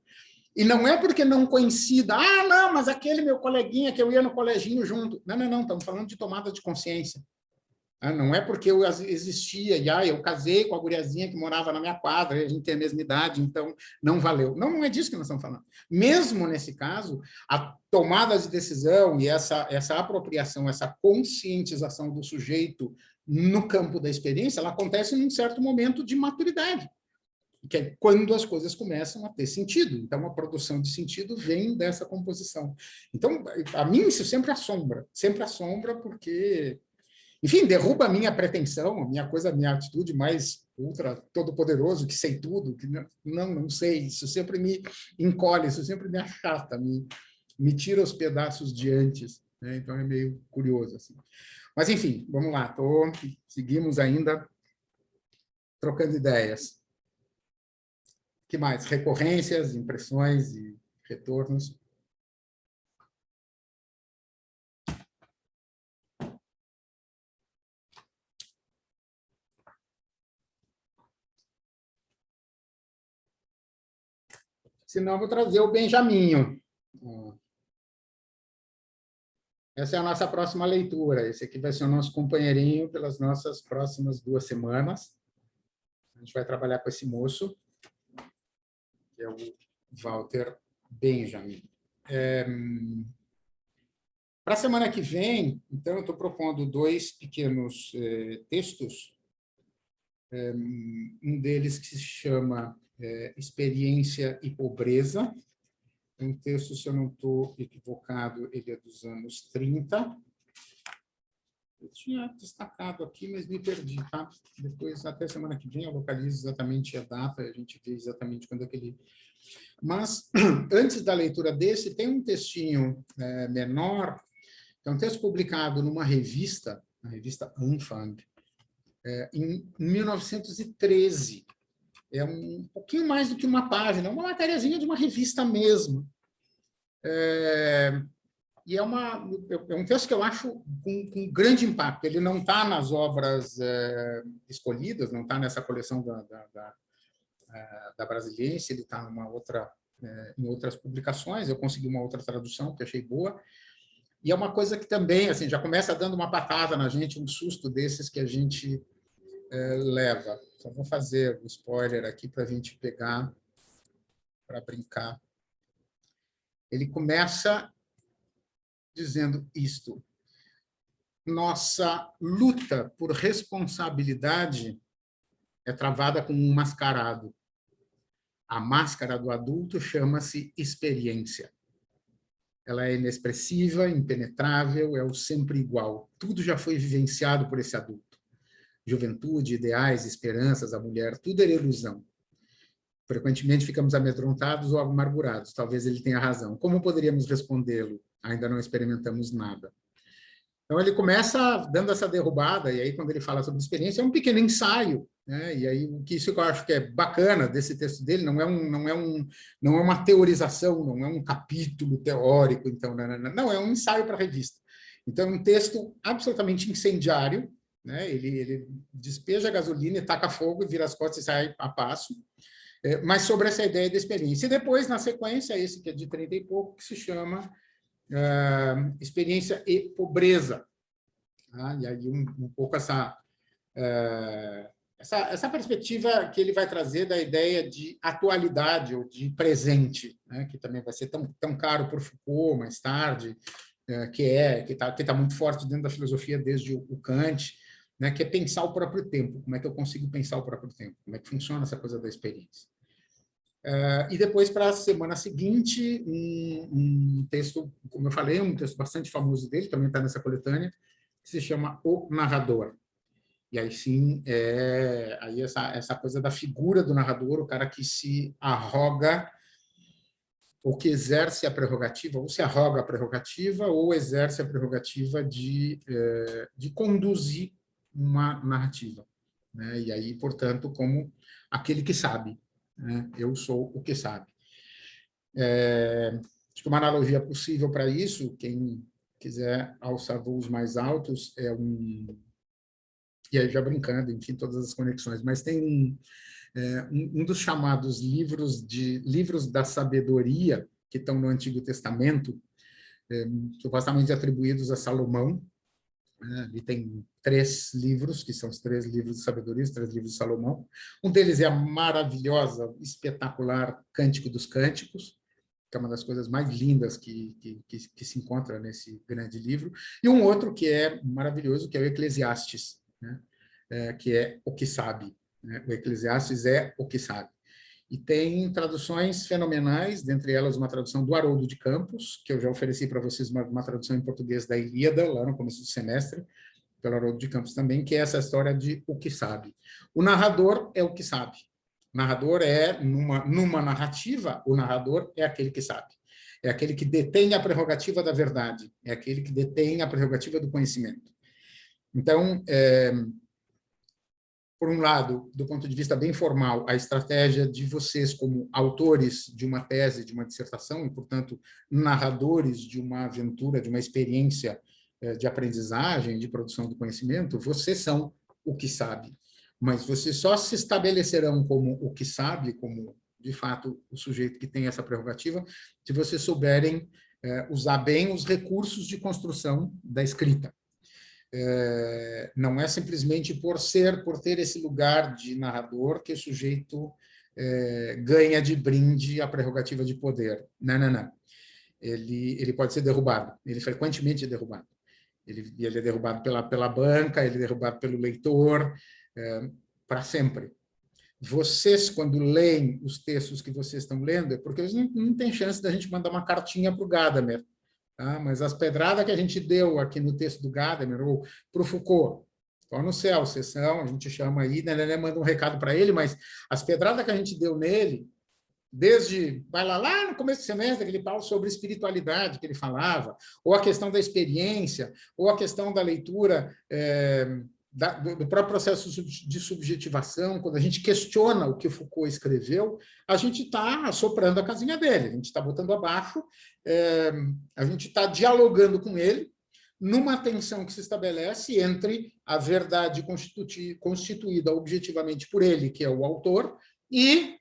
Speaker 2: E não é porque não coincida, não, mas aquele meu coleguinha que eu ia no coleginho junto. Não, estamos falando de tomada de consciência. Não é porque eu existia, e eu casei com a guriazinha que morava na minha quadra, a gente tem a mesma idade, então não valeu. Não é disso que nós estamos falando. Mesmo nesse caso, a tomada de decisão e essa apropriação, essa conscientização do sujeito no campo da experiência, ela acontece num certo momento de maturidade, que é quando as coisas começam a ter sentido. Então, a produção de sentido vem dessa composição. Então, a mim, isso sempre assombra porque... Enfim, derruba a minha pretensão, a minha atitude mais ultra todo-poderoso, que sei tudo, que não sei, isso sempre me encolhe, isso sempre me achata, me tira os pedaços de antes, né? Então é meio curioso, assim. Mas, enfim, vamos lá, seguimos ainda trocando ideias. O que mais? Recorrências, impressões e retornos. Senão, eu vou trazer o Benjaminho. Essa é a nossa próxima leitura. Esse aqui vai ser o nosso companheirinho pelas nossas próximas 2 semanas. A gente vai trabalhar com esse moço, que é o Walter Benjamin. Para a semana que vem, então, eu estou propondo 2 pequenos textos. Um deles que se chama Experiência e Pobreza. Um texto, se eu não estou equivocado, ele é dos anos 30. Eu tinha destacado aqui, mas me perdi, tá? Depois, até semana que vem, eu localizo exatamente a data, a gente vê exatamente quando é que ele... Mas, antes da leitura desse, tem um textinho menor, é um texto publicado numa revista, a revista Unfang, em 1913. É um pouquinho mais do que uma página, uma matériazinha de uma revista mesmo. E é um texto que eu acho com grande impacto. Ele não está nas obras escolhidas, não está nessa coleção da Brasiliense, ele está em outras publicações. Eu consegui uma outra tradução que achei boa. E é uma coisa que também assim, já começa dando uma patada na gente, um susto desses que a gente leva. Então, vou fazer um spoiler aqui para a gente pegar, para brincar. Ele começa dizendo isto: nossa luta por responsabilidade é travada com um mascarado. A máscara do adulto chama-se experiência. Ela é inexpressiva, impenetrável, é o sempre igual. Tudo já foi vivenciado por esse adulto. Juventude, ideais, esperanças, a mulher, tudo é ilusão. Frequentemente ficamos amedrontados ou amargurados. Talvez ele tenha razão. Como poderíamos respondê-lo? Ainda não experimentamos nada. Então, ele começa dando essa derrubada, e aí, quando ele fala sobre experiência, é um pequeno ensaio, né? E aí, isso que eu acho que é bacana desse texto dele não é uma teorização, não é um capítulo teórico, então, não, é um ensaio para a revista. Então, é um texto absolutamente incendiário, né? Ele despeja a gasolina e taca fogo e vira as costas e sai a passo, mas sobre essa ideia da experiência. E depois, na sequência, esse que é de 30 e pouco, que se chama Experiência e Pobreza. Tá? E aí um pouco essa perspectiva que ele vai trazer da ideia de atualidade ou de presente, né? Que também vai ser tão caro por Foucault mais tarde, que está muito forte dentro da filosofia desde o Kant, né? Que é pensar o próprio tempo. Como é que eu consigo pensar o próprio tempo? Como é que funciona essa coisa da experiência? E depois, para a semana seguinte, um texto, como eu falei, um texto bastante famoso dele, também está nessa coletânea, que se chama O Narrador. E aí sim, aí essa coisa da figura do narrador, o cara que se arroga, ou que exerce a prerrogativa, ou se arroga a prerrogativa, ou exerce a prerrogativa de conduzir uma narrativa, né? E aí, portanto, como aquele que sabe, né? Eu sou o que sabe. Acho que uma analogia possível para isso, quem quiser alçar voos mais altos, e aí já brincando, enfim, todas as conexões, mas tem um dos chamados livros da sabedoria, que estão no Antigo Testamento, supostamente atribuídos a Salomão, né? E tem 3 livros, que são os 3 livros de sabedoria, os 3 livros de Salomão. Um deles é a maravilhosa, espetacular Cântico dos Cânticos, que é uma das coisas mais lindas que se encontra nesse grande livro, e um outro que é maravilhoso, que é o Eclesiastes, né? Que é o que sabe, né? O Eclesiastes é o que sabe. E tem traduções fenomenais, dentre elas uma tradução do Haroldo de Campos, que eu já ofereci para vocês uma tradução em português da Ilíada, lá no começo do semestre, pelo Haroldo de Campos também, que é essa história de o que sabe. O narrador é o que sabe. O narrador numa narrativa, o narrador é aquele que sabe. É aquele que detém a prerrogativa da verdade, é aquele que detém a prerrogativa do conhecimento. Então, por um lado, do ponto de vista bem formal, a estratégia de vocês como autores de uma tese, de uma dissertação, e, portanto, narradores de uma aventura, de uma experiência de aprendizagem, de produção do conhecimento, vocês são o que sabe. Mas vocês só se estabelecerão como o que sabe, como, de fato, o sujeito que tem essa prerrogativa, se vocês souberem usar bem os recursos de construção da escrita. Não é simplesmente por ter esse lugar de narrador que o sujeito ganha de brinde a prerrogativa de poder. Não. Ele pode ser derrubado, ele frequentemente é derrubado. Ele é derrubado pela banca, ele é derrubado pelo leitor, para sempre. Vocês, quando leem os textos que vocês estão lendo, é porque não tem chance da gente mandar uma cartinha para o Gadamer. Tá? Mas as pedradas que a gente deu aqui no texto do Gadamer, ou para o Foucault, ó no céu, sessão, a gente chama aí, né, manda um recado para ele, mas as pedradas que a gente deu nele, vai lá no começo do semestre, aquele Paulo sobre espiritualidade que ele falava, ou a questão da experiência, ou a questão da leitura do próprio processo de subjetivação, quando a gente questiona o que o Foucault escreveu, a gente está assoprando a casinha dele, a gente está botando abaixo, a gente está dialogando com ele, numa tensão que se estabelece entre a verdade constituída objetivamente por ele, que é o autor, e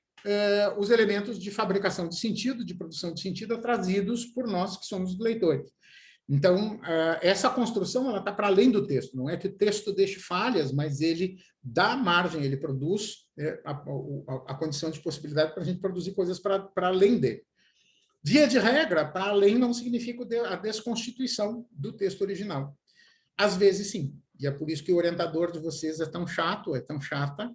Speaker 2: os elementos de fabricação de sentido, de produção de sentido, trazidos por nós, que somos os leitores. Então, essa construção está para além do texto. Não é que o texto deixe falhas, mas ele dá margem, ele produz a condição de possibilidade para a gente produzir coisas para além dele. Via de regra, para além não significa a desconstituição do texto original. Às vezes, sim. E é por isso que o orientador de vocês é tão chato, é tão chata,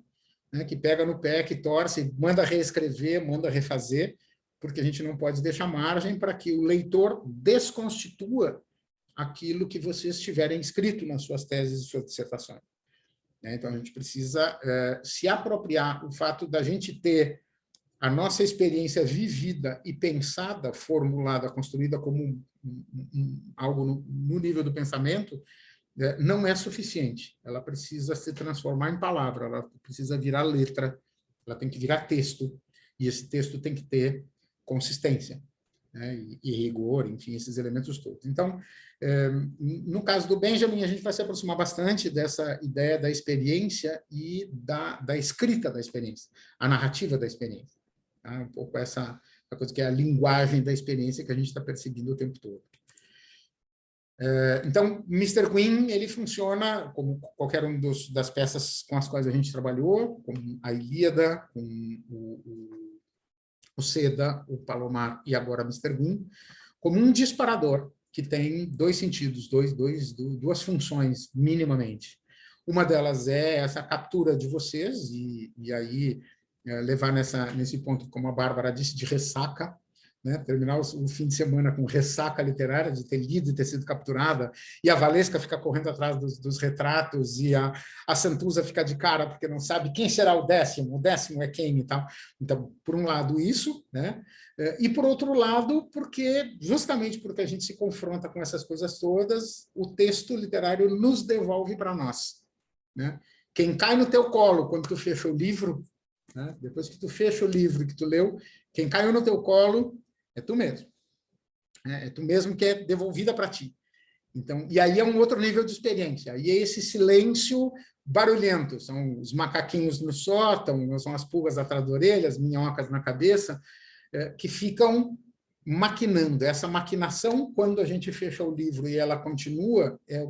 Speaker 2: né, que pega no pé, que torce, manda reescrever, manda refazer, porque a gente não pode deixar margem para que o leitor desconstitua aquilo que vocês tiverem escrito nas suas teses e suas dissertações. Então, a gente precisa se apropriar o fato da gente ter a nossa experiência vivida e pensada, formulada, construída como algo no nível do pensamento, não é suficiente. Ela precisa se transformar em palavra, ela precisa virar letra, ela tem que virar texto, e esse texto tem que ter consistência, né, e rigor, enfim, esses elementos todos. Então, no caso do Benjamin, a gente vai se aproximar bastante dessa ideia da experiência e da escrita da experiência, a narrativa da experiência. Tá? Um pouco essa coisa que é a linguagem da experiência que a gente está perseguindo o tempo todo. Então, Mr. Queen, ele funciona como qualquer um das peças com as quais a gente trabalhou, com a Ilíada, com o Seda, o Palomar e agora Mr. Queen, como um disparador que tem dois sentidos, duas funções, minimamente. Uma delas é essa captura de vocês, e aí levar nesse ponto, como a Bárbara disse, de ressaca, né? Terminar o fim de semana com ressaca literária, de ter lido e ter sido capturada, e a Valesca fica correndo atrás dos retratos, e a Santuza fica de cara porque não sabe quem será o décimo é quem e tal. Então, por um lado, isso, né? E, por outro lado, justamente porque a gente se confronta com essas coisas todas, o texto literário nos devolve para nós, né? Quem cai no teu colo quando tu fecha o livro, né? Depois que tu fecha o livro que tu leu, quem caiu no teu colo é tu mesmo. É tu mesmo que é devolvida para ti. Então, e aí é um outro nível de experiência. E é esse silêncio barulhento. São os macaquinhos no sótão, são as pulgas atrás da orelha, as minhocas na cabeça, que ficam maquinando. Essa maquinação, quando a gente fecha o livro e ela continua, é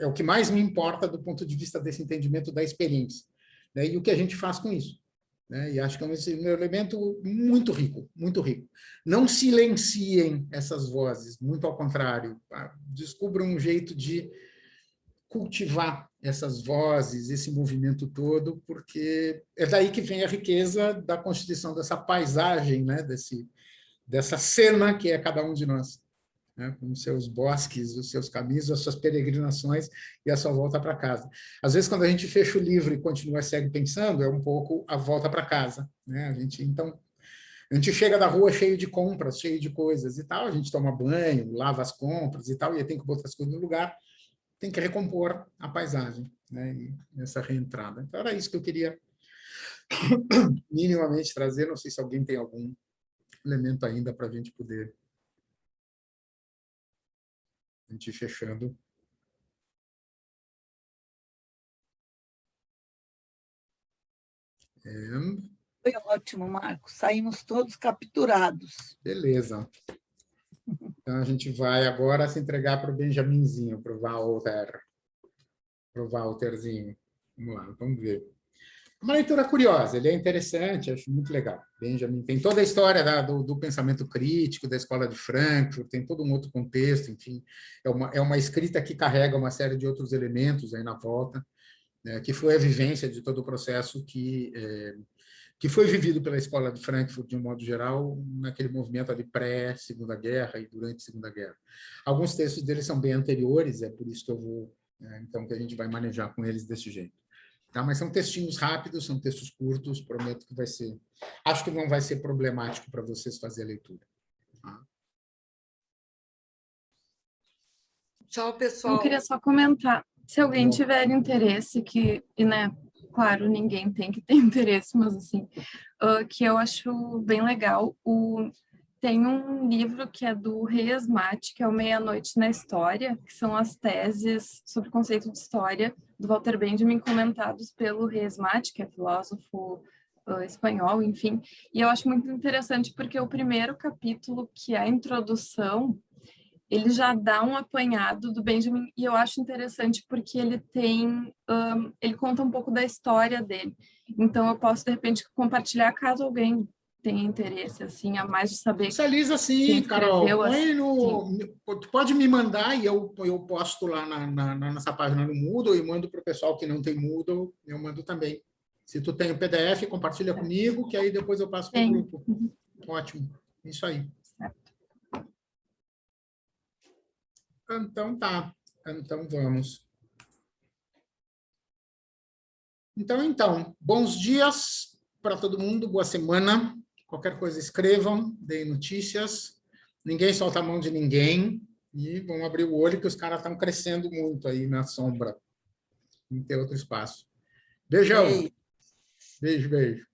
Speaker 2: o que mais me importa do ponto de vista desse entendimento da experiência, né? E o que a gente faz com isso. Né? E acho que é um elemento muito rico, muito rico. Não silenciem essas vozes, muito ao contrário. Descubram um jeito de cultivar essas vozes, esse movimento todo, porque é daí que vem a riqueza da constituição dessa paisagem, né? Dessa cena que é cada um de nós, né? Com os seus bosques, os seus caminhos, as suas peregrinações e a sua volta para casa. Às vezes, quando a gente fecha o livro e continua cego pensando, é um pouco a volta para casa, né? A gente chega da rua cheio de compras, cheio de coisas e tal, a gente toma banho, lava as compras e tal, e tem que botar as coisas no lugar, tem que recompor a paisagem, né? E essa reentrada. Então, era isso que eu queria minimamente trazer. Não sei se alguém tem algum elemento ainda para a gente poder ir fechando.
Speaker 3: Foi ótimo, Marcos. Saímos todos capturados.
Speaker 2: Beleza. Então, a gente vai agora se entregar para o Benjaminzinho, para o Walterzinho. Vamos lá, vamos ver. Uma leitura curiosa, ele é interessante, acho muito legal. Benjamin tem toda a história do pensamento crítico, da Escola de Frankfurt, tem todo um outro contexto, enfim. É uma escrita que carrega uma série de outros elementos aí na volta, né, que foi a vivência de todo o processo que foi vivido pela Escola de Frankfurt, de um modo geral, naquele movimento ali pré-Segunda Guerra e durante a Segunda Guerra. Alguns textos deles são bem anteriores, é por isso que eu vou, então, que a gente vai manejar com eles desse jeito. Tá? Mas são textinhos rápidos, são textos curtos, prometo que vai ser... Acho que não vai ser problemático para vocês fazer a leitura. Tá?
Speaker 1: Tchau, pessoal.
Speaker 5: Eu queria só comentar, se alguém tiver interesse, né, claro, ninguém tem que ter interesse, mas assim, que eu acho bem legal, tem um livro que é do Reis Mate, que é o Meia-Noite na História, que são as teses sobre o conceito de história do Walter Benjamin comentados pelo Reis Mate, que é filósofo espanhol, enfim. E eu acho muito interessante porque o primeiro capítulo, que é a introdução, ele já dá um apanhado do Benjamin, e eu acho interessante porque ele conta um pouco da história dele. Então, eu posso, de repente, compartilhar caso alguém tenha interesse, assim, a mais de saber.
Speaker 2: Socializa sim, Carol. Tu pode me mandar e eu posto lá na nossa página no Moodle e mando para o pessoal que não tem Moodle, eu mando também. Se tu tem o PDF, compartilha comigo, que aí depois eu passo para o grupo. Ótimo. Isso aí. Então tá. Então vamos. Então, bons dias. para todo mundo, boa semana. Qualquer coisa, escrevam, deem notícias. Ninguém solta a mão de ninguém. E vamos abrir o olho que os caras estão crescendo muito aí na sombra. Não tem outro espaço. Beijão.
Speaker 1: Beijo.
Speaker 2: Beijo, beijo.